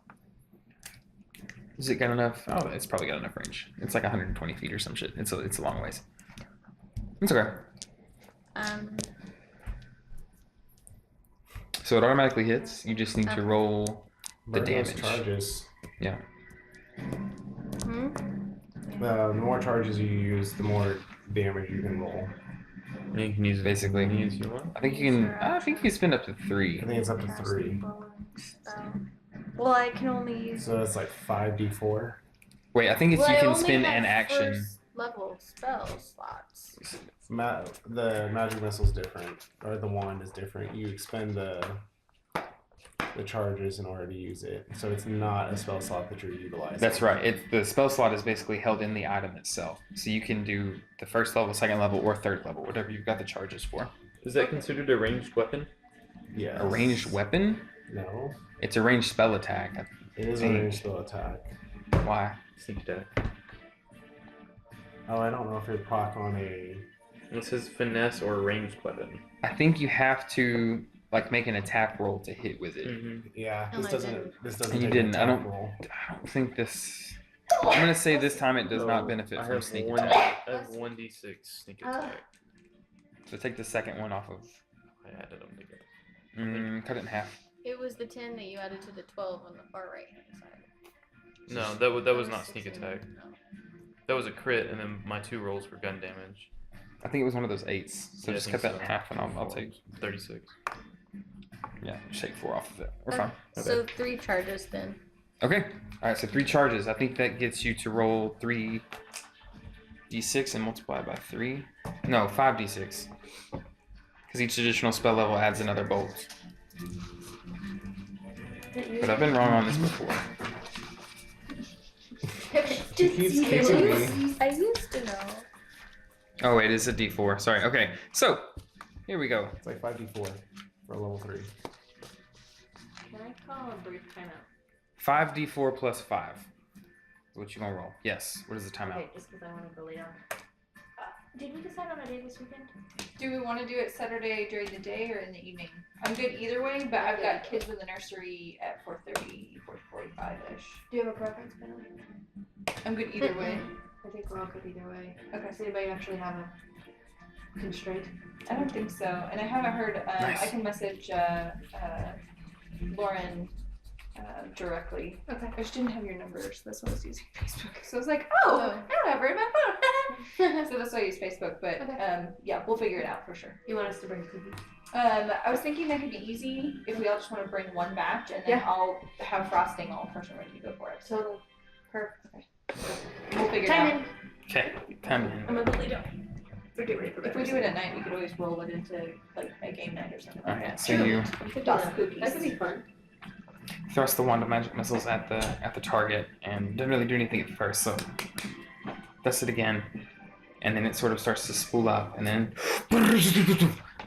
Is it got enough? Oh, it's probably got enough range. It's like 120 feet or some shit. It's a long ways. It's okay. So it automatically hits. You just need to roll the Burn those damage. charges. Yeah. The more charges you use, the more damage you can roll. And you can use Basically. You can use your one. I think you can. I think you can spend up to 3. I think it's up to 3. Well, I can only use. So it's like 5d4. Wait, I think it's Well, you I can only spend have an action. first level spell slots. The magic missile's different, or the wand is different. You expend the charges in order to use it, so it's not a spell slot that you're utilizing. That's right. It's the spell slot is basically held in the item itself. So you can do the first level, second level, or third level, whatever you've got the charges for. Is that considered a ranged weapon? Yeah. A ranged weapon? No, It's a ranged spell attack. it is a ranged spell attack. Why? Sneak attack. Oh, I don't know if it proc on a. It says finesse or ranged weapon. I think you have to like make an attack roll to hit with it. Mm-hmm. Yeah, And this I doesn't. didn't. This doesn't. And you take an didn't. I attack don't- roll. I don't think this. I'm gonna say this time it does not benefit I from have sneak one. attack. I have 1d6 sneak attack. So take the second one off of. I added them together. Cut it in half. It was the 10 that you added to the 12 on the far right hand side. No, that was not sneak attack. That was a crit, and then my 2 rolls were gun damage. I think it was one of those 8s. So Yeah, I just think cut that so. in half, and I'll take. 36. Yeah, just take 4 off of it. We're fine. So 3 charges then. Okay. All right. So 3 charges. I think that gets you to roll 3d6 and multiply by 3. No, 5d6. Because each additional spell level adds another bolt. But I've been wrong on this before. She keeps kicking me. I used to know. Oh wait, it's a d4. Sorry. Okay. So here we go. It's like 5d4 for level 3. Can I call a brief timeout? 5d4 plus 5. What you gonna roll? Yes. What is the timeout? Okay, just because I want to go lay down. Did we decide on a day this weekend? Do we want to do it Saturday during the day or in the evening? I'm good either way, but I've got kids in the nursery at 4:30, 4:45-ish. Do you have a preference, Penny? I'm good either way. I think we're all good either way. Okay. Does anybody actually have a constraint? I don't think so, and I haven't heard. Nice. I can message Lauren directly. Okay. I just didn't have your number, so that's why I was using Facebook. So I was like, oh, I don't have her in my phone. So that's why I use Facebook. But Okay. yeah, we'll figure it out for sure. You want us to bring cookies? I was thinking that could be easy if we all just want to bring one batch, and then Yeah. I'll have frosting all fresh and ready to go for it. So Totally. Perfect. we'll figure it Time out. in. Okay. Time in. I'm gonna go lay down. We're getting ready for bed. If we do it at night, we could always roll it into like a game night or something All like right. that. So you We could do Toss that. cookies. That could be fun. thrust the wand of magic missiles at the target, and didn't really do anything at first. So thrust it again, and then it sort of starts to spool up, and then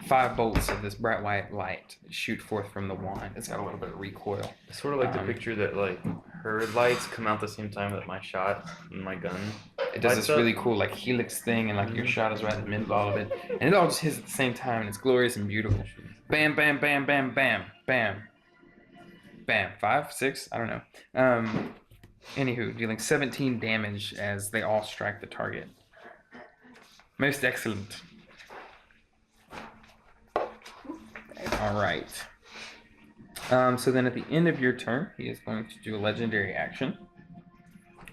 5 bolts of this bright white light shoot forth from the wand. It's got a little bit of recoil. I sort of like to picture that like her lights come out the same time that my shot and my gun. It does Lights this up. really cool like helix thing, and like your shot is right in the middle of all of it, and it all just hits at the same time, and it's glorious and beautiful. Bam, bam, bam, bam, bam, bam, bam. 5, 6, I don't know. Anywho, dealing 17 damage as they all strike the target. Most excellent. All right. So then at the end of your turn, he is going to do a legendary action.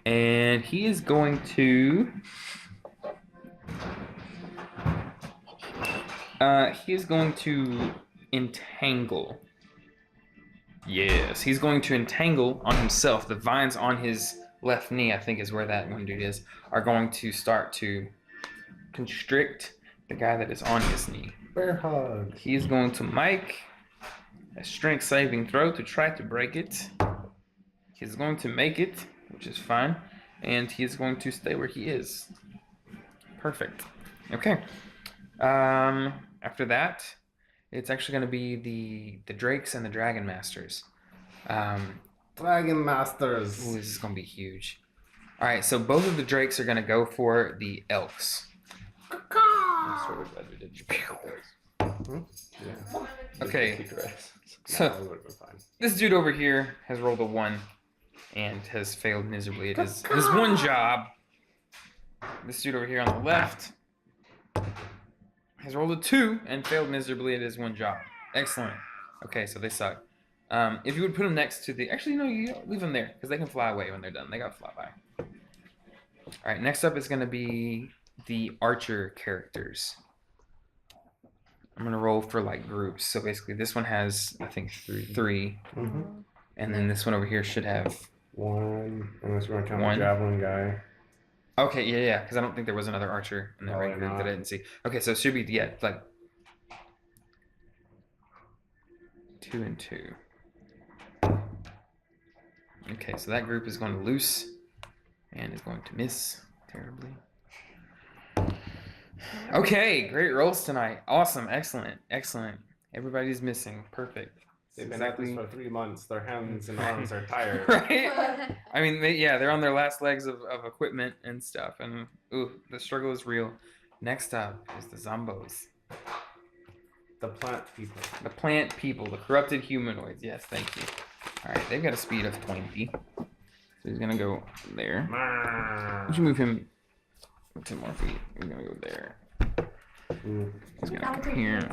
And he is going to... entangle. Yes, he's going to entangle on himself the vines on his left knee, I think is where that one dude is, are going to start to constrict the guy that is on his knee. Bear hug. He's going to make a strength saving throw to try to break it. He's going to make it, which is fine, and he's going to stay where he is. Perfect. Okay. After that, it's actually going to be the Drakes and the Dragon Masters. Dragon Masters. Ooh, this is going to be huge. All right, so both of the Drakes are going to go for the Elks. I'm sort of glad we did. Yeah. Okay. Yeah, So that would have been fine. this dude over here has rolled a 1 and has failed miserably at his one job. This dude over here on the left has rolled a 2 and failed miserably at his one job. Excellent. Okay, so they suck. If you would put them next to the... Actually, no, you leave them there because they can fly away when they're done. They got to fly by. All right, next up is going to be the Archer characters. I'm going to roll for like groups. So basically this one has, I think, 3. Mm-hmm. And then this one over here should have... 1, unless we're going to count the 1. javelin guy. Okay, yeah, because I don't think there was another archer in that Probably right group not. that I didn't see. Okay, so it should be, yeah, like 2 and 2. Okay, so that group is going to loose and is going to miss terribly. Okay, great rolls tonight. Awesome, excellent, excellent. Everybody's missing. Perfect. They've been at this for 3 months. Their hands and arms are tired. Right? I mean, they're on their last legs of equipment and stuff. And, ooh, the struggle is real. Next up is the Zombos. The plant people. The plant people, the corrupted humanoids. Yes, thank you. All right, they've got a speed of 20. So he's going to go there. Would you move him 10 more feet? He's going to go there. He's going to come here.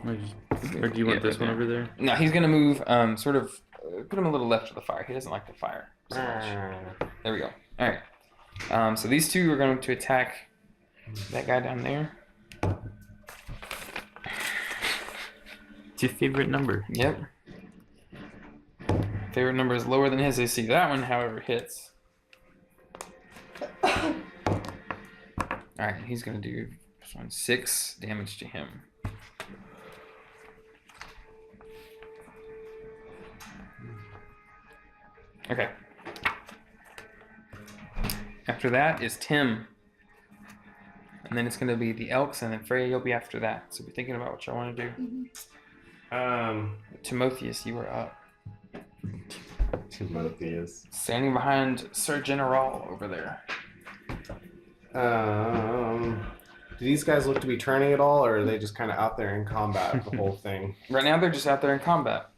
Or do you want this one over there? No, he's going to move sort of, put him a little left of the fire. He doesn't like the fire so much. There we go. All right. So these two are going to attack that guy down there. It's your favorite number. Yep. Favorite number is lower than his AC. That one, however, hits. Alright, he's going to do 6 damage to him. Okay. After that is Tim. And then it's going to be the Elks, and then Freya, you'll be after that. So be thinking about what y'all want to do. Timotheus, you are up. Timotheus. Standing behind Sir General over there. Do these guys look to be turning at all, or are they just kind of out there in combat the whole thing? Right now, they're just out there in combat.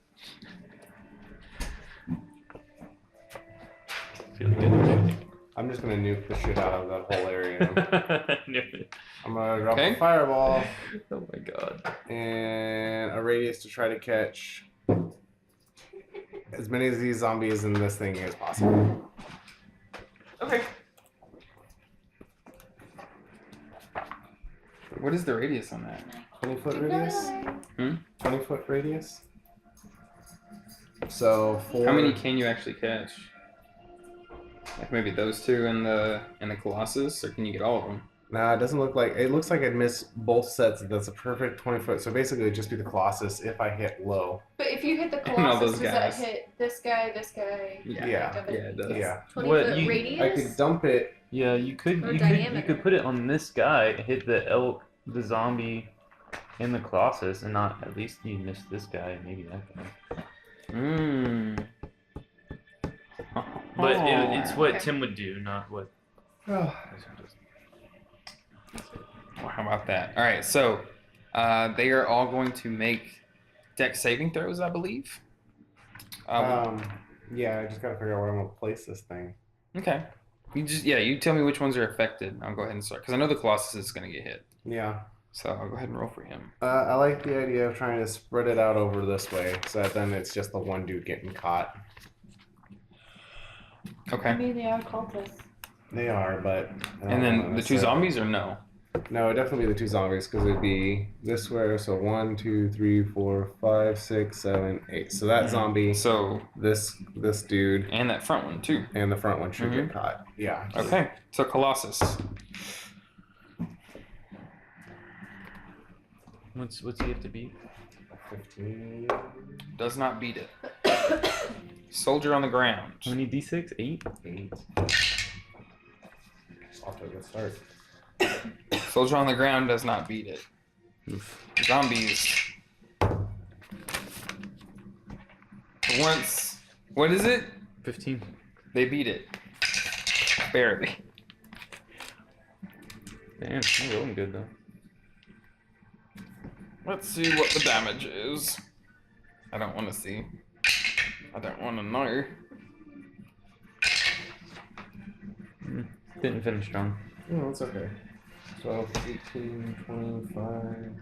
Feeling good. I'm just gonna nuke the shit out of that whole area. I'm gonna drop Okay. a fireball Oh my god. and a radius to try to catch as many of these zombies in this thing as possible. Okay. What is the radius on that? 20-foot radius? 20-foot radius? So for How many can you actually catch? Like maybe those two and the Colossus, or can you get all of them? Nah, it doesn't look like it. Looks like I'd miss both sets. That's a perfect 20-foot. So basically, it'd just be the Colossus if I hit low. But if you hit the And all Colossus, those does that guys. hit this guy, Yeah. Yeah, it does. Yeah, 20-foot you- radius? I could dump it. Yeah, you could Or you diameter. could put it on this guy, hit the elk, the zombie, and the Colossus, and not at least you miss this guy, maybe that guy. Mmm. But it's what Okay. Tim would do, not what. Well, how about that? All right, so they are all going to make dex saving throws, I believe. Yeah, I just gotta figure out where I'm gonna place this thing. Okay. You tell me which ones are affected. I'll go ahead and start because I know the Colossus is going to get hit. Yeah. So I'll go ahead and roll for him. I like the idea of trying to spread it out over this way, so that then it's just the one dude getting caught. I Okay. mean, they are cultists. They are, but. I don't And know then what the to two say. zombies or no? No, it'd definitely be the 2 zombies because it'd be this way. So 1, 2, 3, 4, 5, 6, 7, 8. So that zombie, So this dude, and that front one too. and the front one should get caught. Yeah. Okay. So Colossus. What's he have to beat? 15. Does not beat it. Soldier on the ground. How many d6? 8? 8. Off to a good start. Soldier on the ground does not beat it. Oof. Zombies. Once, what is it? 15. They beat it. Barely. Damn, I'm rolling good though. Let's see what the damage is. I don't want to see. I don't want to know. Didn't finish strong. No, it's okay. 12, 18, 25,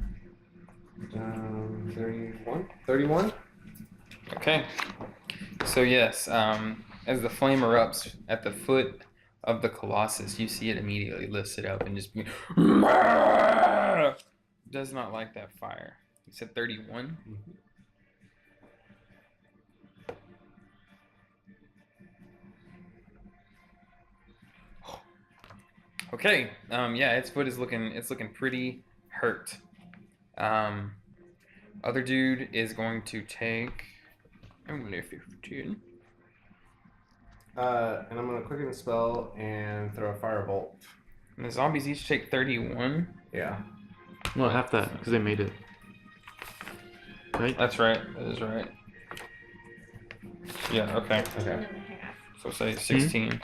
31? 31? Okay. So yes, as the flame erupts at the foot of the Colossus, you see it immediately lifts it up and just does not like that fire. You said 31? Okay. Yeah, its foot is looking pretty hurt. Other dude is going to take only 15. And I'm gonna quicken the spell and throw a firebolt. And the zombies each take 31. Yeah. Well, half that because they made it. Right? That's right. That is right. Yeah, okay. Okay. So say 16.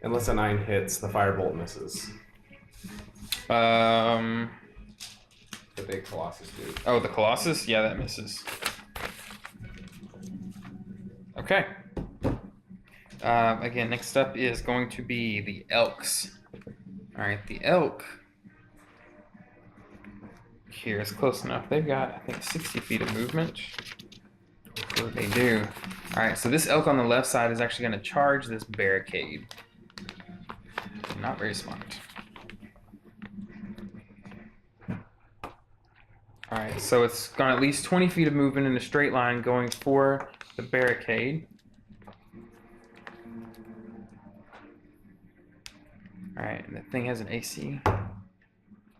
Unless a 9 hits, the firebolt misses. The big Colossus dude. Oh, the Colossus? Yeah, that misses. Okay. Again, next up is going to be the Elks. Alright, the Elk here is close enough. They've got, I think, 60 feet of movement. They do. Alright, so this Elk on the left side is actually going to charge this barricade. Not very smart. Alright, so it's got at least 20 feet of movement in a straight line going for the barricade. Alright, and the thing has an AC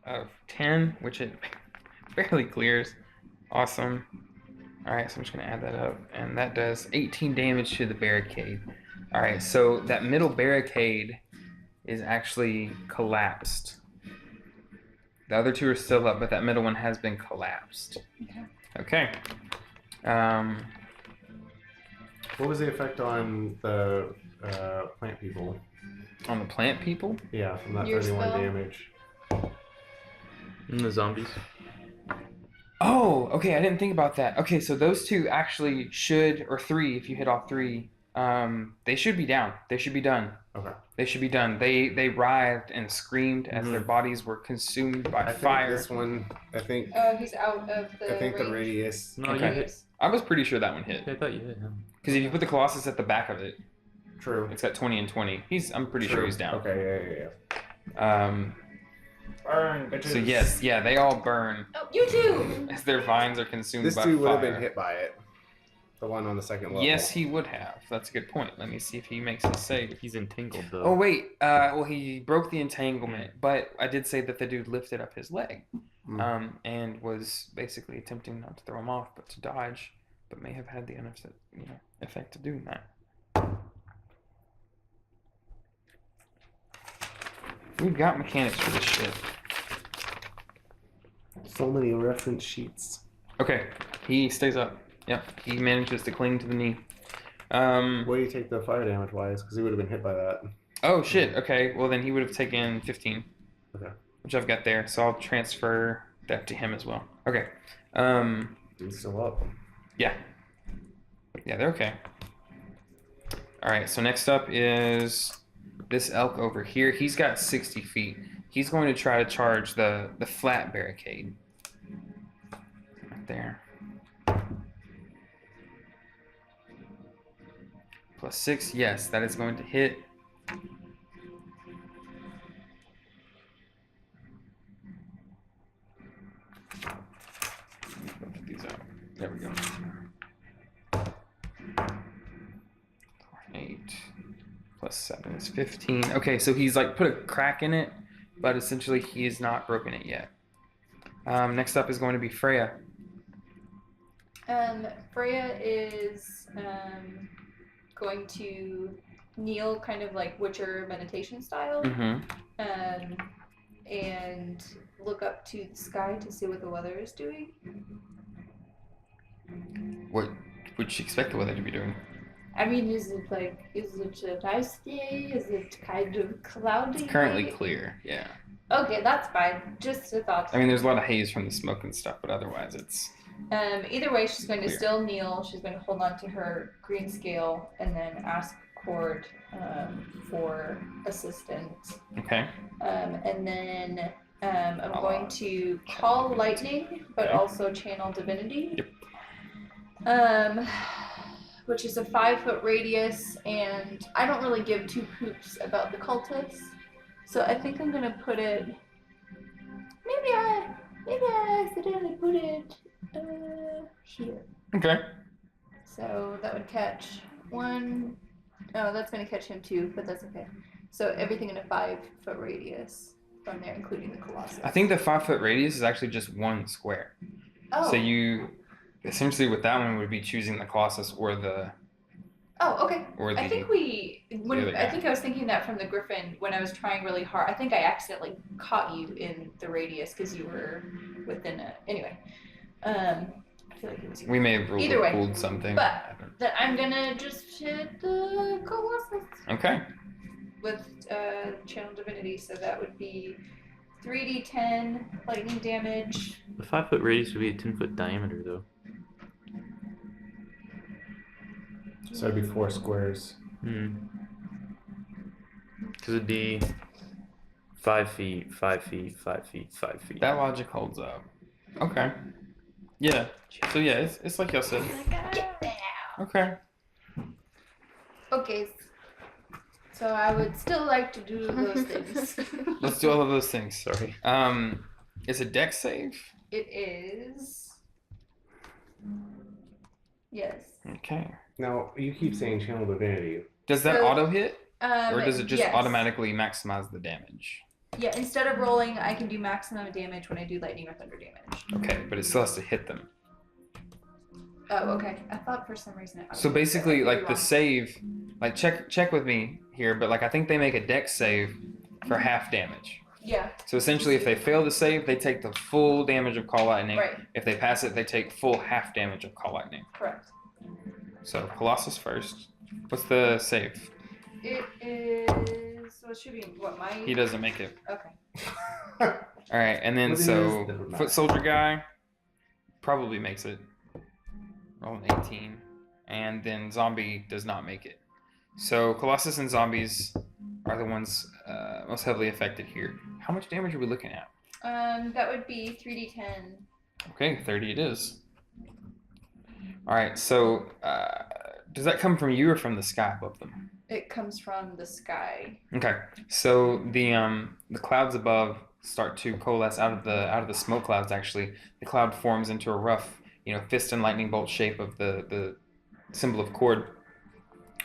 of 10, which it barely clears. Awesome. Alright, so I'm just going to add that up. And that does 18 damage to the barricade. Alright, so that middle barricade is actually collapsed. The other two are still up, but that middle one has been collapsed. Okay. What was the effect on the plant people? On the plant people? Yeah, from that Your 31 spell? damage. And the zombies. Oh, okay, I didn't think about that. Okay, so those two actually should, or 3, if you hit all 3, they should be down. They should be done. Okay. They should be done. They writhed and screamed as their bodies were consumed by I fire. think this one, He's out of the I think the range. radius. No, Okay. you hit. I was pretty sure that one hit. I thought you hit him. Because if you put the Colossus at the back of it, True. it's got 20 and 20. I'm pretty sure he's down. Okay, yeah. Burn, bitches. So yes, yeah, they all burn Oh, you too! as their vines are consumed This by dude would fire. have been hit by it. The one on the second level. Yes, he would have. That's a good point. Let me see if he makes a save. He's entangled though. Oh wait, well he broke the entanglement, but I did say that the dude lifted up his leg, and was basically attempting not to throw him off, but to dodge, but may have had the effect of doing that. We've got mechanics for this shit. So many reference sheets. Okay, he stays up. Yep, he manages to cling to the knee. What do you take the fire damage wise? Because he would have been hit by that. Oh shit. Okay, well then he would have taken 15. Okay. Which I've got there, so I'll transfer that to him as well. Okay. He's still up. Yeah. Yeah, they're okay. All right. So next up is this elk over here. He's got 60 feet. He's going to try to charge the flat barricade. Right there. +6, yes, that is going to hit. There we go. 8 plus 7 is 15. Okay, so he's like put a crack in it, but essentially he has not broken it yet. Next up is going to be Freya. Freya is going to kneel kind of like Witcher meditation style. And look up to the sky to see what the weather is doing. What would you expect the weather to be doing? I mean, is it a nice day? Is it kind of cloudy? It's currently clear, yeah. Okay, that's fine. Just a thought. I mean, there's a lot of haze from the smoke and stuff, but otherwise it's... Either way, she's going to clear. still kneel. She's going to hold on to her green scale and then ask Cord for assistance. Okay. And then I'm going to call lightning, but also channel divinity. Yep. Which is a 5-foot radius, and I don't really give two poops about the cultists, so I think I'm gonna put it. Maybe I accidentally put it here. Okay. So that would catch one. Oh, that's gonna catch him too, but that's okay. So everything in a 5-foot radius from there, including the Colossus. I think the 5-foot radius is actually just one square. Oh. So you, essentially with that one would be choosing the Colossus or the... Oh, okay. Or the, I think I was thinking that from the Griffin when I was trying really hard. I think I accidentally caught you in the radius because you were within a... Anyway. I feel like it was you. We may have ruled something. But I'm gonna just hit the Colossus. Okay. With channel divinity, so that would be 3d10 lightning damage. The 5-foot radius would be a 10-foot diameter, though. So it'd be 4 squares. Because it'd be 5 feet, 5 feet, 5 feet, 5 feet. That logic holds up. Okay. Yeah. So yeah, it's like y'all said. Okay. Okay. So I would still like to do those things. Let's do all of those things. Sorry. It's a dex save. It is. Yes. Okay. Now, you keep saying channel divinity. Does that auto hit? Or does it just yes. automatically maximize the damage? Yeah, instead of rolling, I can do maximum damage when I do lightning or thunder damage. Okay, but it still has to hit them. Oh, okay. I thought for some reason it So basically, like the save, like check with me here, but like I think they make a dex save for half damage. Yeah. So essentially, if they fail to save, they take the full damage of Call Lightning. Right. If they pass it, they take full half damage of Call Lightning. Correct. So Colossus first. What's the save? It is. So it should be what my. He doesn't make it. Okay. All right, and then so Foot Soldier guy probably makes it. Roll an 18, and then Zombie does not make it. So Colossus and Zombies are the ones most heavily affected here. How much damage are we looking at? That would be 3d10. Okay, 30 it is. All right, so does that come from you or from the sky above them? It comes from the sky. Okay, so the clouds above start to coalesce out of the smoke clouds. Actually, the cloud forms into a rough, fist and lightning bolt shape of the symbol of Cord,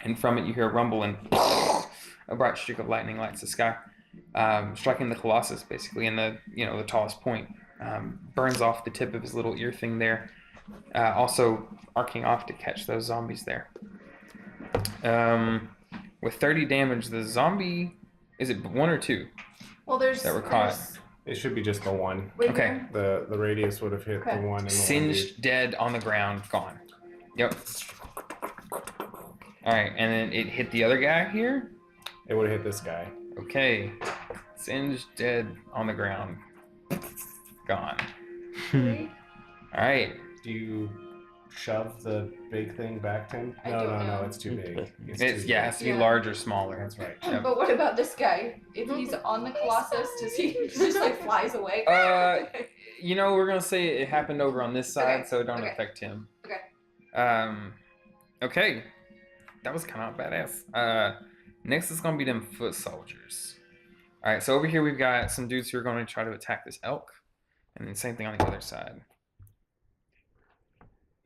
and from it you hear a rumble and a bright streak of lightning lights the sky, striking the Colossus basically in the the tallest point. Burns off the tip of his little ear thing there, also arcing off to catch those zombies there. With 30 damage, the zombie, is it 1 or 2? Well, there's that were caught. It should be just the 1. Okay. The radius would have hit the 1 and the Singed, dead on the ground, gone. Yep. All right, and then it hit the other guy here. It would have hit this guy. Okay. Singed, dead on the ground, gone. All right. Do you shove the big thing back to him? I don't know. No, it's too big. It has to be large or smaller. That's right. Yep. But what about this guy? If he's on the Colossus, does he just like flies away? We're gonna say it happened over on this side, Okay. so it don't Okay. affect him. Okay. Okay. That was kind of badass. Next is gonna be them foot soldiers. All right, so over here we've got some dudes who are going to try to attack this elk, and then same thing on the other side.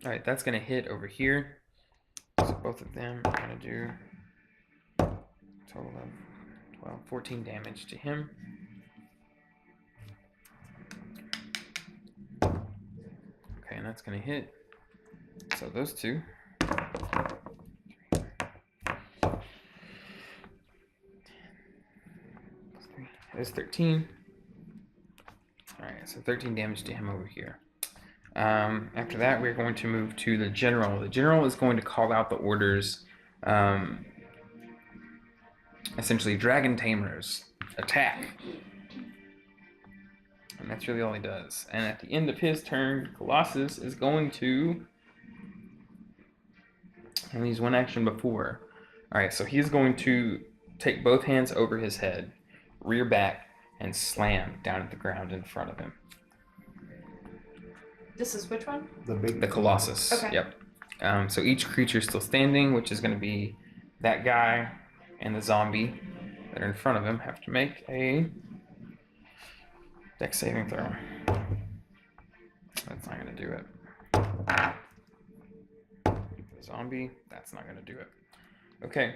All right, that's gonna hit over here. So both of them are gonna do a total of 12, 14 damage to him. Okay, and that's gonna hit. So those two. That's 13. Alright, so 13 damage to him over here. After that, we're going to move to the general. The general is going to call out the orders, essentially dragon tamers, attack. And that's really all he does. And at the end of his turn, Colossus is going to, and he's one action before. Alright, so he's going to take both hands over his head, rear back, and slam down at the ground in front of him. This is which one? The Colossus. Okay. Yep. So each creature still standing, which is going to be that guy and the zombie that are in front of him, have to make a dex saving throw. That's not going to do it. The zombie, that's not going to do it. Okay.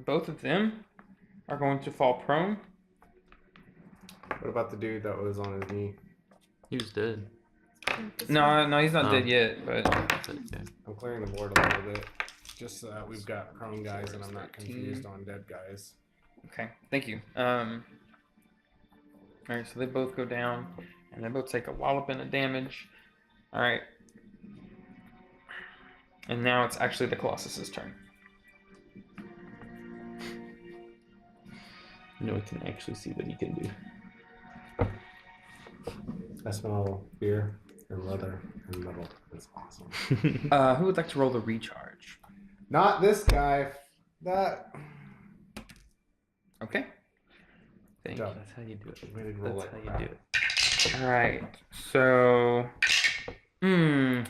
Both of them are going to fall prone. What about the dude that was on his knee? He was dead. No, he's not Oh. dead yet, but Okay. I'm clearing the board a little bit, just so that we've got prone guys and I'm not confused on dead guys. okay, thank you. Alright, so they both go down, and they both take a walloping of damage. Alright. And now it's actually the Colossus's turn. No one can actually see what he can do. I smell beer and leather and metal. That's awesome. Who would like to roll the recharge? Not this guy. That. Okay. Thank you. Dumb. That's how you do it. Way to roll That's like how you do it. Alright, so... Damn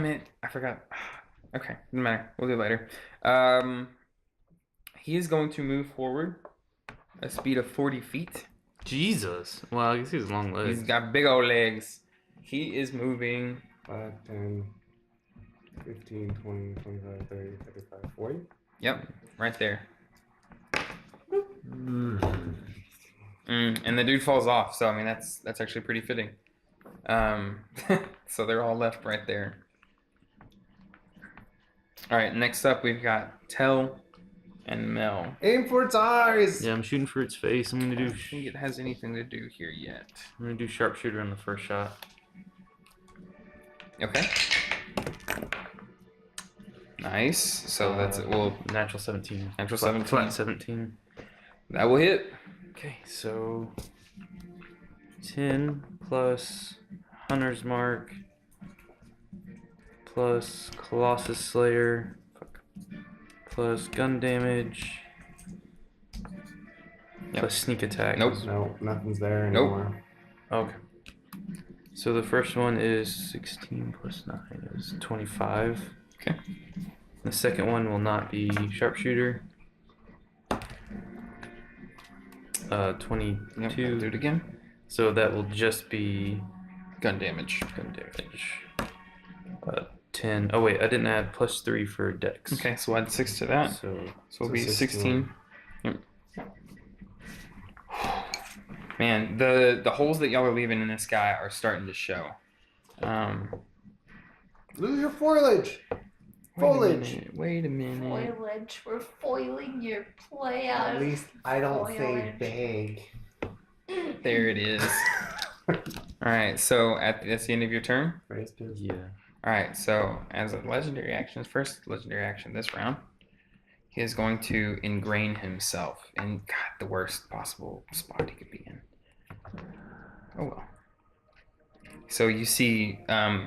it, I forgot. Okay, doesn't matter. We'll do it later. He is going to move forward a speed of 40 feet. Jesus. Well, I guess he has long legs. He's got big old legs. He is moving 5, 10, 15, 20, 25, 30, 35, 40. Yep, right there. And the dude falls off, so I mean that's actually pretty fitting. So they're all left right there. All right, next up we've got Tell and Mel. Aim for its eyes! Yeah, I'm shooting for its face. I'm gonna I do. don't think it has anything to do here yet. I'm gonna do sharpshooter on the first shot. Okay. Nice. So that's it. Well, Natural 17. natural Flat- 17. Flat 17. That will hit. Okay, so 10 plus Hunter's Mark plus Colossus Slayer plus gun damage Yep. plus sneak attack. Nope. No, nothing's there Nope. anymore. Okay. So the first one is 16 plus 9 is 25. Okay. The second one will not be sharpshooter. 22. Yep, do it again. So that will just be Gun damage. gun damage. 10. Oh wait, I didn't add plus 3 for dex. Okay, so add 6 to that. So So it'll be 16. 16. Yep. Man, the holes that y'all are leaving in this guy are starting to show. Lose your foliage! Foliage! Wait a minute. Foliage. We're foiling your play At out. least I don't say Foliage. big. There it is. Alright, so that's the end of your turn. yeah. Alright, so as a legendary action, his first legendary action this round, he is going to ingrain himself in the worst possible spot he could be in. Oh well. So you see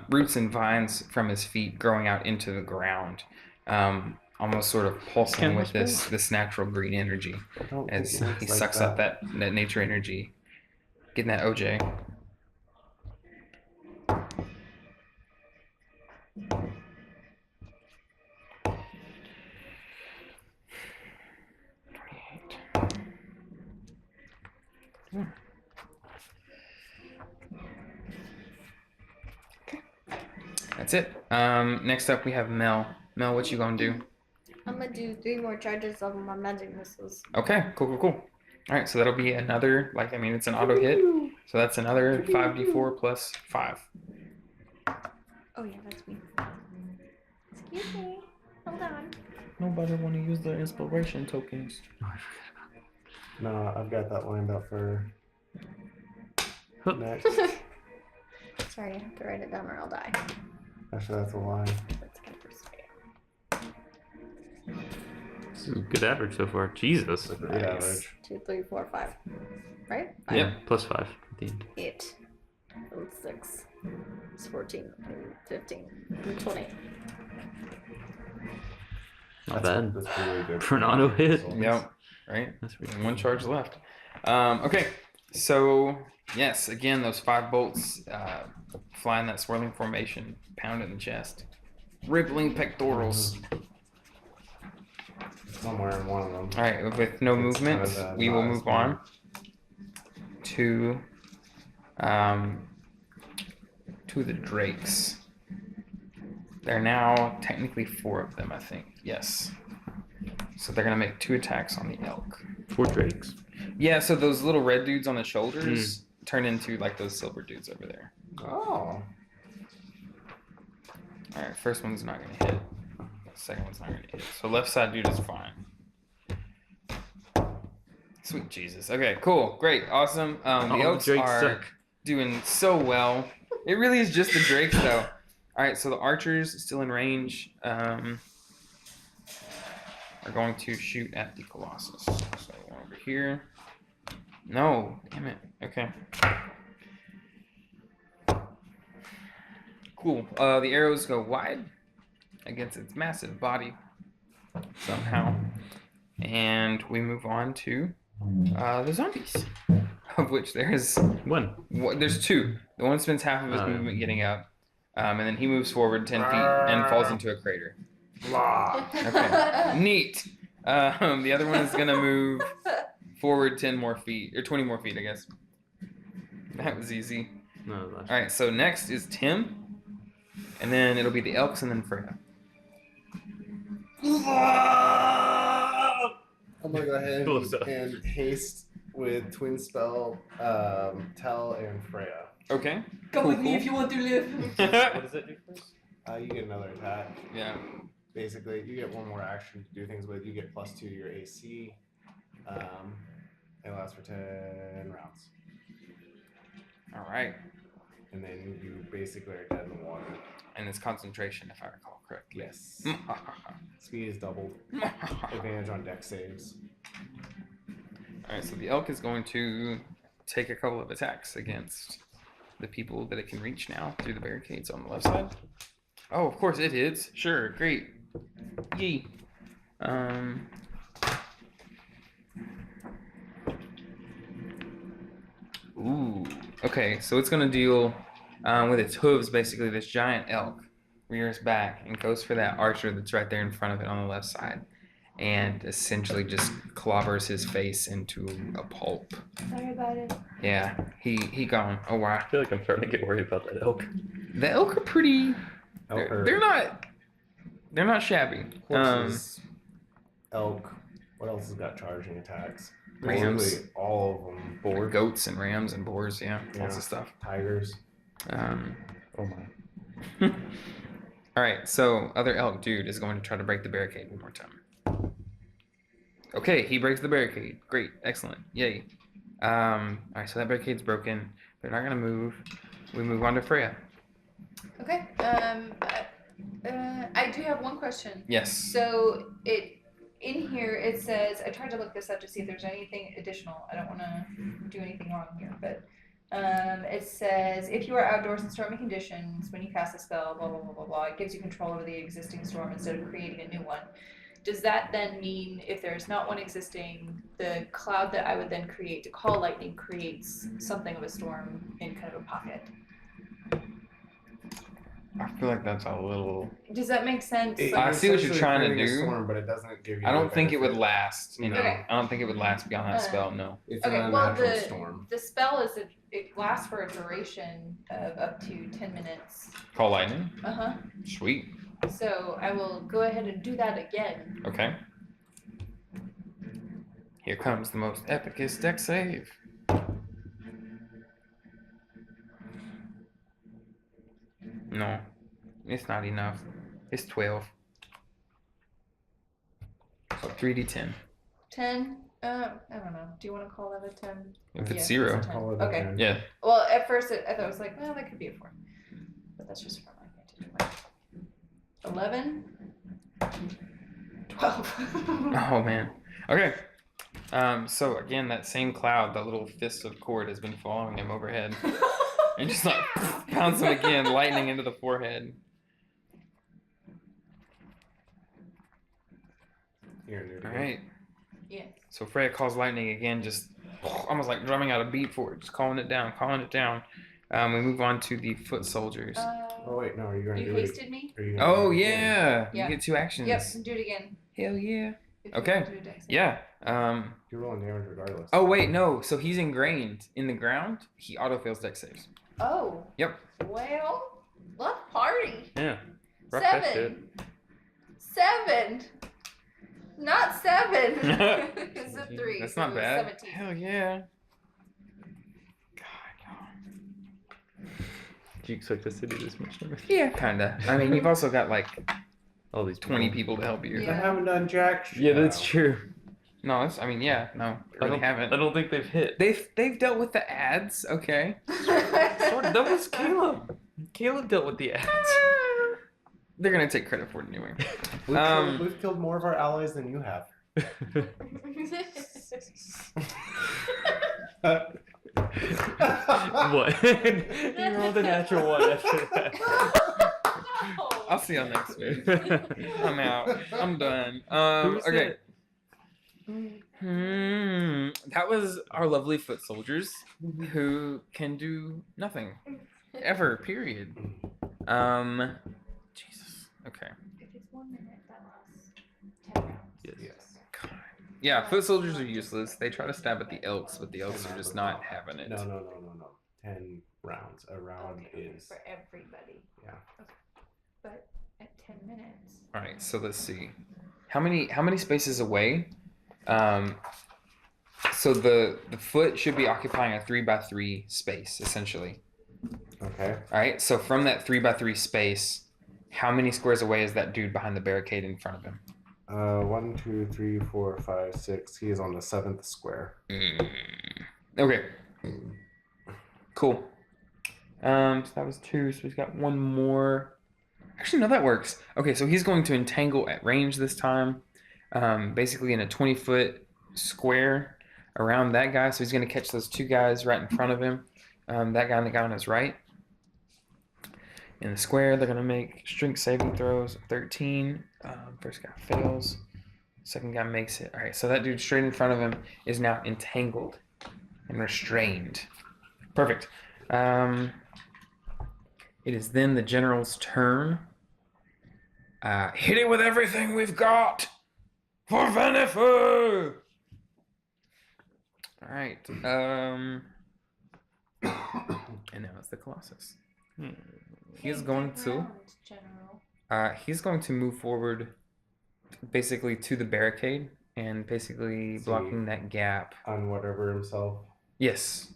roots and vines from his feet growing out into the ground, almost sort of pulsing with this natural green energy as he sucks up that nature energy, getting that OJ. That's it. Next up we have Mel. Mel, what you gonna do? I'm gonna do 3 more charges of my magic missiles. Okay, cool. All right, so that'll be another, it's an auto hit. So that's another 5d4 plus 5. Oh yeah, that's me. Excuse me. Hold on. Nobody want to use the inspiration tokens. No, I've got that lined up for next. Sorry, I have to write it down or I'll die. Actually, that's a lie. That's kind of persuade. This is a good average so far. Jesus. Great average. 2, 3, 4, 5. Right? 5. Yep. Plus 5 at the end. 8. 6. It's 14. 15. 20. Not bad. That's really good. For an auto hit. Yep. Right? That's really One charge left. Okay, so yes, again, those 5 bolts fly in that swirling formation, pound in the chest. Rippling pectorals. Somewhere in one of them. Alright, with no movement, kind of we will not move as on to the drakes. There are now technically 4 of them, I think. Yes. So they're gonna make 2 attacks on the elk. 4 drakes. Yeah, so those little red dudes on the shoulders turn into like those silver dudes over there. Oh. Alright, first one's not gonna hit. Second one's not gonna hit. So left side dude is fine. Sweet Jesus. Okay, cool, great, awesome. The elks drakes are suck. doing so well. It really is just the drakes though. Alright, so the archers still in range are going to shoot at the Colossus. So one over here. No, damn it. Okay. Cool. The arrows go wide against its massive body somehow. And we move on to the zombies, of which there's 1. there's 2. The one spends half of his movement getting up, and then he moves forward 10 feet and falls into a crater. Okay, neat. The other one is gonna move forward 10 more feet, or 20 more feet, I guess. That was easy. No, All right, so next is Tim, and then it'll be the elks, and then Freya. I'm gonna go ahead Cool stuff. and haste with twin spell, Tell and Freya. Okay. Come with me if you want to live. What does it do first? You get another attack. Yeah. Basically, you get one more action to do things with. You get +2 to your AC. It lasts for 10 rounds. All right. And then you basically are dead in the water. And it's concentration, if I recall correctly. Yes. Speed is doubled. Advantage on deck saves. All right, so the elk is going to take a couple of attacks against the people that it can reach now through the barricades on the left side. Oh, of course it hits. Sure, great. Yee. Ooh. Okay, so it's gonna deal with its hooves. Basically, this giant elk rears back and goes for that archer that's right there in front of it on the left side, and essentially just clobbers his face into a pulp. Sorry about it. Yeah, he gone. Oh wow. I feel like I'm starting to get worried about that elk. The elk are pretty. They're not shabby. Horses, elk. What else has got charging attacks? Rams. Basically all of them. Boar, goats and rams and boars. Yeah, lots Yeah. of stuff. Tigers. Oh my. All right, so other elk dude is going to try to break the barricade one more time. Okay, he breaks the barricade. Great, excellent, yay. All right, so that barricade's broken. They're not gonna move. We move on to Freya. Okay. I do have one question. Yes. So in here it says, I tried to look this up to see if there's anything additional. I don't want to do anything wrong here, but it says if you are outdoors in stormy conditions when you cast a spell, blah blah blah blah blah, it gives you control over the existing storm instead of creating a new one. Does that then mean if there's not one existing, the cloud that I would then create to call lightning creates something of a storm in kind of a pocket? I feel like that's a little. Does that make sense? I see what you're trying to creating a do. storm, but it doesn't give you. I don't the think it would benefit. last. You know, Okay. I don't think it would last beyond that spell. No. It's Okay, a well, natural storm. the spell is it lasts for a duration of up to 10 minutes. Call lightning. Sweet. So I will go ahead and do that again. Okay. Here comes the most epicest deck save. No, it's not enough. It's 12. So 3d10. 10. I don't know. Do you want to call that a 10? If Yeah, it's 0. it's a 10. Call it a Okay. 10. Yeah. Well, at first I thought it was like, well, that could be a 4. But that's just from my vantage point. 11. 12. Oh man. Okay. So again, that same cloud, that little fist of cord has been following him overhead. And just like pounds him again, lightning into the forehead. Here, dude. All right. Yeah. So Freya calls lightning again, just almost like drumming out a beat for it, just calling it down, calling it down. We move on to the foot soldiers. Oh wait, no. Are you going to You do it? hasted me? Are you gonna Oh do it again? yeah. Yeah. You get 2 actions. Yep, do it again. Hell yeah. If you Okay. want to do a dex save. Yeah. You're rolling damage regardless. Oh wait, no. So he's ingrained in the ground. He auto fails dex saves. Oh. Yep. Well, let's party. Yeah. Rock that shit. 7. Not 7. It's a 3. That's so not it was bad. 17. Hell yeah. Did you expect us to do this much damage? Yeah, kinda. I mean, you've also got like All these 20 people to help you. I Yeah. haven't done jack shit. Yeah, that's true. No, it's. I mean, yeah, no, they really haven't. I don't think they've hit. They've dealt with the ads. Okay. That was Caleb. Caleb dealt with the ads. They're gonna take credit for it anyway. We've killed more of our allies than you have. What? You rolled a natural 1 after that. I'll see y'all next week. I'm out. I'm done. Who's Okay. That was our lovely foot soldiers who can do nothing ever. Period. Jesus. Okay. If it's 1 minute, that lasts 10 rounds. Yes. God. Yeah, foot soldiers are useless. They try to stab at the elks, but the elks are just not having it. No. 10 rounds. A round is. For everybody. Yeah. Okay. But at 10 minutes. All right, so let's see. How many spaces away? So the foot should be occupying a 3x3 space essentially. Okay. All right, so from that 3x3 space, how many squares away is that dude behind the barricade in front of him? 1, 2, 3, 4, 5, 6. He is on the 7th square. Okay. Cool. So that was 2, so he's got 1 more. Actually, no, that works. Okay, so he's going to entangle at range this time. Basically in a 20-foot square around that guy. So he's going to catch those 2 guys right in front of him. That guy and the guy on his right. In the square, they're going to make strength saving throws. 13. First guy fails. Second guy makes it. All right, so that dude straight in front of him is now entangled and restrained. Perfect. It is then the general's turn. Hit it with everything we've got for Venifer. All right. And now it's the Colossus. He's going to. General. He's going to move forward, basically to the barricade and basically blocking that gap. On whatever himself. Yes.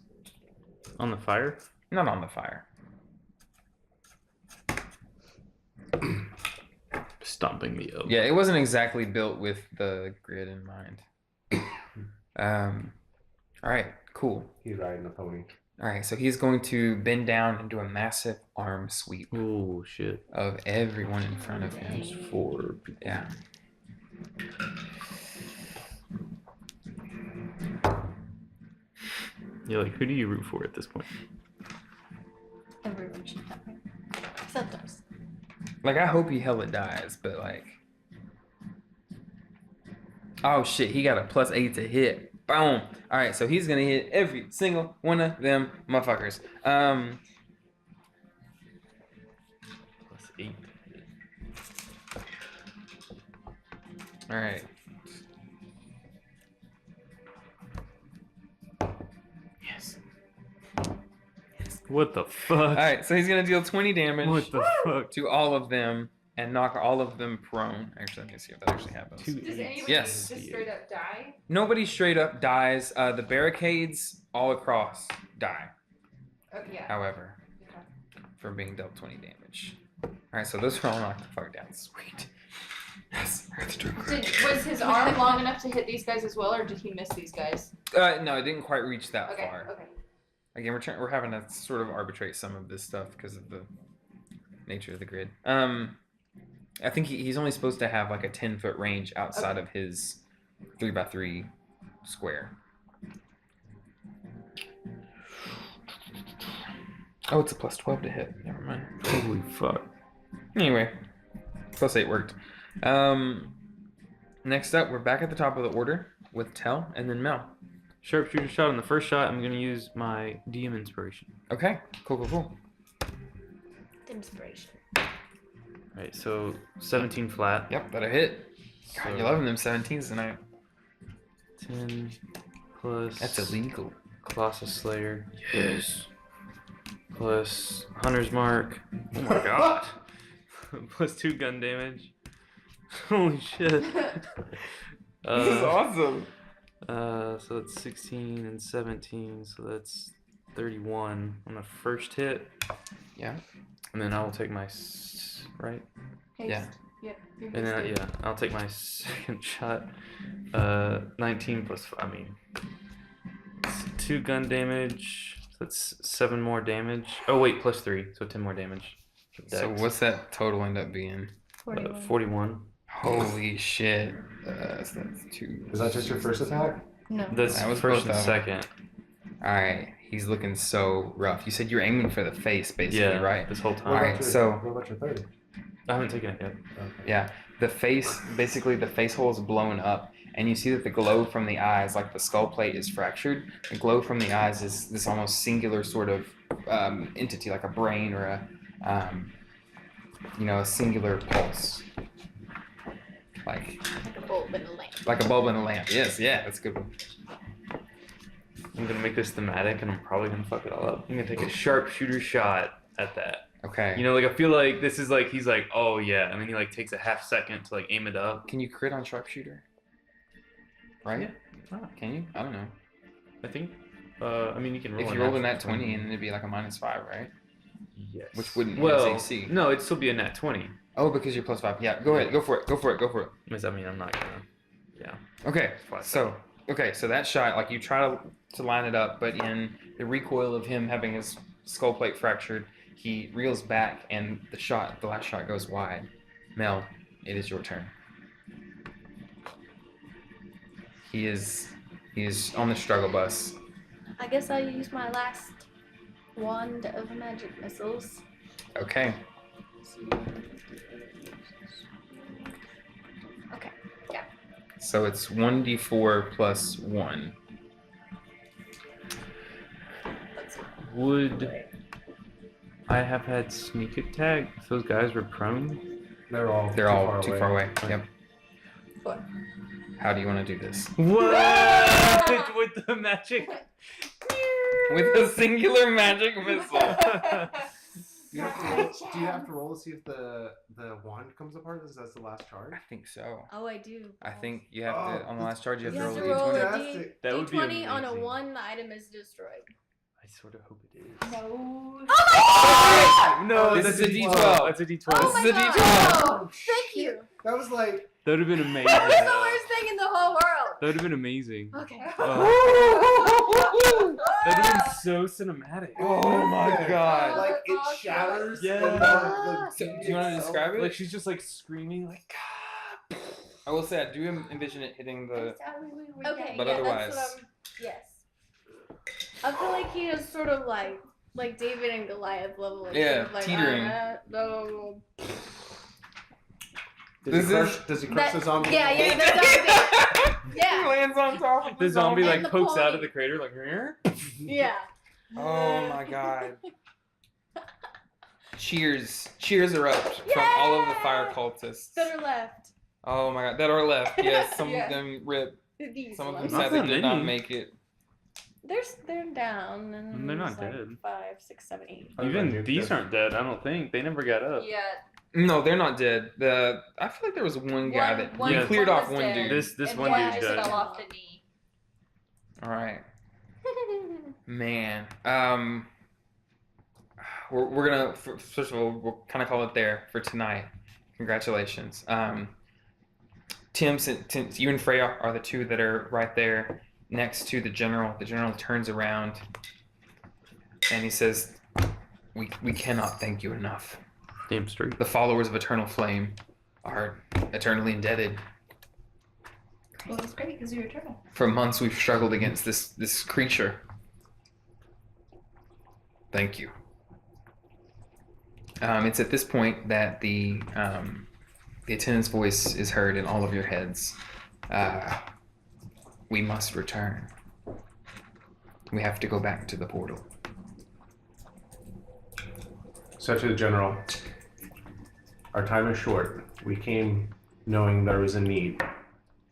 On the fire? Not on the fire. Stomping the oak. Yeah, it wasn't exactly built with the grid in mind. All right, cool. He's riding a pony. All right, so he's going to bend down and do a massive arm sweep Oh shit. of everyone in front of him. There's 4 people. Yeah. Yeah, like who do you root for at this point? Everyone should have him. Except us. Like, I hope he hella dies, but like... Oh shit, he got a +8 to hit. Boom. All right, so he's gonna hit every single one of them motherfuckers. 8. All right. Yes. What the fuck? All right. So he's gonna deal 20 damage What the fuck? to all of them and knock all of them prone. Actually, let me see if that actually happens. Does anybody Yes. just straight up die? Nobody straight up dies. The barricades all across die. Oh, yeah. However, from being dealt 20 damage. All right. So those are all knocked the fuck down. Sweet. Yes. I got the drug Was his arm long enough to hit these guys as well, or did he miss these guys? No, it didn't quite reach that Okay. far. Okay. Again, we're having to sort of arbitrate some of this stuff because of the nature of the grid. I think he's only supposed to have like a 10-foot range outside of his 3x3 square. Oh, it's a plus 12 to hit. Never mind. Holy fuck. Anyway, plus 8 worked. Next up, we're back at the top of the order with Tell and then Mel. Sharpshooter shot on the first shot. I'm going to use my DM inspiration. Okay, cool. Inspiration. Alright, so 17 flat. Yep, that'll hit. God, So you're loving them 17s tonight. 10 plus. That's illegal. Colossus Slayer. Yes. Plus Hunter's Mark. Oh my god. Plus 2 gun damage. Holy shit. This is awesome. So that's 16 and 17, so that's 31 on the first hit. Yeah. And then I will take my right. Haste. Yeah. Yep. You're And then hasted. yeah, I'll take my second shot. 19 plus. I mean, it's 2 gun damage. So that's 7 more damage. Oh wait, plus 3, so 10 more damage. So what's that total end up being? 41. 41. Holy shit. So that's 2. Is that just your first attack? No. That's That was first both and of them. second. Alright, he's looking so rough. You said you're aiming for the face, basically, Yeah, right? this whole What time. about Alright, your- so- what about your third? I haven't taken it yet. Okay. Yeah, the face, basically the face hole is blown up, and you see that the glow from the eyes, like the skull plate is fractured. The glow from the eyes is this almost singular sort of entity, like a brain or a singular pulse. Like Like a bulb in a lamp. a bulb in a lamp. Yes, yeah, that's a good one. I'm gonna make this thematic, and I'm probably gonna fuck it all up. I'm gonna take a sharpshooter shot at that. Okay. You know, like I feel like this is like he's like, oh yeah, and then he like takes a half second to like aim it up. Can you crit on sharpshooter? Right? Yeah. Can you? I don't know. I think. I mean, you can roll. If a you rolled a natural nat 20 and it'd be like a -5, right? Yes. Which wouldn't hit well, his AC. no, it'd still be a nat 20. Oh, because you're +5. Yeah, go ahead. Go for it. I mean, I'm not gonna. Yeah. Okay. Flat So that shot, like you try to line it up, but in the recoil of him having his skull plate fractured, he reels back and the last shot goes wide. Mel, it is your turn. He is on the struggle bus. I guess I'll use my last wand of magic missiles. Okay. Okay, yeah. So it's 1d4 plus 1. Would I have had sneak attack if those guys were prone? They're all Too far away. Yep. What? How do you want to do this? What? With the magic. With a singular magic missile. Do you have to roll to see if the wand comes apart? Is that the last charge? I think so. Oh, I do. I think you have to, on the last charge, you have You to have to roll roll a d20. a Fantastic. That would be D20 on a amazing. 1, the item is destroyed. I sort of hope it is. No. No, This that's is a a D12. D12. That's a D12. Oh my This is a god! D12. Oh, thank you! That was like. That would have been amazing. That was the worst thing in the whole world! That would have been amazing. Okay. That would have been so cinematic. Oh my god. Like it That's shatters. Yeah. And the So, do you want to describe it? Like she's just like screaming like. I will say I do envision it hitting the. Okay, But yeah, otherwise- that's what I'm... Yes. I feel like he is sort of like David and Goliath level. Like, Yeah, sort of like, teetering. No. Does he crush the zombie? Yeah, that's how He Yeah. lands on top of The zombie And like the pokes out pony. of the crater like. Yeah. Oh my god. cheers erupt from all of the fire cultists. That are left. Oh my god, that are left. Yes, some Yeah. of them rip. These Some of them ones. Not sadly that did not many. make it. They're down, and They're not there's, like, dead. 5, 6, 7, 8. Even these aren't dead. I don't think they never got up. Yeah. No, they're not dead. I feel like there was one guy that One- you cleared one off was one dead. dude. This And one one dude's just dead. fell off the knee. All right, man. We're gonna first of all we'll kind of call it there for tonight. Congratulations, Tim. Since you and Freya are the two that are right there next to the general turns around and he says, "We cannot thank you enough. Damn straight. The followers of Eternal Flame are eternally indebted. Well, it's great because you're eternal. For months we've struggled against this creature. Thank you." It's at this point that the attendant's voice is heard in all of your heads. We must return. We have to go back to the portal. So to the general, our time is short. We came knowing there was a need.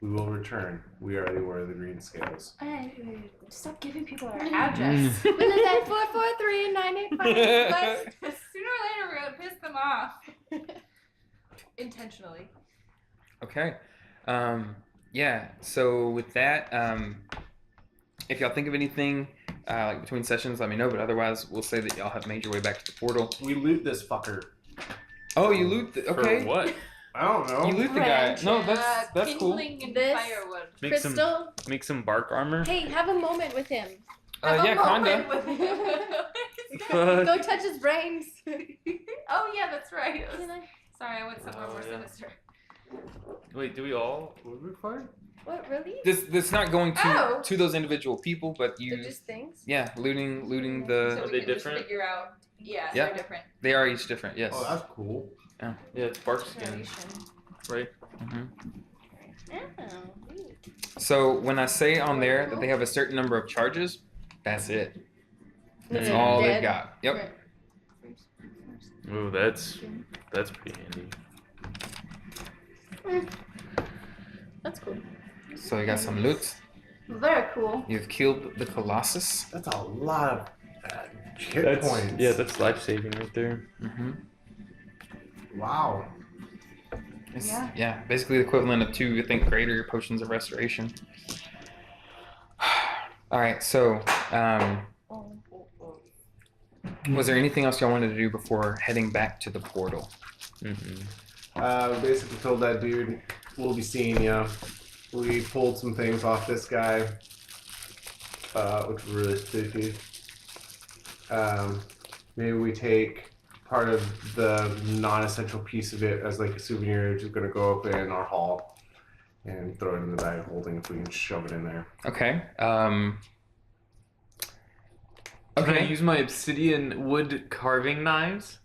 We will return. We are the War of the Green Scales. Stop giving people our address. We live at 443-985 West. Sooner or later, we're gonna piss them off. Intentionally. Okay. Yeah. So with that, if y'all think of anything like between sessions, let me know. But otherwise, we'll say that y'all have made your way back to the portal. We loot this fucker. Oh, you loot. Okay. For what? I don't know. You loot the guy. No, that's cool. Kindling and This- firewood. Crystal, Make some bark armor. hey, have a moment with him. Yeah, kinda. Go touch his brains. Oh yeah, that's right. Can I- Sorry, I went somewhere Oh, more yeah. sinister. Wait, do we all? What we find? What, really? This not going Oh. to those individual people, but They're you. just things? Yeah, looting So the. Are we they can just different? figure out. Yeah, Yeah. they're different. They are each different. Yes. Oh, that's cool. Yeah, it's bark skin, right? Mhm. Oh, neat. So when I say on there that they have a certain number of charges, that's it. That's They're all dead. they've got. Yep. Right. Oh, that's pretty handy. That's cool. So you got some loot. Very cool. You've killed the Colossus. That's a lot of hit points. Yeah, that's life saving right there. Mm-hmm. Wow. Yeah, basically the equivalent of 2, I think, greater potions of restoration. All right, so was there anything else y'all wanted to do before heading back to the portal? Basically told that dude, we'll be seeing ya. We pulled some things off this guy, which were really spooky. Maybe we take part of the non-essential piece of it as like a souvenir, which is going to go up in our hall and throw it in the bag of holding if we can shove it in there. Okay. Can I Okay. use my obsidian wood carving knives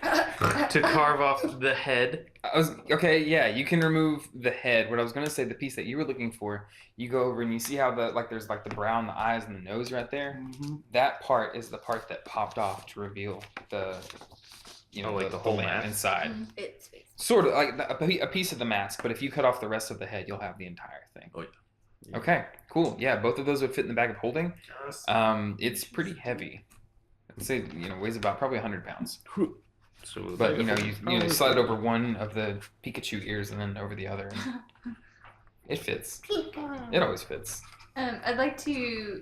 to carve off the head? Okay, yeah, you can remove the head. What I was gonna say, the piece that you were looking for, you go over and you see how there's like the brow and the eyes and the nose right there. That part is the part that popped off to reveal the, the whole lamp mask? inside. It's face. Sort of like a piece of the mask, but if you cut off the rest of the head, you'll have the entire thing. Oh, yeah. Okay, cool. Yeah, both of those would fit in the bag of holding. It's pretty heavy. I'd say weighs about probably 100 pounds. So, But you slide it over one of the Pikachu ears and then over the other. And it fits. It always fits. I'd like to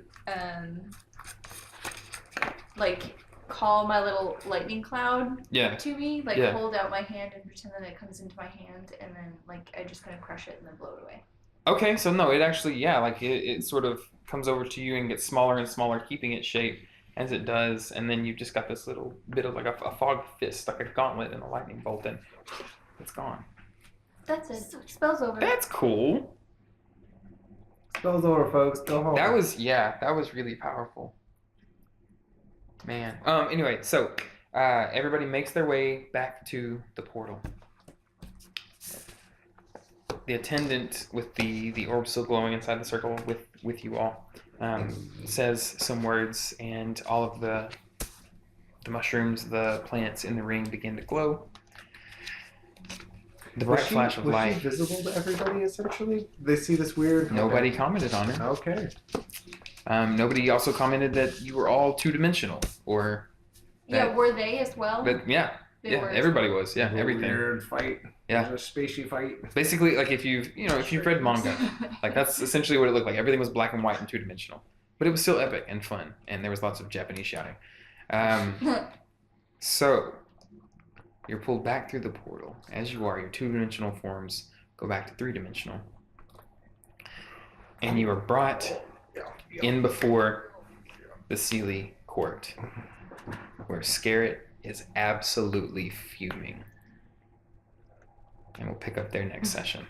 call my little lightning cloud Yeah. to me, Yeah. hold out my hand and pretend that it comes into my hand, and then I just kind of crush it and then blow it away. Okay, so no, it actually, it sort of comes over to you and gets smaller and smaller, keeping its shape as it does, and then you've just got this little bit of a fog fist, like a gauntlet and a lightning bolt, and it's gone. That's it. Spell's over. That's cool. Spell's over, folks. Go home. That was really powerful. Man. Anyway, so everybody makes their way back to the portal. The attendant with the orb still glowing inside the circle with you all says some words, and all of the The mushrooms, the plants in the ring begin to glow. The Was bright flash of was light. she visible to everybody, essentially? They see this weird... Nobody commented on her. Okay. Nobody also commented that you were all two-dimensional, or... Yeah, were they as well? But yeah, They yeah, were as everybody was. Yeah, everything. Weird fight. Yeah. It was a spacey fight. Basically, like if you've read manga, like that's essentially what it looked like. Everything was black and white and two-dimensional, but it was still epic and fun, and there was lots of Japanese shouting. So you're pulled back through the portal. As you are, your two-dimensional forms go back to three-dimensional, and you are brought in before the Sealy court, where Scarrett is absolutely fuming. And we'll pick up there next session.